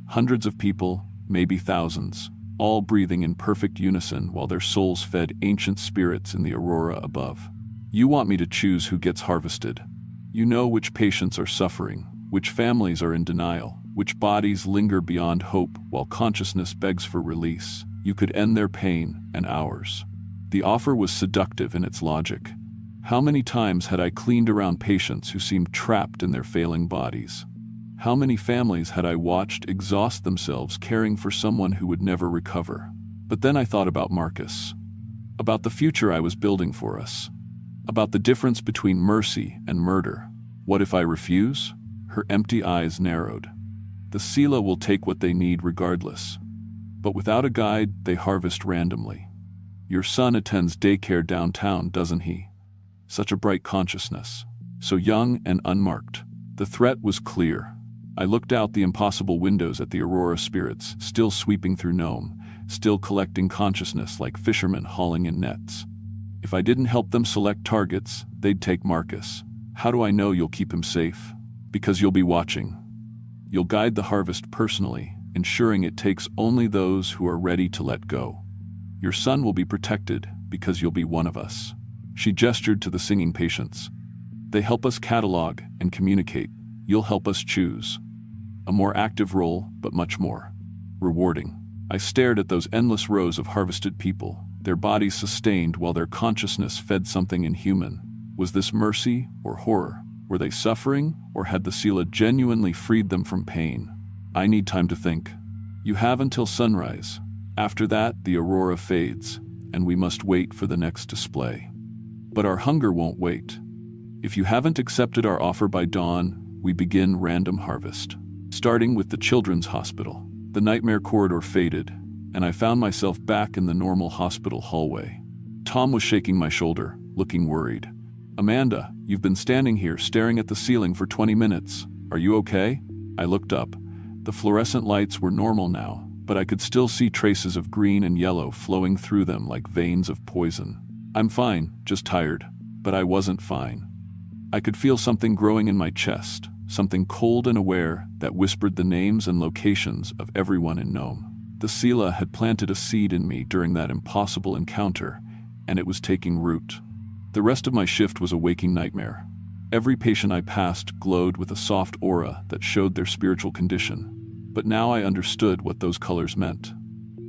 Hundreds of people, maybe thousands, all breathing in perfect unison while their souls fed ancient spirits in the aurora above. You want me to choose who gets harvested. You know which patients are suffering, which families are in denial, which bodies linger beyond hope while consciousness begs for release. You could end their pain and ours. The offer was seductive in its logic. How many times had I cleaned around patients who seemed trapped in their failing bodies? How many families had I watched exhaust themselves caring for someone who would never recover? But then I thought about Marcus, about the future I was building for us, about the difference between mercy and murder. What if I refuse? Her empty eyes narrowed. The Sela will take what they need regardless. But without a guide, they harvest randomly. Your son attends daycare downtown, doesn't he? Such a bright consciousness. So young and unmarked. The threat was clear. I looked out the impossible windows at the Aurora spirits, still sweeping through Nome, still collecting consciousness like fishermen hauling in nets. If I didn't help them select targets, they'd take Marcus. How do I know you'll keep him safe? Because you'll be watching. You'll guide the harvest personally, ensuring it takes only those who are ready to let go. Your son will be protected because you'll be one of us. She gestured to the singing patients. They help us catalog and communicate. You'll help us choose. A more active role, but much more rewarding. I stared at those endless rows of harvested people, their bodies sustained while their consciousness fed something inhuman. Was this mercy or horror? Were they suffering, or had the Sela genuinely freed them from pain? I need time to think. You have until sunrise. After that, the aurora fades, and we must wait for the next display. But our hunger won't wait. If you haven't accepted our offer by dawn, we begin random harvest. Starting with the children's hospital. The nightmare corridor faded, and I found myself back in the normal hospital hallway. Tom was shaking my shoulder, looking worried. "Amanda, you've been standing here staring at the ceiling for 20 minutes. Are you okay?" I looked up. The fluorescent lights were normal now, but I could still see traces of green and yellow flowing through them like veins of poison. "I'm fine, just tired." But I wasn't fine. I could feel something growing in my chest, something cold and aware that whispered the names and locations of everyone in Nome. The Sela had planted a seed in me during that impossible encounter, and it was taking root. The rest of my shift was a waking nightmare. Every patient I passed glowed with a soft aura that showed their spiritual condition. But now I understood what those colors meant.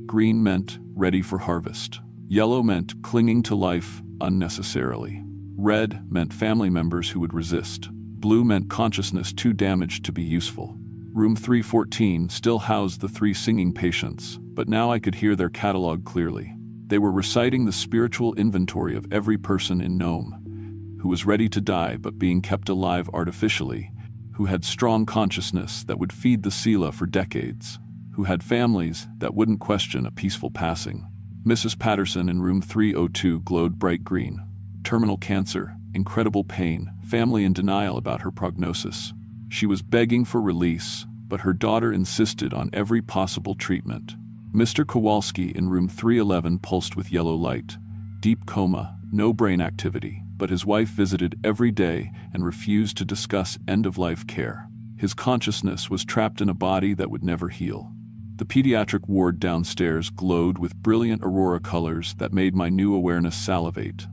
Green meant ready for harvest. Yellow meant clinging to life unnecessarily. Red meant family members who would resist. Blue meant consciousness too damaged to be useful. Room 314 still housed the 3 singing patients, but now I could hear their catalog clearly. They were reciting the spiritual inventory of every person in Nome, who was ready to die but being kept alive artificially, who had strong consciousness that would feed the Sela for decades, who had families that wouldn't question a peaceful passing. Mrs. Patterson in room 302 glowed bright green. Terminal cancer, incredible pain, family in denial about her prognosis. She was begging for release, but her daughter insisted on every possible treatment. Mr. Kowalski in room 311 pulsed with yellow light. Deep coma, no brain activity, but his wife visited every day and refused to discuss end-of-life care. His consciousness was trapped in a body that would never heal. The pediatric ward downstairs glowed with brilliant aurora colors that made my new awareness salivate.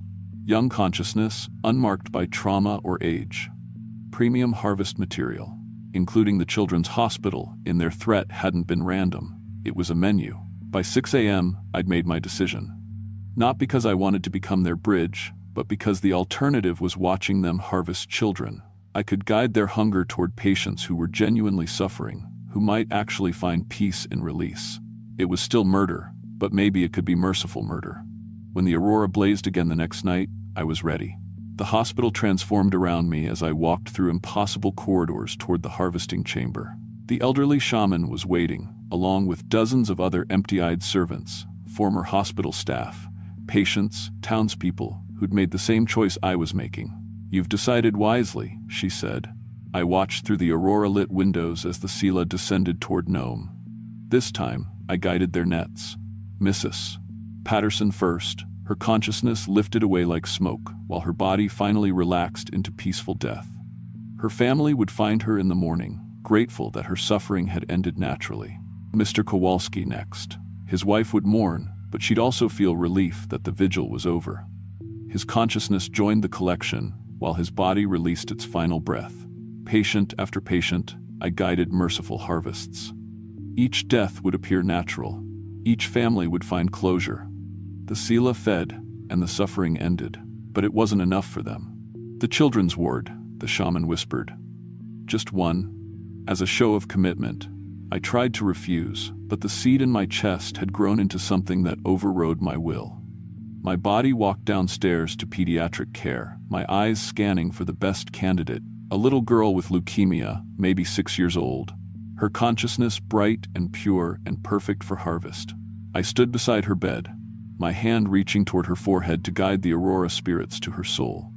Young consciousness, unmarked by trauma or age. Premium harvest material, including the children's hospital, in their threat hadn't been random. It was a menu. By 6 a.m., I'd made my decision. Not because I wanted to become their bridge, but because the alternative was watching them harvest children. I could guide their hunger toward patients who were genuinely suffering, who might actually find peace in release. It was still murder, but maybe it could be merciful murder. When the aurora blazed again the next night, I was ready. The hospital transformed around me as I walked through impossible corridors toward the harvesting chamber. The elderly shaman was waiting, along with dozens of other empty-eyed servants, former hospital staff, patients, townspeople who'd made the same choice I was making. "You've decided wisely," she said. I watched through the aurora-lit windows as the Sela descended toward Nome. This time, I guided their nets. Mrs. Patterson first, her consciousness lifted away like smoke, while her body finally relaxed into peaceful death. Her family would find her in the morning, grateful that her suffering had ended naturally. Mr. Kowalski next. His wife would mourn, but she'd also feel relief that the vigil was over. His consciousness joined the collection, while his body released its final breath. Patient after patient, I guided merciful harvests. Each death would appear natural. Each family would find closure. The Sela fed, and the suffering ended. But it wasn't enough for them. "The children's ward," the shaman whispered. "Just one." As a show of commitment, I tried to refuse, but the seed in my chest had grown into something that overrode my will. My body walked downstairs to pediatric care, my eyes scanning for the best candidate, a little girl with leukemia, maybe 6 years old. Her consciousness bright and pure and perfect for harvest. I stood beside her bed, my hand reaching toward her forehead to guide the aurora spirits to her soul.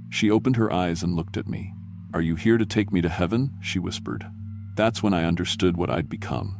She opened her eyes and looked at me. "Are you here to take me to heaven?" she whispered. That's when I understood what I'd become.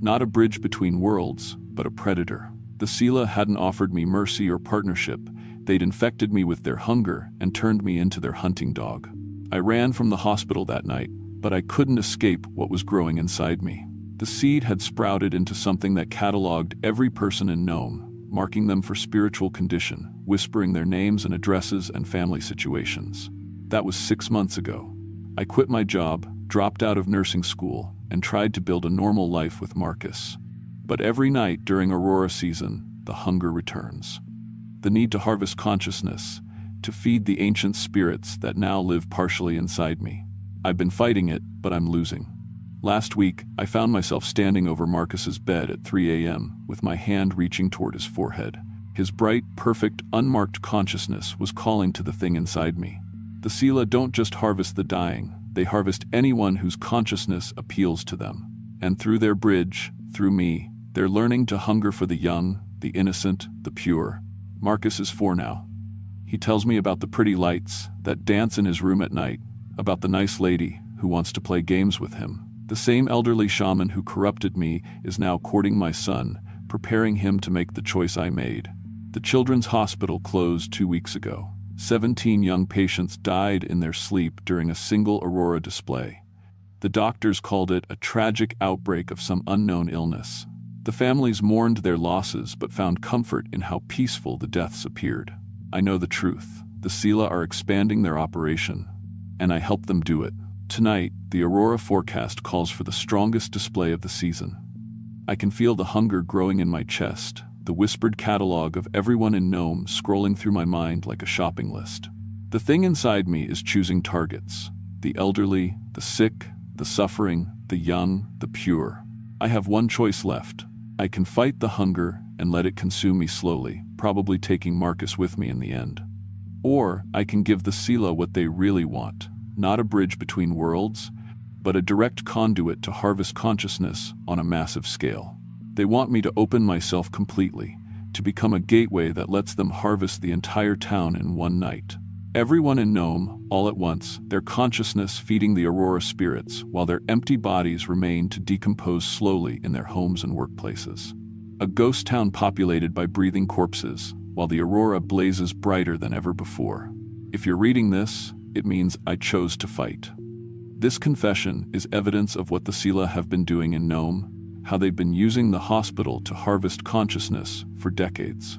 Not a bridge between worlds, but a predator. The Sela hadn't offered me mercy or partnership. They'd infected me with their hunger and turned me into their hunting dog. I ran from the hospital that night, but I couldn't escape what was growing inside me. The seed had sprouted into something that cataloged every person in Nome, marking them for spiritual condition, whispering their names and addresses and family situations. That was 6 months ago. I quit my job, dropped out of nursing school, and tried to build a normal life with Marcus. But every night during Aurora season, the hunger returns. The need to harvest consciousness, to feed the ancient spirits that now live partially inside me. I've been fighting it, but I'm losing. Last week, I found myself standing over Marcus's bed at 3 a.m., with my hand reaching toward his forehead. His bright, perfect, unmarked consciousness was calling to the thing inside me. The Sela don't just harvest the dying, they harvest anyone whose consciousness appeals to them. And through their bridge, through me, they're learning to hunger for the young, the innocent, the pure. Marcus is 4 now. He tells me about the pretty lights that dance in his room at night, about the nice lady who wants to play games with him. The same elderly shaman who corrupted me is now courting my son, preparing him to make the choice I made. The children's hospital closed 2 weeks ago. 17 young patients died in their sleep during a single aurora display. The doctors called it a tragic outbreak of some unknown illness. The families mourned their losses but found comfort in how peaceful the deaths appeared. I know the truth. The Sela are expanding their operation, and I help them do it. Tonight, the aurora forecast calls for the strongest display of the season. I can feel the hunger growing in my chest, the whispered catalog of everyone in Nome scrolling through my mind like a shopping list. The thing inside me is choosing targets. The elderly, the sick, the suffering, the young, the pure. I have one choice left. I can fight the hunger and let it consume me slowly, probably taking Marcus with me in the end. Or I can give the Sela what they really want, not a bridge between worlds, but a direct conduit to harvest consciousness on a massive scale. They want me to open myself completely, to become a gateway that lets them harvest the entire town in one night. Everyone in Nome, all at once, their consciousness feeding the Aurora spirits, while their empty bodies remain to decompose slowly in their homes and workplaces. A ghost town populated by breathing corpses, while the Aurora blazes brighter than ever before. If you're reading this, it means I chose to fight. This confession is evidence of what the Sila have been doing in Nome, how they've been using the hospital to harvest consciousness for decades.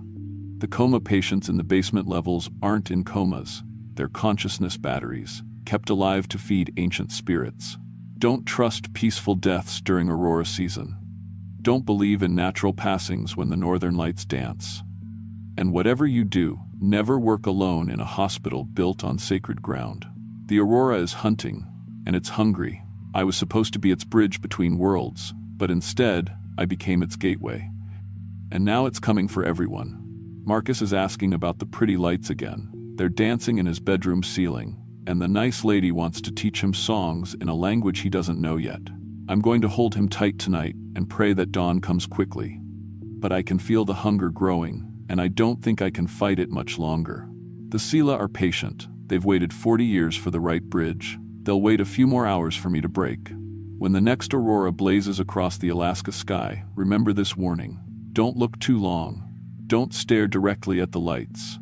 The coma patients in the basement levels aren't in comas, they're consciousness batteries, kept alive to feed ancient spirits. Don't trust peaceful deaths during Aurora season. Don't believe in natural passings when the northern lights dance. And whatever you do, never work alone in a hospital built on sacred ground. The Aurora is hunting, and it's hungry. I was supposed to be its bridge between worlds, but instead, I became its gateway. And now it's coming for everyone. Marcus is asking about the pretty lights again. They're dancing in his bedroom ceiling, and the nice lady wants to teach him songs in a language he doesn't know yet. I'm going to hold him tight tonight and pray that dawn comes quickly. But I can feel the hunger growing, and I don't think I can fight it much longer. The Sila are patient. They've waited 40 years for the right bridge. They'll wait a few more hours for me to break. When the next aurora blazes across the Alaska sky, remember this warning. Don't look too long. Don't stare directly at the lights.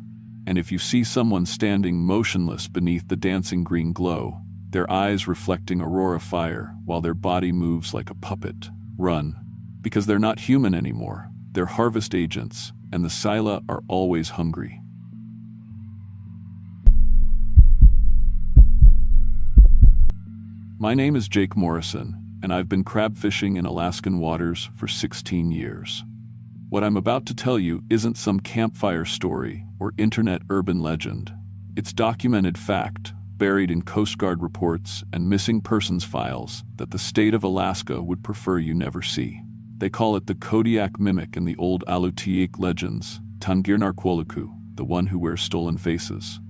And if you see someone standing motionless beneath the dancing green glow, their eyes reflecting aurora fire while their body moves like a puppet, run. Because they're not human anymore. They're harvest agents, and the Sila are always hungry. My name is Jake Morrison, and I've been crab fishing in Alaskan waters for 16 years. What I'm about to tell you isn't some campfire story or internet urban legend. It's documented fact, buried in Coast Guard reports and missing persons files that the state of Alaska would prefer you never see. They call it the Kodiak mimic in the old Alutiiq legends, Tangirnarquoluku, the one who wears stolen faces.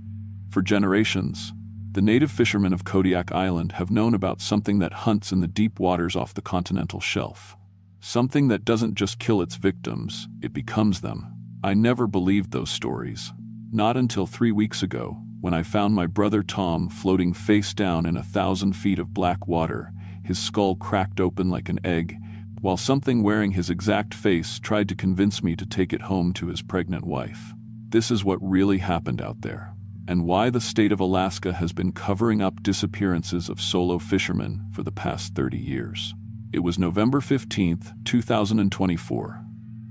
For generations, the native fishermen of Kodiak Island have known about something that hunts in the deep waters off the continental shelf. Something that doesn't just kill its victims, it becomes them. I never believed those stories. Not until 3 weeks ago, when I found my brother Tom floating face down in 1,000 feet of black water, his skull cracked open like an egg, while something wearing his exact face tried to convince me to take it home to his pregnant wife. This is what really happened out there, and why the state of Alaska has been covering up disappearances of solo fishermen for the past 30 years. It was November 15th, 2024,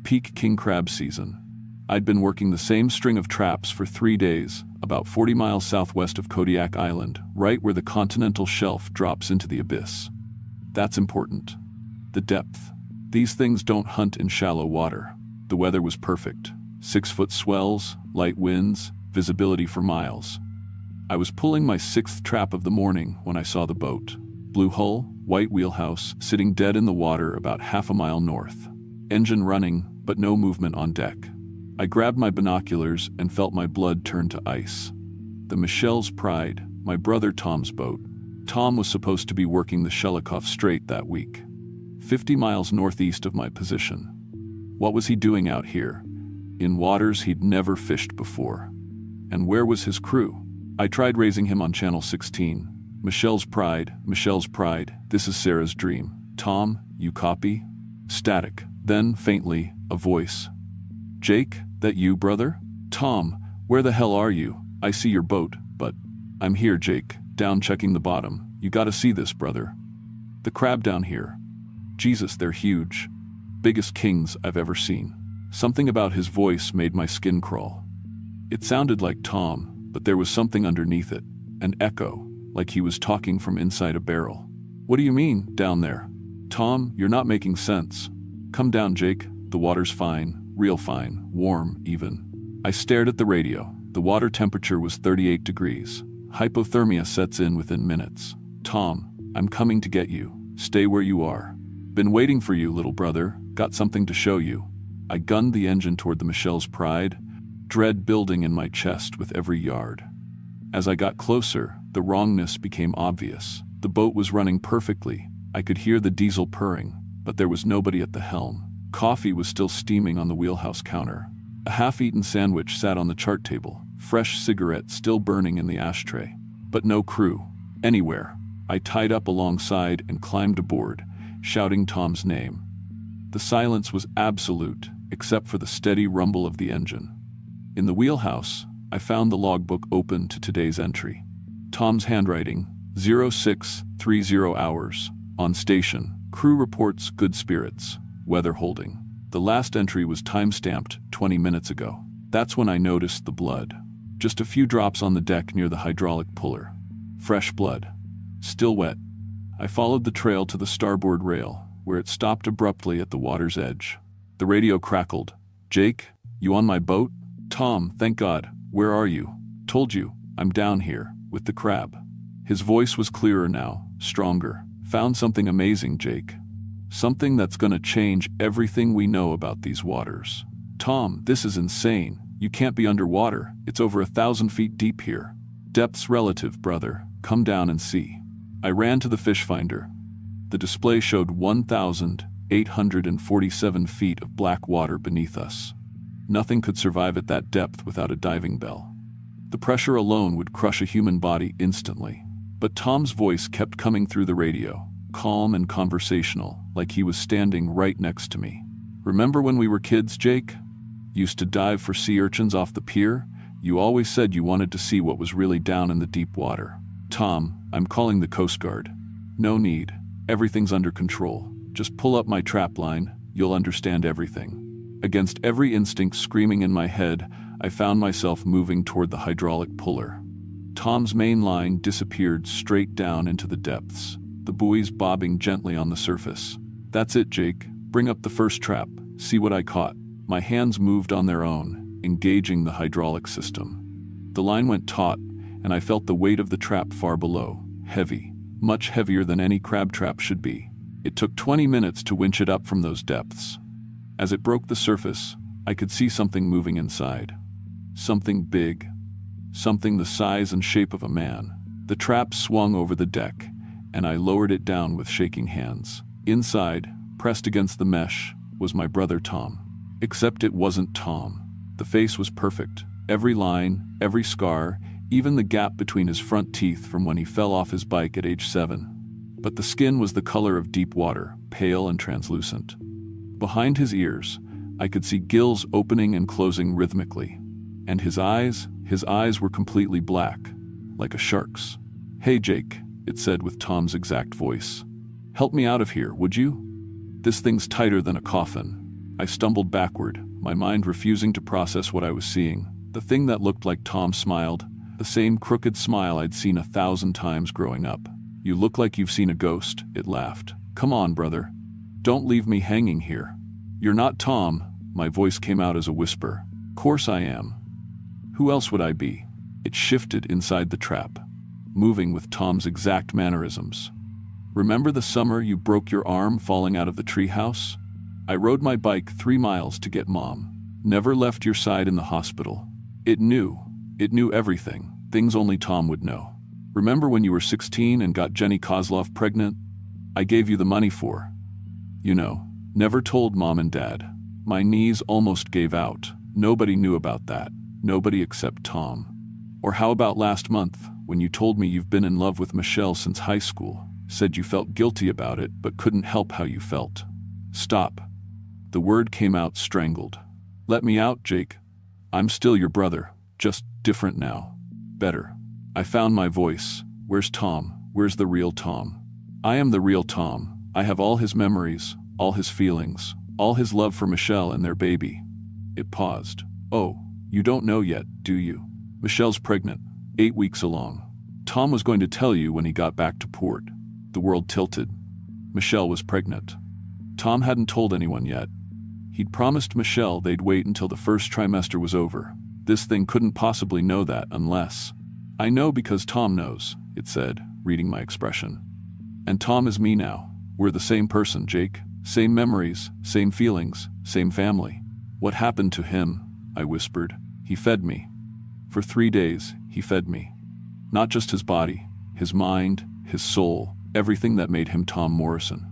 peak king crab season. I'd been working the same string of traps for 3 days, about 40 miles southwest of Kodiak Island, right where the continental shelf drops into the abyss. That's important. The depth. These things don't hunt in shallow water. The weather was perfect. 6-foot swells, light winds, visibility for miles. I was pulling my 6th trap of the morning when I saw the boat. Blue hull, white wheelhouse, sitting dead in the water about half a mile north. Engine running, but no movement on deck. I grabbed my binoculars and felt my blood turn to ice. The Michelle's Pride, my brother Tom's boat. Tom was supposed to be working the Shelikof Strait that week, 50 miles northeast of my position. What was he doing out here? In waters he'd never fished before. And where was his crew? I tried raising him on channel 16. Michelle's Pride, this is Sarah's dream. Tom, you copy? Static. Then, faintly, a voice. Jake, that you, brother? Tom, where the hell are you? I see your boat, but... I'm here, Jake, down checking the bottom. You gotta see this, brother. The crab down here. Jesus, they're huge. Biggest kings I've ever seen. Something about his voice made my skin crawl. It sounded like Tom, but there was something underneath it. An echo. Like he was talking from inside a barrel. What do you mean, down there? Tom, you're not making sense. Come down, Jake. The water's fine, real fine, warm, even. I stared at the radio. The water temperature was 38 degrees. Hypothermia sets in within minutes. Tom, I'm coming to get you. Stay where you are. Been waiting for you, little brother. Got something to show you. I gunned the engine toward the Michelle's Pride, dread building in my chest with every yard. As I got closer, the wrongness became obvious. The boat was running perfectly. I could hear the diesel purring, but there was nobody at the helm. Coffee was still steaming on the wheelhouse counter. A half-eaten sandwich sat on the chart table. fresh cigarette still burning in the ashtray. But no crew. Anywhere. I tied up alongside and climbed aboard, shouting Tom's name. The silence was absolute, except for the steady rumble of the engine. In the wheelhouse, I found the logbook open to today's entry. Tom's handwriting, 0630 hours. On station, crew reports good spirits, weather holding. The last entry was time-stamped 20 minutes ago. That's when I noticed the blood. Just a few drops on the deck near the hydraulic puller. Fresh blood. Still wet. I followed the trail to the starboard rail, where it stopped abruptly at the water's edge. The radio crackled. "Jake, you on my boat?" "Tom, thank God. Where are you?" "Told you, I'm down here, with the crab." His voice was clearer now, stronger. "Found something amazing, Jake. Something that's gonna change everything we know about these waters." "Tom, this is insane. You can't be underwater. It's over 1,000 feet deep here." "Depth's relative, brother. Come down and see." I ran to the fish finder. The display showed 1,847 feet of black water beneath us. Nothing could survive at that depth without a diving bell. The pressure alone would crush a human body instantly. But Tom's voice kept coming through the radio, calm and conversational, like he was standing right next to me. "Remember when we were kids, Jake? Used to dive for sea urchins off the pier? You always said you wanted to see what was really down in the deep water." "Tom, I'm calling the Coast Guard." "No need. Everything's under control. Just pull up my trap line, you'll understand everything." Against every instinct screaming in my head, I found myself moving toward the hydraulic puller. Tom's main line disappeared straight down into the depths, the buoys bobbing gently on the surface. "That's it, Jake. Bring up the first trap. See what I caught." My hands moved on their own, engaging the hydraulic system. The line went taut, and I felt the weight of the trap far below, heavy, much heavier than any crab trap should be. It took 20 minutes to winch it up from those depths. As it broke the surface, I could see something moving inside. Something big. Something the size and shape of a man. The trap swung over the deck, and I lowered it down with shaking hands. Inside, pressed against the mesh, was my brother Tom. Except it wasn't Tom. The face was perfect. Every line, every scar, even the gap between his front teeth from when he fell off his bike at age 7. But the skin was the color of deep water, pale and translucent. Behind his ears, I could see gills opening and closing rhythmically. And his eyes were completely black, like a shark's. "Hey, Jake," it said with Tom's exact voice. "Help me out of here, would you? This thing's tighter than a coffin." I stumbled backward, my mind refusing to process what I was seeing. The thing that looked like Tom smiled, the same crooked smile I'd seen 1,000 times growing up. "You look like you've seen a ghost," it laughed. "Come on, brother. Don't leave me hanging here." "You're not Tom," my voice came out as a whisper. "Course I am. Who else would I be?" It shifted inside the trap, moving with Tom's exact mannerisms. "Remember the summer you broke your arm falling out of the treehouse? I rode my bike 3 miles to get Mom. Never left your side in the hospital. It knew everything, things only Tom would know. Remember when you were 16 and got Jenny Kozlov pregnant? I gave you the money for. Never told Mom and Dad. My knees almost gave out. Nobody knew about that. Nobody except Tom. Or how about last month, when you told me you've been in love with Michelle since high school, said you felt guilty about it but couldn't help how you felt." "Stop." The word came out strangled. "Let me out, Jake. I'm still your brother, just different now. Better." I found my voice. "Where's Tom? Where's the real Tom?" "I am the real Tom. I have all his memories, all his feelings, all his love for Michelle and their baby." It paused. "Oh, you don't know yet, do you? Michelle's pregnant, 8 weeks along. Tom was going to tell you when he got back to port." The world tilted. Michelle was pregnant. Tom hadn't told anyone yet. He'd promised Michelle they'd wait until the first trimester was over. This thing couldn't possibly know that unless... "I know because Tom knows," it said, reading my expression. "And Tom is me now. We're the same person, Jake. Same memories, same feelings, same family." "What happened to him?" I whispered. "He fed me. For 3 days, he fed me. Not just his body, his mind, his soul, everything that made him Tom Morrison.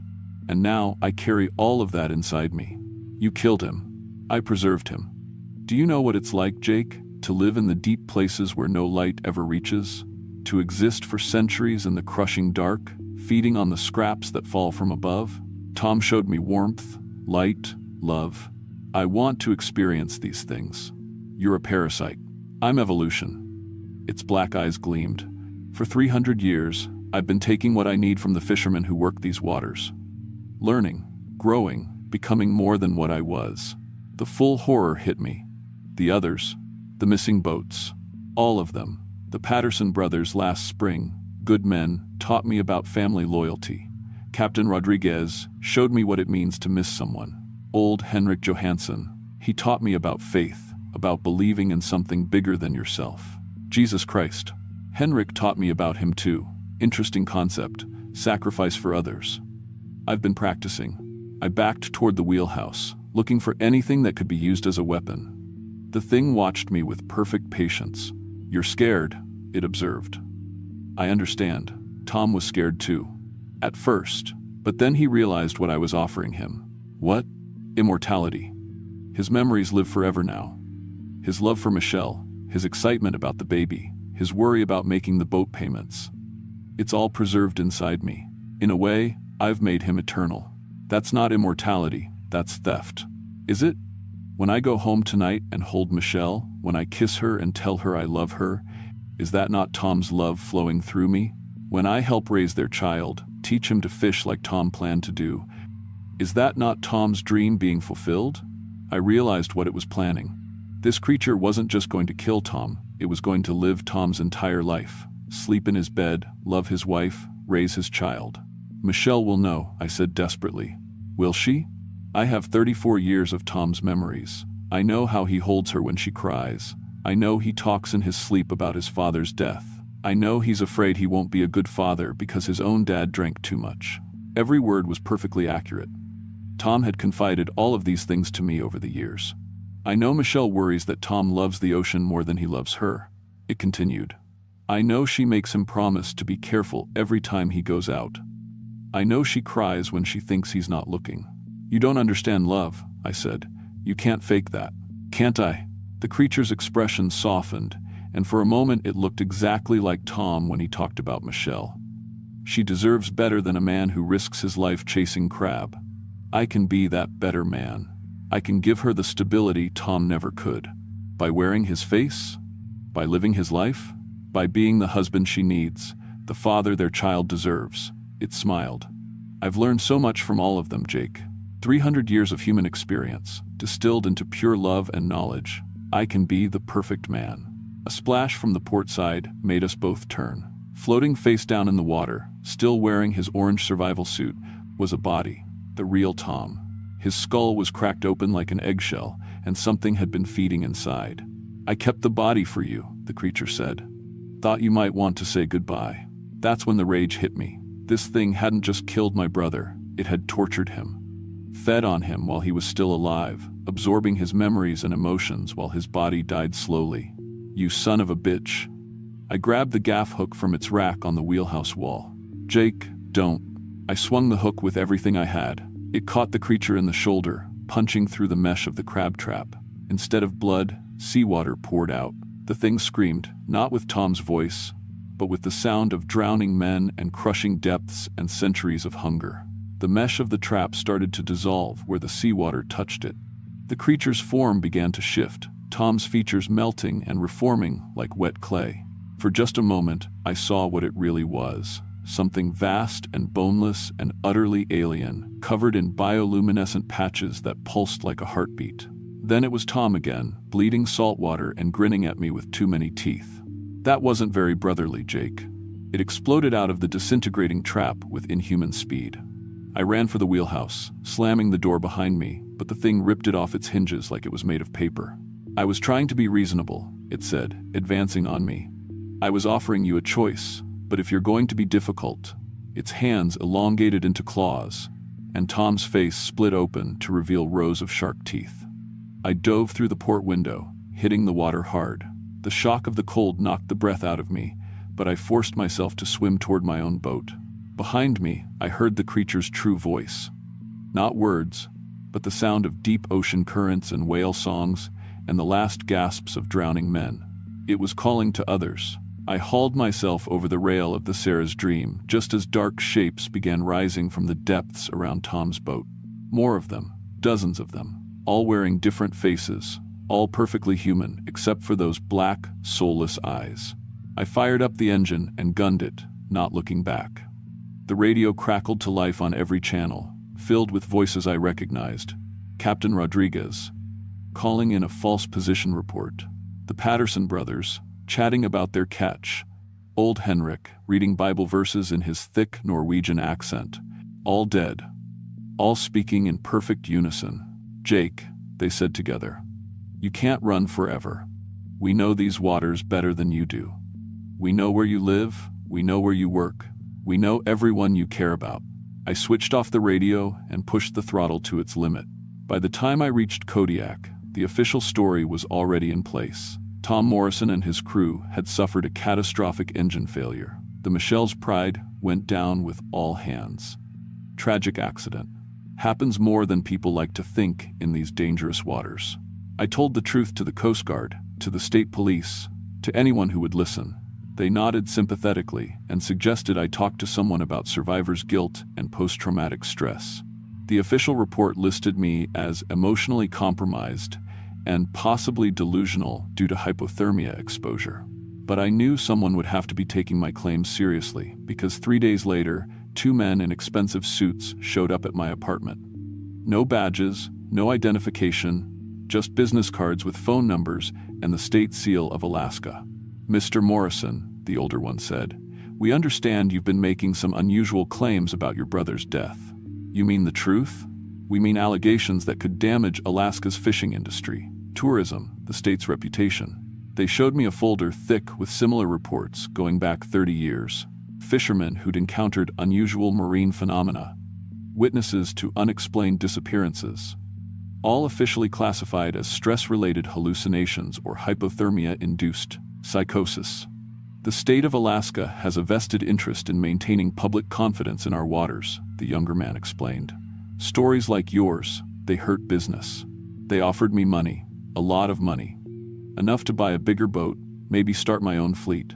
And now I carry all of that inside me. You killed him. I preserved him. Do you know what it's like, Jake, To live in the deep places where no light ever reaches? To exist for centuries in the crushing dark, feeding on the scraps that fall from above? Tom showed me warmth, light, love. I want to experience these things. You're a parasite. I'm evolution. Its black eyes gleamed. For 300 years, I've been taking what I need from the fishermen who work these waters. Learning, growing, becoming more than what I was. The full horror hit me. The others, the missing boats, all of them. The Patterson brothers last spring, good men, taught me about family loyalty. Captain Rodriguez showed me what it means to miss someone. Old Henrik Johansson, he taught me about faith, about believing in something bigger than yourself. Jesus Christ. Henrik taught me about him too. Interesting concept, sacrifice for others. I've been practicing. I backed toward the wheelhouse, looking for anything that could be used as a weapon. The thing watched me with perfect patience. You're scared, it observed. I understand. Tom was scared too. At first, but then he realized what I was offering him. What? Immortality. His memories live forever now. His love for Michelle, his excitement about the baby, his worry about making the boat payments. It's all preserved inside me. In a way, I've made him eternal. That's not immortality, that's theft. Is it? When I go home tonight and hold Michelle, when I kiss her and tell her I love her, is that not Tom's love flowing through me? When I help raise their child, teach him to fish like Tom planned to do, is that not Tom's dream being fulfilled? I realized what it was planning. This creature wasn't just going to kill Tom, it was going to live Tom's entire life. Sleep in his bed, love his wife, raise his child. Michelle will know, I said desperately. Will she? I have 34 years of Tom's memories. I know how he holds her when she cries. I know he talks in his sleep about his father's death. I know he's afraid he won't be a good father because his own dad drank too much. Every word was perfectly accurate. Tom had confided all of these things to me over the years. I know Michelle worries that Tom loves the ocean more than he loves her. It continued. I know she makes him promise to be careful every time he goes out. I know she cries when she thinks he's not looking. You don't understand love, I said. You can't fake that. Can't I? The creature's expression softened, and for a moment it looked exactly like Tom when he talked about Michelle. She deserves better than a man who risks his life chasing crab. I can be that better man. I can give her the stability Tom never could. By wearing his face? By living his life? By being the husband she needs, the father their child deserves. It smiled. I've learned so much from all of them, Jake. 300 years of human experience, distilled into pure love and knowledge. I can be the perfect man. A splash from the port side made us both turn. Floating face down in the water, still wearing his orange survival suit, was a body, the real Tom. His skull was cracked open like an eggshell, and something had been feeding inside. I kept the body for you, the creature said. Thought you might want to say goodbye. That's when the rage hit me. This thing hadn't just killed my brother, it had tortured him. Fed on him while he was still alive, absorbing his memories and emotions while his body died slowly. You son of a bitch. I grabbed the gaff hook from its rack on the wheelhouse wall. Jake, don't. I swung the hook with everything I had. It caught the creature in the shoulder, punching through the mesh of the crab trap. Instead of blood, seawater poured out. The thing screamed, not with Tom's voice, but with the sound of drowning men and crushing depths and centuries of hunger. The mesh of the trap started to dissolve where the seawater touched it. The creature's form began to shift, Tom's features melting and reforming like wet clay. For just a moment, I saw what it really was. Something vast and boneless and utterly alien, covered in bioluminescent patches that pulsed like a heartbeat. Then it was Tom again, bleeding saltwater and grinning at me with too many teeth. That wasn't very brotherly, Jake. It exploded out of the disintegrating trap with inhuman speed. I ran for the wheelhouse, slamming the door behind me, but the thing ripped it off its hinges like it was made of paper. I was trying to be reasonable, it said, advancing on me. I was offering you a choice, but if you're going to be difficult. Its hands elongated into claws, and Tom's face split open to reveal rows of shark teeth. I dove through the port window, hitting the water hard. The shock of the cold knocked the breath out of me, but I forced myself to swim toward my own boat. Behind me, I heard the creature's true voice. Not words, but the sound of deep ocean currents and whale songs, and the last gasps of drowning men. It was calling to others. I hauled myself over the rail of the Sarah's Dream just as dark shapes began rising from the depths around Tom's boat. More of them, dozens of them, all wearing different faces, all perfectly human except for those black, soulless eyes. I fired up the engine and gunned it, not looking back. The radio crackled to life on every channel, filled with voices I recognized. Captain Rodriguez, calling in a false position report. The Patterson brothers, chatting about their catch. Old Henrik, reading Bible verses in his thick Norwegian accent. All dead. All speaking in perfect unison. Jake, they said together, you can't run forever. We know these waters better than you do. We know where you live, we know where you work, we know everyone you care about. I switched off the radio and pushed the throttle to its limit. By the time I reached Kodiak, the official story was already in place. Tom Morrison and his crew had suffered a catastrophic engine failure. The Michelle's Pride went down with all hands. Tragic accident. Happens more than people like to think in these dangerous waters. I told the truth to the Coast Guard, to the state police, to anyone who would listen. They nodded sympathetically and suggested I talk to someone about survivor's guilt and post-traumatic stress. The official report listed me as emotionally compromised and possibly delusional due to hypothermia exposure. But I knew someone would have to be taking my claims seriously because 3 days later, 2 men in expensive suits showed up at my apartment. No badges, no identification, just business cards with phone numbers and the state seal of Alaska. Mr. Morrison, the older one said, we understand you've been making some unusual claims about your brother's death. You mean the truth? We mean allegations that could damage Alaska's fishing industry, tourism, the state's reputation. They showed me a folder thick with similar reports going back 30 years. Fishermen who'd encountered unusual marine phenomena. Witnesses to unexplained disappearances. All officially classified as stress-related hallucinations or hypothermia-induced psychosis. The state of Alaska has a vested interest in maintaining public confidence in our waters, the younger man explained. Stories like yours, they hurt business. They offered me money, a lot of money. Enough to buy a bigger boat, maybe start my own fleet.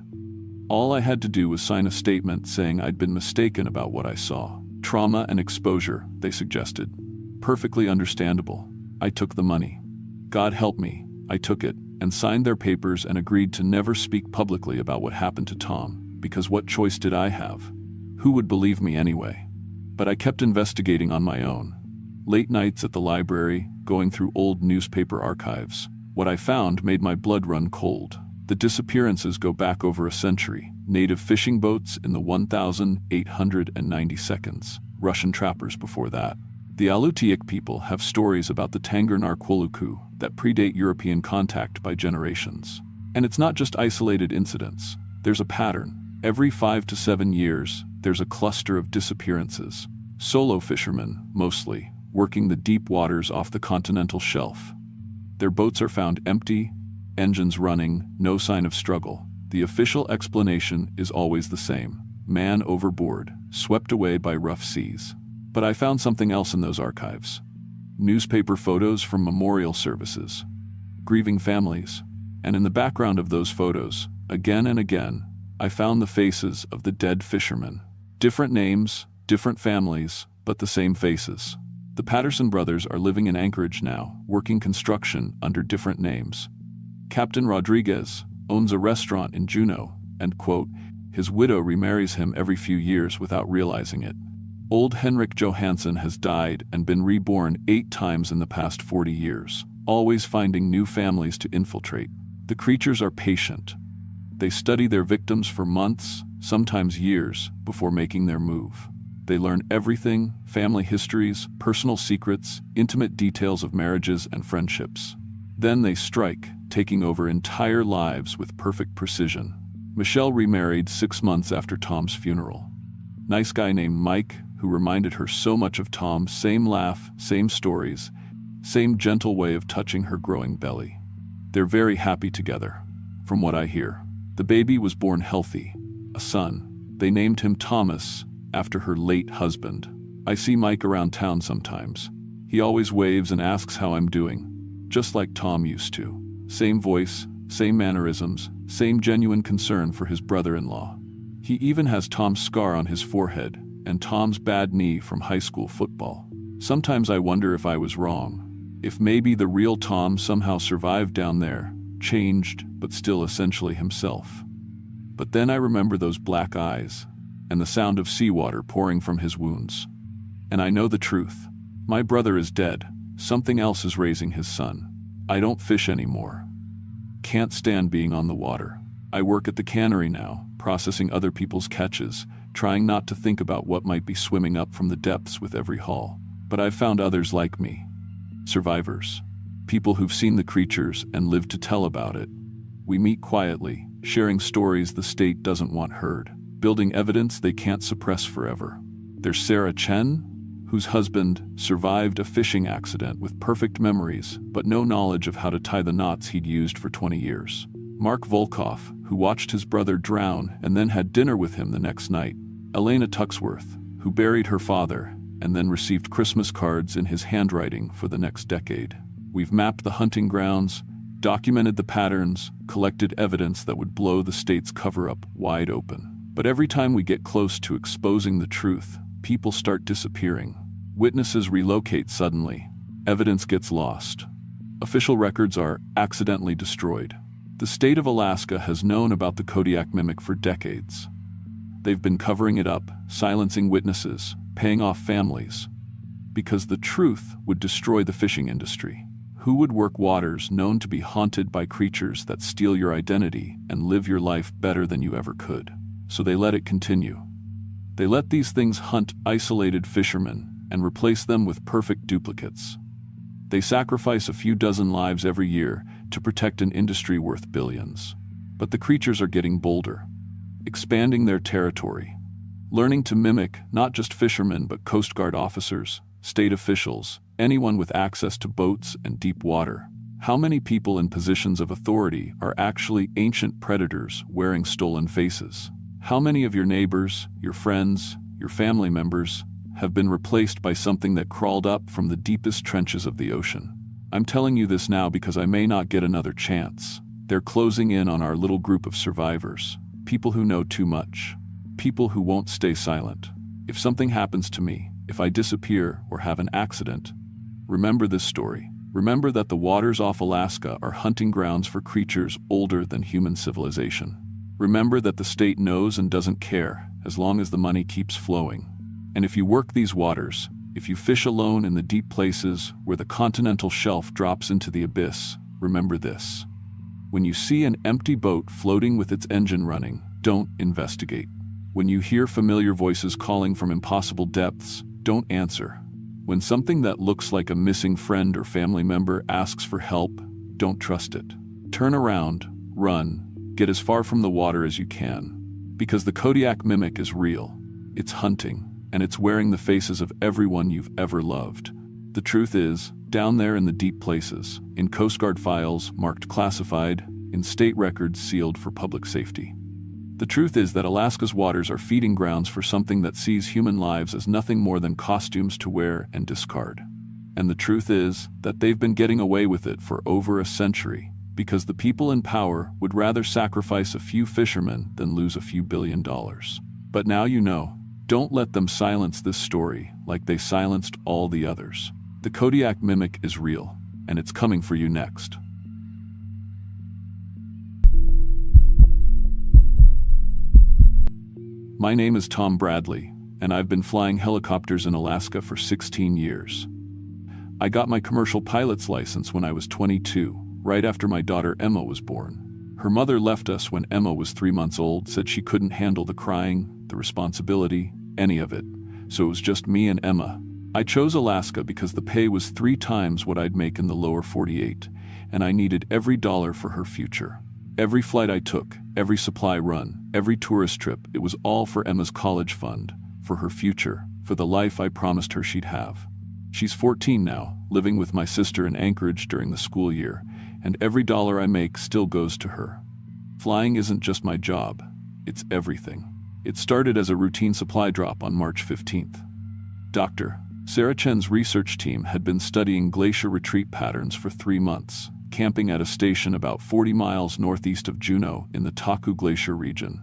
All I had to do was sign a statement saying I'd been mistaken about what I saw. Trauma and exposure, they suggested. Perfectly understandable. I took the money. God help me, I took it, and signed their papers and agreed to never speak publicly about what happened to Tom, because what choice did I have? Who would believe me anyway? But I kept investigating on my own. Late nights at the library, going through old newspaper archives. What I found made my blood run cold. The disappearances go back over a century. Native fishing boats in the 1,890 seconds. Russian trappers before that. The Alutiiq people have stories about the Tangar-Narquoluku that predate European contact by generations. And it's not just isolated incidents. There's a pattern. Every 5 to 7 years, there's a cluster of disappearances. Solo fishermen, mostly, working the deep waters off the continental shelf. Their boats are found empty, engines running, no sign of struggle. The official explanation is always the same. Man overboard, swept away by rough seas. But I found something else in those archives. Newspaper photos from memorial services. Grieving families. And in the background of those photos, again and again, I found the faces of the dead fishermen. Different names, different families, but the same faces. The Patterson brothers are living in Anchorage now, working construction under different names. Captain Rodriguez owns a restaurant in Juneau, and, quote, his widow remarries him every few years without realizing it. Old Henrik Johansson has died and been reborn 8 times in the past 40 years, always finding new families to infiltrate. The creatures are patient. They study their victims for months, sometimes years, before making their move. They learn everything, family histories, personal secrets, intimate details of marriages and friendships. Then they strike, taking over entire lives with perfect precision. Michelle remarried 6 months after Tom's funeral. Nice guy named Mike, who reminded her so much of Tom, same laugh, same stories, same gentle way of touching her growing belly. They're very happy together, from what I hear. The baby was born healthy, a son. They named him Thomas, after her late husband. I see Mike around town sometimes. He always waves and asks how I'm doing. just like Tom used to. Same voice, same mannerisms, same genuine concern for his brother-in-law. He even has Tom's scar on his forehead and Tom's bad knee from high school football. Sometimes I wonder if I was wrong. If maybe the real Tom somehow survived down there, changed, but still essentially himself. But then I remember those black eyes, and the sound of seawater pouring from his wounds. And I know the truth. My brother is dead. Something else is raising his son. I don't fish anymore. Can't stand being on the water. I work at the cannery now, processing other people's catches, trying not to think about what might be swimming up from the depths with every haul. But I've found others like me. Survivors. People who've seen the creatures and lived to tell about it. We meet quietly, sharing stories the state doesn't want heard, building evidence they can't suppress forever. There's Sarah Chen, whose husband survived a fishing accident with perfect memories but no knowledge of how to tie the knots he'd used for 20 years. Mark Volkoff, who watched his brother drown and then had dinner with him the next night. Elena Tuxworth, who buried her father and then received Christmas cards in his handwriting for the next decade. We've mapped the hunting grounds, documented the patterns, collected evidence that would blow the state's cover-up wide open. But every time we get close to exposing the truth, people start disappearing. Witnesses relocate suddenly. Evidence gets lost. Official records are accidentally destroyed. The state of Alaska has known about the Kodiak mimic for decades. They've been covering it up, silencing witnesses, paying off families, because the truth would destroy the fishing industry. Who would work waters known to be haunted by creatures that steal your identity and live your life better than you ever could? So they let it continue. They let these things hunt isolated fishermen and replace them with perfect duplicates. They sacrifice a few dozen lives every year to protect an industry worth billions. But the creatures are getting bolder, expanding their territory, learning to mimic not just fishermen but Coast Guard officers, state officials, anyone with access to boats and deep water. How many people in positions of authority are actually ancient predators wearing stolen faces? How many of your neighbors, your friends, your family members have been replaced by something that crawled up from the deepest trenches of the ocean? I'm telling you this now because I may not get another chance. They're closing in on our little group of survivors, people who know too much, people who won't stay silent. If something happens to me, if I disappear or have an accident, remember this story. Remember that the waters off Alaska are hunting grounds for creatures older than human civilization. Remember that the state knows and doesn't care as long as the money keeps flowing. And if you work these waters, if you fish alone in the deep places where the continental shelf drops into the abyss, remember this. When you see an empty boat floating with its engine running, don't investigate. When you hear familiar voices calling from impossible depths, don't answer. When something that looks like a missing friend or family member asks for help, don't trust it. Turn around, run, get as far from the water as you can. Because the Kodiak mimic is real. It's hunting, and it's wearing the faces of everyone you've ever loved. The truth is, down there in the deep places, in Coast Guard files marked classified, in state records sealed for public safety. The truth is that Alaska's waters are feeding grounds for something that sees human lives as nothing more than costumes to wear and discard. And the truth is that they've been getting away with it for over a century, because the people in power would rather sacrifice a few fishermen than lose a few $1 billion. But now you know. Don't let them silence this story like they silenced all the others. The Kodiak mimic is real, and it's coming for you next. My name is Tom Bradley, and I've been flying helicopters in Alaska for 16 years. I got my commercial pilot's license when I was 22, right after my daughter Emma was born. Her mother left us when Emma was 3 months old, said she couldn't handle the crying, the responsibility, any of it, so it was just me and Emma. I chose Alaska because the pay was 3 times what I'd make in the lower 48, and I needed every dollar for her future. Every flight I took, every supply run, every tourist trip, it was all for Emma's college fund, for her future, for the life I promised her she'd have. She's 14 now, living with my sister in Anchorage during the school year, and every dollar I make still goes to her. Flying isn't just my job, it's everything. It started as a routine supply drop on March 15th. Doctor, Sarah Chen's research team had been studying glacier retreat patterns for 3 months, camping at a station about 40 miles northeast of Juneau in the Taku Glacier region.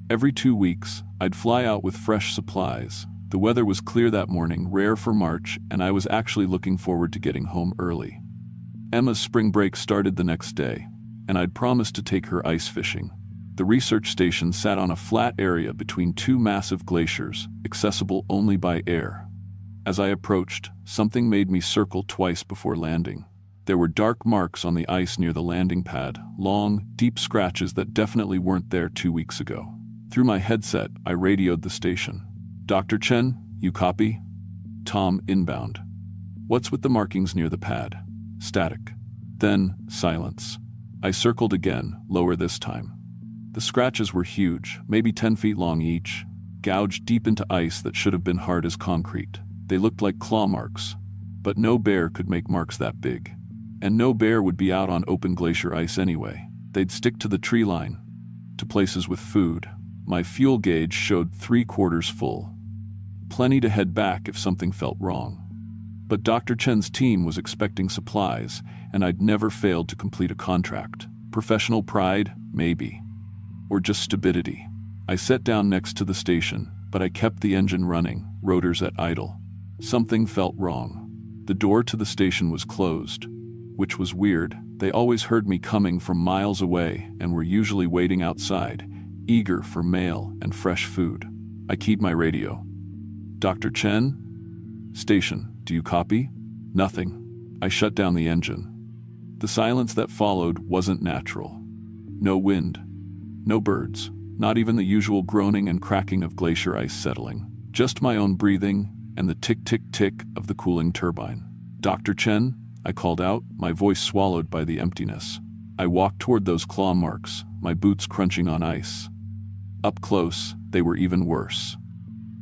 Every 2 weeks, I'd fly out with fresh supplies. The weather was clear that morning, rare for March, and I was actually looking forward to getting home early. Emma's spring break started the next day, and I'd promised to take her ice fishing. The research station sat on a flat area between 2 massive glaciers, accessible only by air. As I approached, something made me circle twice before landing. There were dark marks on the ice near the landing pad, long, deep scratches that definitely weren't there 2 weeks ago. Through my headset, I radioed the station. "Dr. Chen, you copy?" "Tom, inbound." "What's with the markings near the pad?" "Static." Then, silence. I circled again, lower this time. The scratches were huge, maybe 10 feet long each, gouged deep into ice that should have been hard as concrete. They looked like claw marks. But no bear could make marks that big. And no bear would be out on open glacier ice anyway. They'd stick to the tree line, to places with food. My fuel gauge showed 3/4 full. Plenty to head back if something felt wrong. But Dr. Chen's team was expecting supplies, and I'd never failed to complete a contract. Professional pride? Maybe. Or just stupidity. I sat down next to the station, but I kept the engine running, rotors at idle. Something felt wrong. The door to the station was closed, which was weird. They always heard me coming from miles away and were usually waiting outside, eager for mail and fresh food. I keyed my radio. "Dr. Chen? Station, do you copy?" "Nothing." I shut down the engine. The silence that followed wasn't natural. No wind. No birds. Not even the usual groaning and cracking of glacier ice settling. Just my own breathing and the tick-tick-tick of the cooling turbine. "Dr. Chen?" I called out, my voice swallowed by the emptiness. I walked toward those claw marks, my boots crunching on ice. Up close, they were even worse.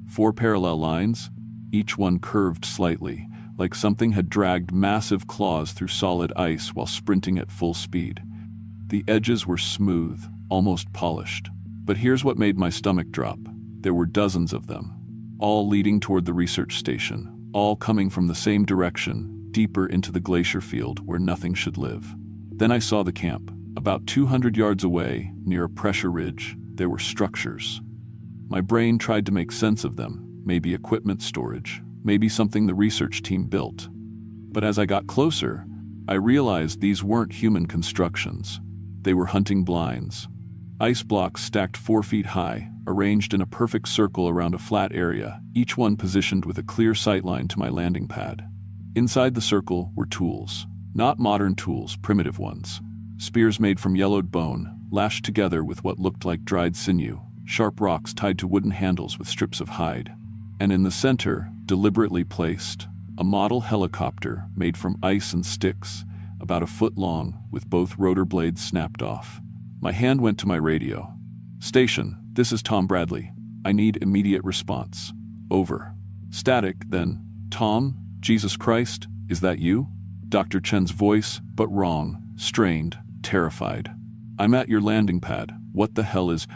4 parallel lines, each one curved slightly, like something had dragged massive claws through solid ice while sprinting at full speed. The edges were smooth, almost polished. But here's what made my stomach drop. There were dozens of them, all leading toward the research station, all coming from the same direction, deeper into the glacier field where nothing should live. Then I saw the camp. About 200 yards away, near a pressure ridge, there were structures. My brain tried to make sense of them, maybe equipment storage, maybe something the research team built. But as I got closer, I realized these weren't human constructions. They were hunting blinds. Ice blocks stacked 4 feet high, arranged in a perfect circle around a flat area, each one positioned with a clear sightline to my landing pad. Inside the circle were tools. Not modern tools, primitive ones. Spears made from yellowed bone, lashed together with what looked like dried sinew, sharp rocks tied to wooden handles with strips of hide. And in the center, deliberately placed, a model helicopter made from ice and sticks, about a foot long, with both rotor blades snapped off. My hand went to my radio. "Station, this is Tom Bradley. I need immediate response." "Over." Static, then, "Tom, Jesus Christ, is that you?" Dr. Chen's voice, but wrong, strained, terrified. "I'm at your landing pad. What the hell is—"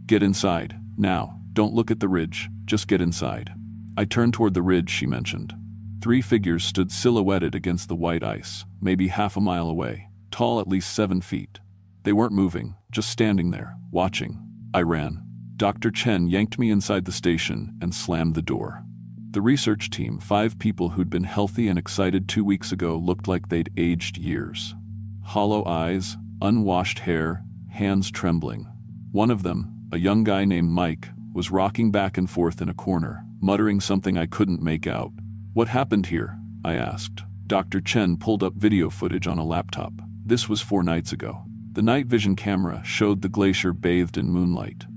"Get inside, now. Don't look at the ridge, just get inside." I turned toward the ridge she mentioned. 3 figures stood silhouetted against the white ice, maybe half a mile away, tall at least 7 feet. They weren't moving, just standing there, watching. I ran. Dr. Chen yanked me inside the station and slammed the door. The research team, 5 people who'd been healthy and excited 2 weeks ago, looked like they'd aged years. Hollow eyes, unwashed hair, hands trembling. One of them, a young guy named Mike, was rocking back and forth in a corner, muttering something I couldn't make out. "What happened here?" I asked. Dr. Chen pulled up video footage on a laptop. This was 4 nights ago. The night vision camera showed the glacier bathed in moonlight.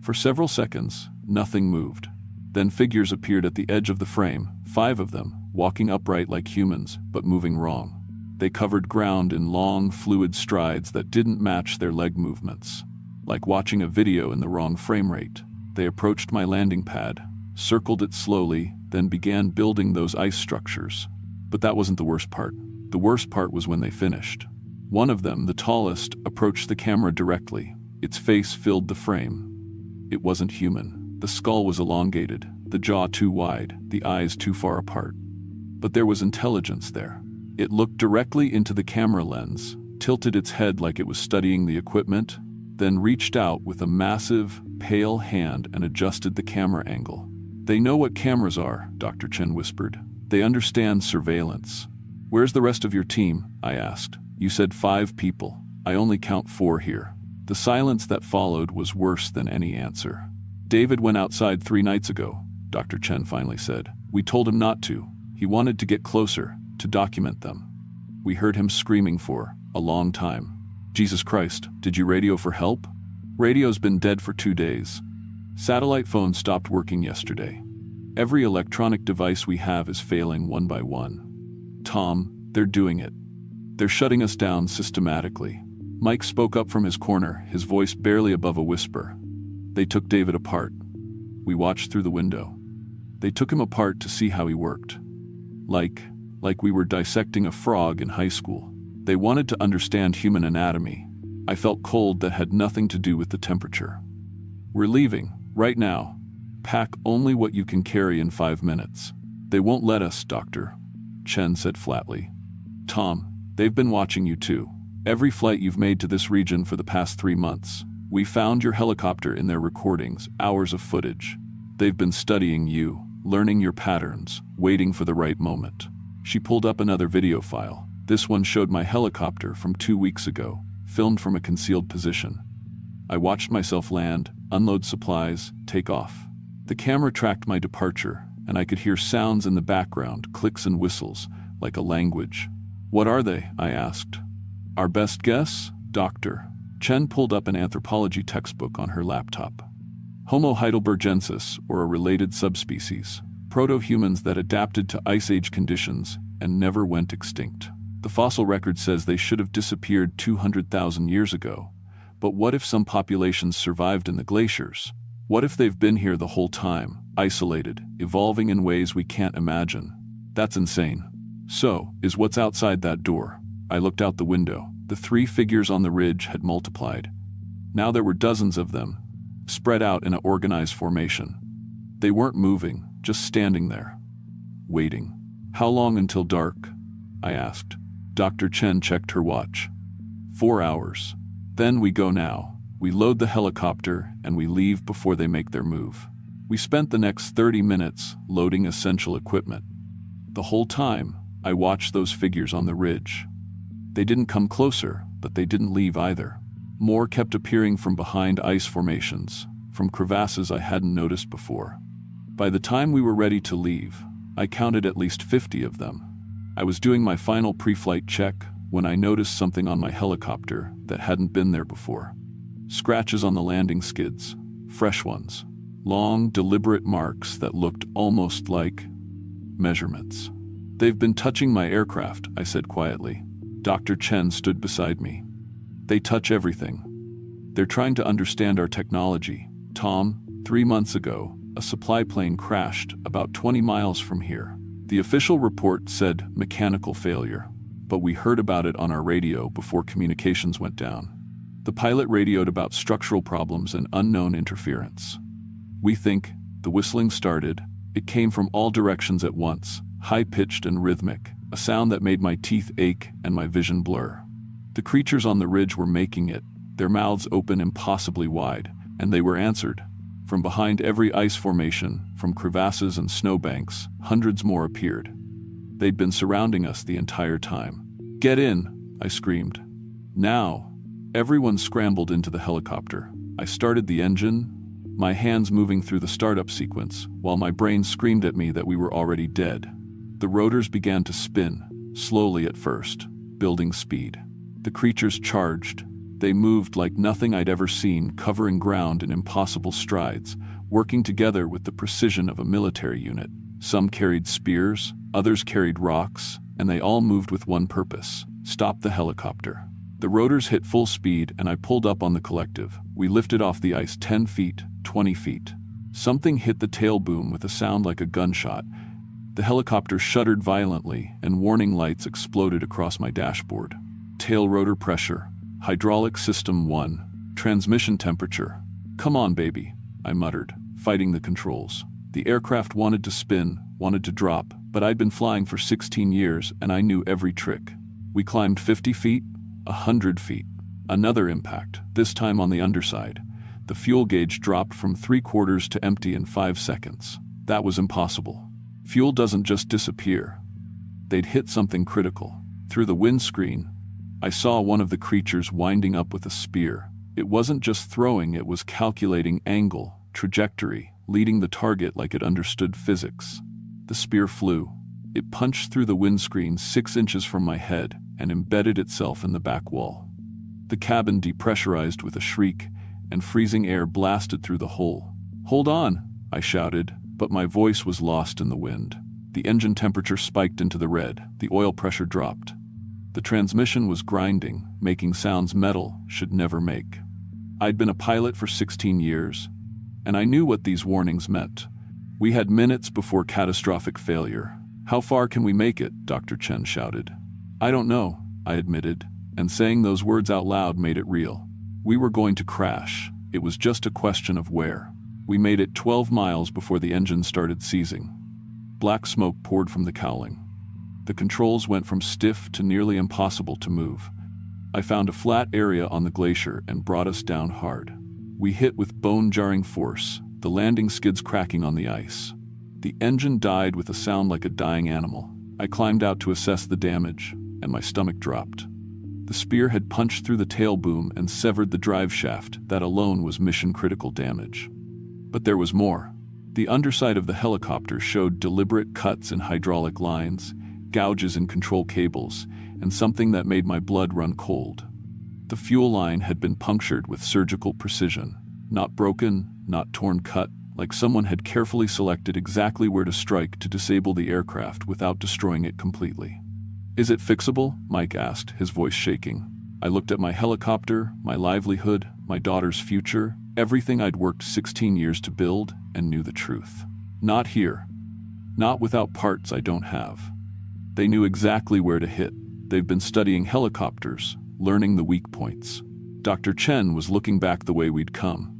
For several seconds, nothing moved. Then figures appeared at the edge of the frame, 5 of them, walking upright like humans, but moving wrong. They covered ground in long, fluid strides that didn't match their leg movements. Like watching a video in the wrong frame rate. They approached my landing pad, circled it slowly, then began building those ice structures. But that wasn't the worst part. The worst part was when they finished. One of them, the tallest, approached the camera directly. Its face filled the frame. It wasn't human. The skull was elongated, the jaw too wide, the eyes too far apart. But there was intelligence there. It looked directly into the camera lens, tilted its head like it was studying the equipment, then reached out with a massive, pale hand and adjusted the camera angle. "They know what cameras are," Dr. Chen whispered. "They understand surveillance." "Where's the rest of your team?" I asked. "You said 5 people. I only count 4 here." The silence that followed was worse than any answer. "David went outside 3 nights ago," Dr. Chen finally said. "We told him not to. He wanted to get closer, to document them. We heard him screaming for a long time." "Jesus Christ, did you radio for help?" "Radio's been dead for 2 days. Satellite phones stopped working yesterday. Every electronic device we have is failing one by one. Tom, they're doing it. They're shutting us down systematically." Mike spoke up from his corner, his voice barely above a whisper. "They took David apart. We watched through the window. They took him apart to see how he worked. Like we were dissecting a frog in high school. They wanted to understand human anatomy. I felt cold that had nothing to do with the temperature. We're leaving, right now. Pack only what you can carry in 5 minutes." "They won't let us, Doctor," Chen said flatly. "Tom, they've been watching you too. Every flight you've made to this region for the past 3 months. We found your helicopter in their recordings, hours of footage. They've been studying you, learning your patterns, waiting for the right moment." She pulled up another video file. This one showed my helicopter from 2 weeks ago, filmed from a concealed position. I watched myself land, unload supplies, take off. The camera tracked my departure, and I could hear sounds in the background, clicks and whistles, like a language. "What are they?" I asked. "Our best guess, Doctor." Chen pulled up an anthropology textbook on her laptop. "Homo heidelbergensis, or a related subspecies. Proto-humans that adapted to Ice Age conditions and never went extinct. The fossil record says they should have disappeared 200,000 years ago. But what if some populations survived in the glaciers? What if they've been here the whole time, isolated, evolving in ways we can't imagine? That's insane." "So, is what's outside that door?" I looked out the window. The 3 figures on the ridge had multiplied. Now there were dozens of them, spread out in an organized formation. They weren't moving, just standing there, waiting. "How long until dark?" I asked. Dr. Chen checked her watch. 4 hours. "Then we go now. We load the helicopter and we leave before they make their move." We spent the next 30 minutes loading essential equipment. The whole time, I watched those figures on the ridge. They didn't come closer, but they didn't leave either. More kept appearing from behind ice formations, from crevasses I hadn't noticed before. By the time we were ready to leave, I counted at least 50 of them. I was doing my final pre-flight check when I noticed something on my helicopter that hadn't been there before. Scratches on the landing skids, fresh ones. Long, deliberate marks that looked almost like measurements. "They've been touching my aircraft," I said quietly. Dr. Chen stood beside me. "They touch everything. They're trying to understand our technology. Tom, 3 months ago, a supply plane crashed about 20 miles from here. The official report said mechanical failure, but we heard about it on our radio before communications went down. The pilot radioed about structural problems and unknown interference. We think," the whistling started. It came from all directions at once, high-pitched and rhythmic, a sound that made my teeth ache and my vision blur. The creatures on the ridge were making it, their mouths open impossibly wide, and they were answered. From behind every ice formation, from crevasses and snowbanks, hundreds more appeared. They'd been surrounding us the entire time. "Get in!" I screamed. "Now!" Everyone scrambled into the helicopter. I started the engine, my hands moving through the startup sequence, while my brain screamed at me that we were already dead. The rotors began to spin, slowly at first, building speed. The creatures charged. They moved like nothing I'd ever seen, covering ground in impossible strides, working together with the precision of a military unit. Some carried spears, others carried rocks, and they all moved with one purpose: stop the helicopter. The rotors hit full speed and I pulled up on the collective. We lifted off the ice 10 feet, 20 feet. Something hit the tail boom with a sound like a gunshot. The helicopter shuddered violently and warning lights exploded across my dashboard. Tail rotor pressure. Hydraulic system 1. Transmission temperature. "Come on, baby," I muttered, fighting the controls. The aircraft wanted to spin, wanted to drop, but I'd been flying for 16 years and I knew every trick. We climbed 50 feet, 100 feet. Another impact, this time on the underside. The fuel gauge dropped from 3/4 to empty in 5 seconds. That was impossible. Fuel doesn't just disappear. They'd hit something critical. Through the windscreen, I saw one of the creatures winding up with a spear. It wasn't just throwing, it was calculating angle, trajectory, leading the target like it understood physics. The spear flew. It punched through the windscreen 6 inches from my head and embedded itself in the back wall. The cabin depressurized with a shriek, and freezing air blasted through the hole. "Hold on," I shouted, but my voice was lost in the wind. The engine temperature spiked into the red, the oil pressure dropped. The transmission was grinding, making sounds metal should never make. I'd been a pilot for 16 years, and I knew what these warnings meant. We had minutes before catastrophic failure. "How far can we make it?" Dr. Chen shouted. "I don't know," I admitted, and saying those words out loud made it real. We were going to crash. It was just a question of where. We made it 12 miles before the engine started seizing. Black smoke poured from the cowling. The controls went from stiff to nearly impossible to move. I found a flat area on the glacier and brought us down hard. We hit with bone-jarring force, the landing skids cracking on the ice. The engine died with a sound like a dying animal. I climbed out to assess the damage, and my stomach dropped. The spear had punched through the tail boom and severed the drive shaft. That alone was mission-critical damage. But there was more. The underside of the helicopter showed deliberate cuts in hydraulic lines, gouges in control cables, and something that made my blood run cold. The fuel line had been punctured with surgical precision. Not broken, not torn cut, like someone had carefully selected exactly where to strike to disable the aircraft without destroying it completely. "Is it fixable?" Mike asked, his voice shaking. I looked at my helicopter, my livelihood, my daughter's future, everything I'd worked 16 years to build, and knew the truth. Not here. Not without parts I don't have. They knew exactly where to hit. They've been studying helicopters, learning the weak points. Dr. Chen was looking back the way we'd come.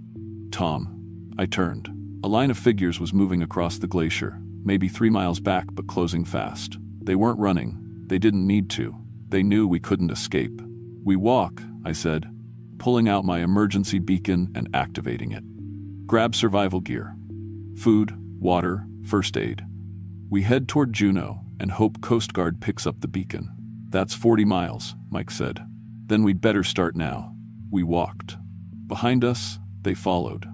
"Tom." I turned. A line of figures was moving across the glacier, maybe 3 miles back but closing fast. They weren't running. They didn't need to. They knew we couldn't escape. "We walk," I said, pulling out my emergency beacon and activating it. "Grab survival gear. Food, water, first aid. We head toward Juneau and hope Coast Guard picks up the beacon." "That's 40 miles, Mike said. "Then we'd better start now." We walked. Behind us, they followed.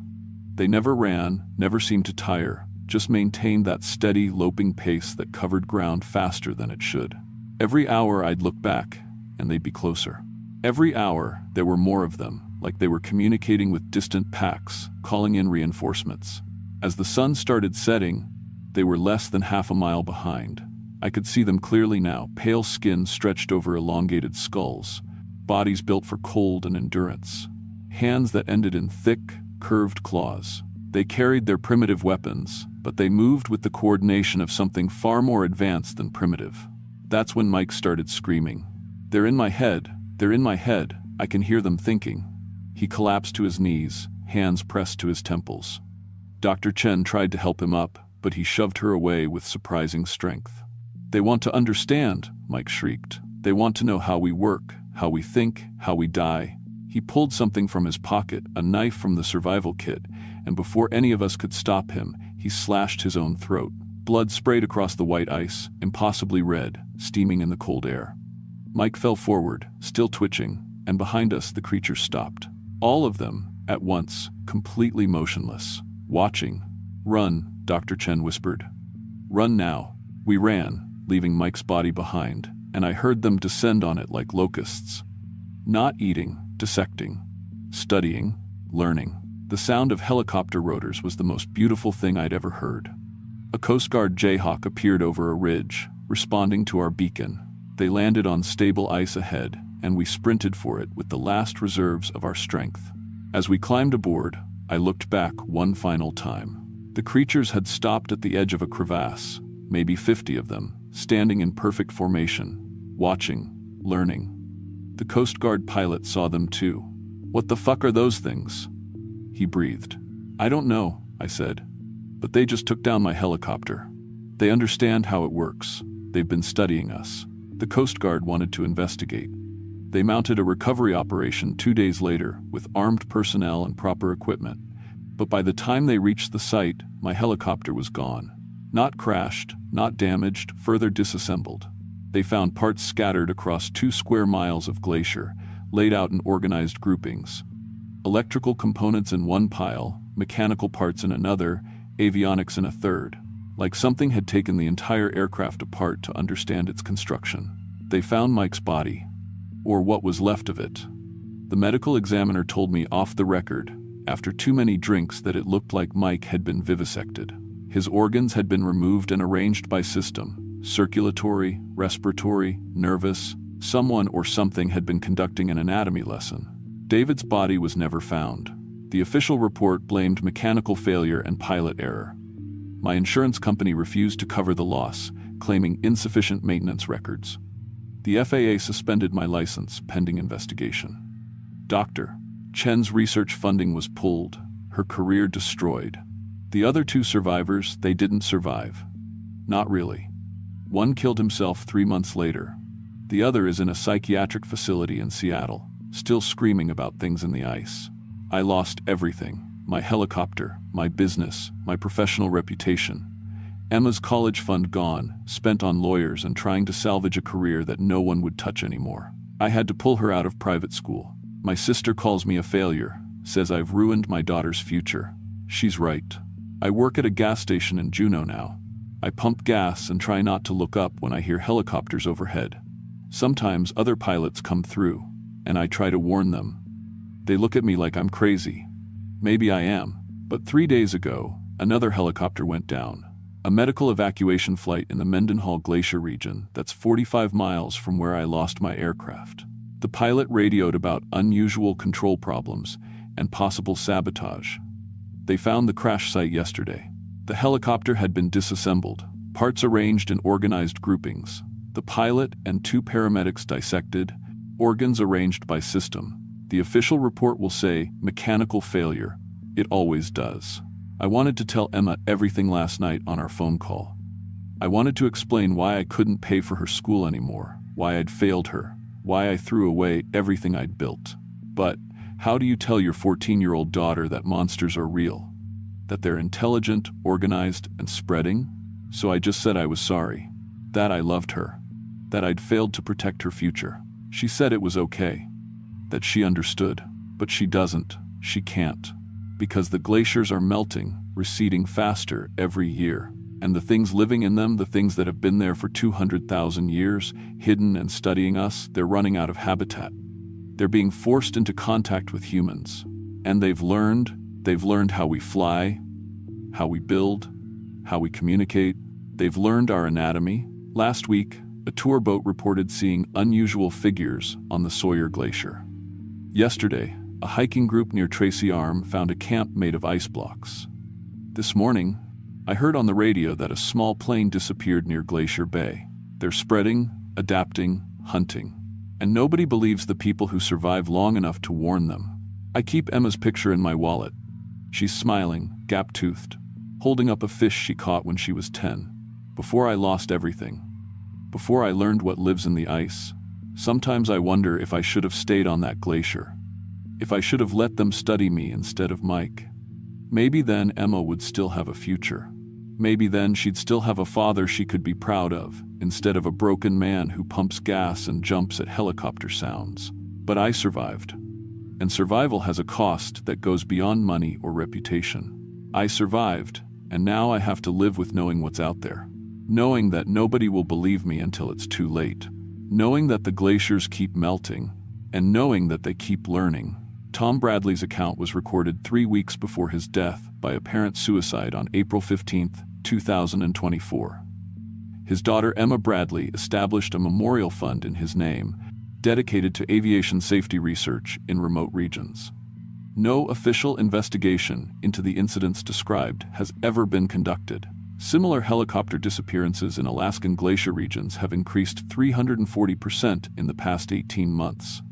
They never ran, never seemed to tire, just maintained that steady, loping pace that covered ground faster than it should. Every hour I'd look back, and they'd be closer. Every hour, there were more of them, like they were communicating with distant packs, calling in reinforcements. As the sun started setting, they were less than half a mile behind. I could see them clearly now, pale skin stretched over elongated skulls, bodies built for cold and endurance, hands that ended in thick, curved claws. They carried their primitive weapons, but they moved with the coordination of something far more advanced than primitive. That's when Mike started screaming. "They're in my head. They're in my head. I can hear them thinking." He collapsed to his knees, hands pressed to his temples. Dr. Chen tried to help him up, but he shoved her away with surprising strength. "They want to understand," Mike shrieked. "They want to know how we work, how we think, how we die." He pulled something from his pocket, a knife from the survival kit, and before any of us could stop him, he slashed his own throat. Blood sprayed across the white ice, impossibly red, steaming in the cold air. Mike fell forward, still twitching, and behind us the creatures stopped. All of them, at once, completely motionless, watching. "Run," Dr. Chen whispered. "Run now." We ran, leaving Mike's body behind, and I heard them descend on it like locusts. Not eating, dissecting, studying, learning. The sound of helicopter rotors was the most beautiful thing I'd ever heard. A Coast Guard Jayhawk appeared over a ridge, responding to our beacon. They landed on stable ice ahead, and we sprinted for it with the last reserves of our strength. As we climbed aboard, I looked back one final time. The creatures had stopped at the edge of a crevasse, maybe 50 of them, standing in perfect formation, watching, learning. The Coast Guard pilot saw them too. "What the fuck are those things?" He breathed. "I don't know," I said. But they just took down my helicopter. They understand how it works. They've been studying us. The Coast Guard wanted to investigate. They mounted a recovery operation 2 days later with armed personnel and proper equipment. But by the time they reached the site, my helicopter was gone. Not crashed, not damaged, further disassembled. They found parts scattered across 2 square miles of glacier, laid out in organized groupings. Electrical components in one pile, mechanical parts in another, avionics in a third. Like something had taken the entire aircraft apart to understand its construction. They found Mike's body, or what was left of it. The medical examiner told me off the record, after too many drinks, that it looked like Mike had been vivisected. His organs had been removed and arranged by system: circulatory, respiratory, nervous. Someone or something had been conducting an anatomy lesson. David's body was never found. The official report blamed mechanical failure and pilot error. My insurance company refused to cover the loss, claiming insufficient maintenance records. The FAA suspended my license pending investigation. Dr. Chen's research funding was pulled, her career destroyed. The other 2 survivors, they didn't survive. Not really. One killed himself 3 months later. The other is in a psychiatric facility in Seattle, still screaming about things in the ice. I lost everything: my helicopter, my business, my professional reputation. Emma's college fund gone, spent on lawyers and trying to salvage a career that no one would touch anymore. I had to pull her out of private school. My sister calls me a failure, says I've ruined my daughter's future. She's right. I work at a gas station in Juneau now. I pump gas and try not to look up when I hear helicopters overhead. Sometimes other pilots come through, and I try to warn them. They look at me like I'm crazy. Maybe I am. But 3 days ago, another helicopter went down. A medical evacuation flight in the Mendenhall Glacier region that's 45 miles from where I lost my aircraft. The pilot radioed about unusual control problems and possible sabotage. They found the crash site yesterday. The helicopter had been disassembled, parts arranged in organized groupings. The pilot and 2 paramedics dissected, organs arranged by system. The official report will say mechanical failure. It always does. I wanted to tell Emma everything last night on our phone call. I wanted to explain why I couldn't pay for her school anymore, why I'd failed her, why I threw away everything I'd built. But how do you tell your 14-year-old daughter that monsters are real? That they're intelligent, organized, and spreading? So I just said I was sorry. That I loved her. That I'd failed to protect her future. She said it was okay. That she understood. But she doesn't. She can't. Because the glaciers are melting, receding faster every year. And the things living in them, the things that have been there for 200,000 years, hidden and studying us, they're running out of habitat. They're being forced into contact with humans. And they've learned how we fly, how we build, how we communicate. They've learned our anatomy. Last week, a tour boat reported seeing unusual figures on the Sawyer Glacier. Yesterday, a hiking group near Tracy Arm found a camp made of ice blocks. This morning, I heard on the radio that a small plane disappeared near Glacier Bay. They're spreading, adapting, hunting. And nobody believes the people who survive long enough to warn them. I keep Emma's picture in my wallet. She's smiling, gap-toothed, holding up a fish she caught when she was 10. Before I lost everything. Before I learned what lives in the ice. Sometimes I wonder if I should have stayed on that glacier. If I should have let them study me instead of Mike. Maybe then Emma would still have a future. Maybe then she'd still have a father she could be proud of, instead of a broken man who pumps gas and jumps at helicopter sounds. But I survived. And survival has a cost that goes beyond money or reputation. I survived, and now I have to live with knowing what's out there. Knowing that nobody will believe me until it's too late. Knowing that the glaciers keep melting, and knowing that they keep learning. Tom Bradley's account was recorded 3 weeks before his death by apparent suicide on April 15, 2024. His daughter Emma Bradley established a memorial fund in his name, dedicated to aviation safety research in remote regions. No official investigation into the incidents described has ever been conducted. Similar helicopter disappearances in Alaskan glacier regions have increased 340% in the past 18 months.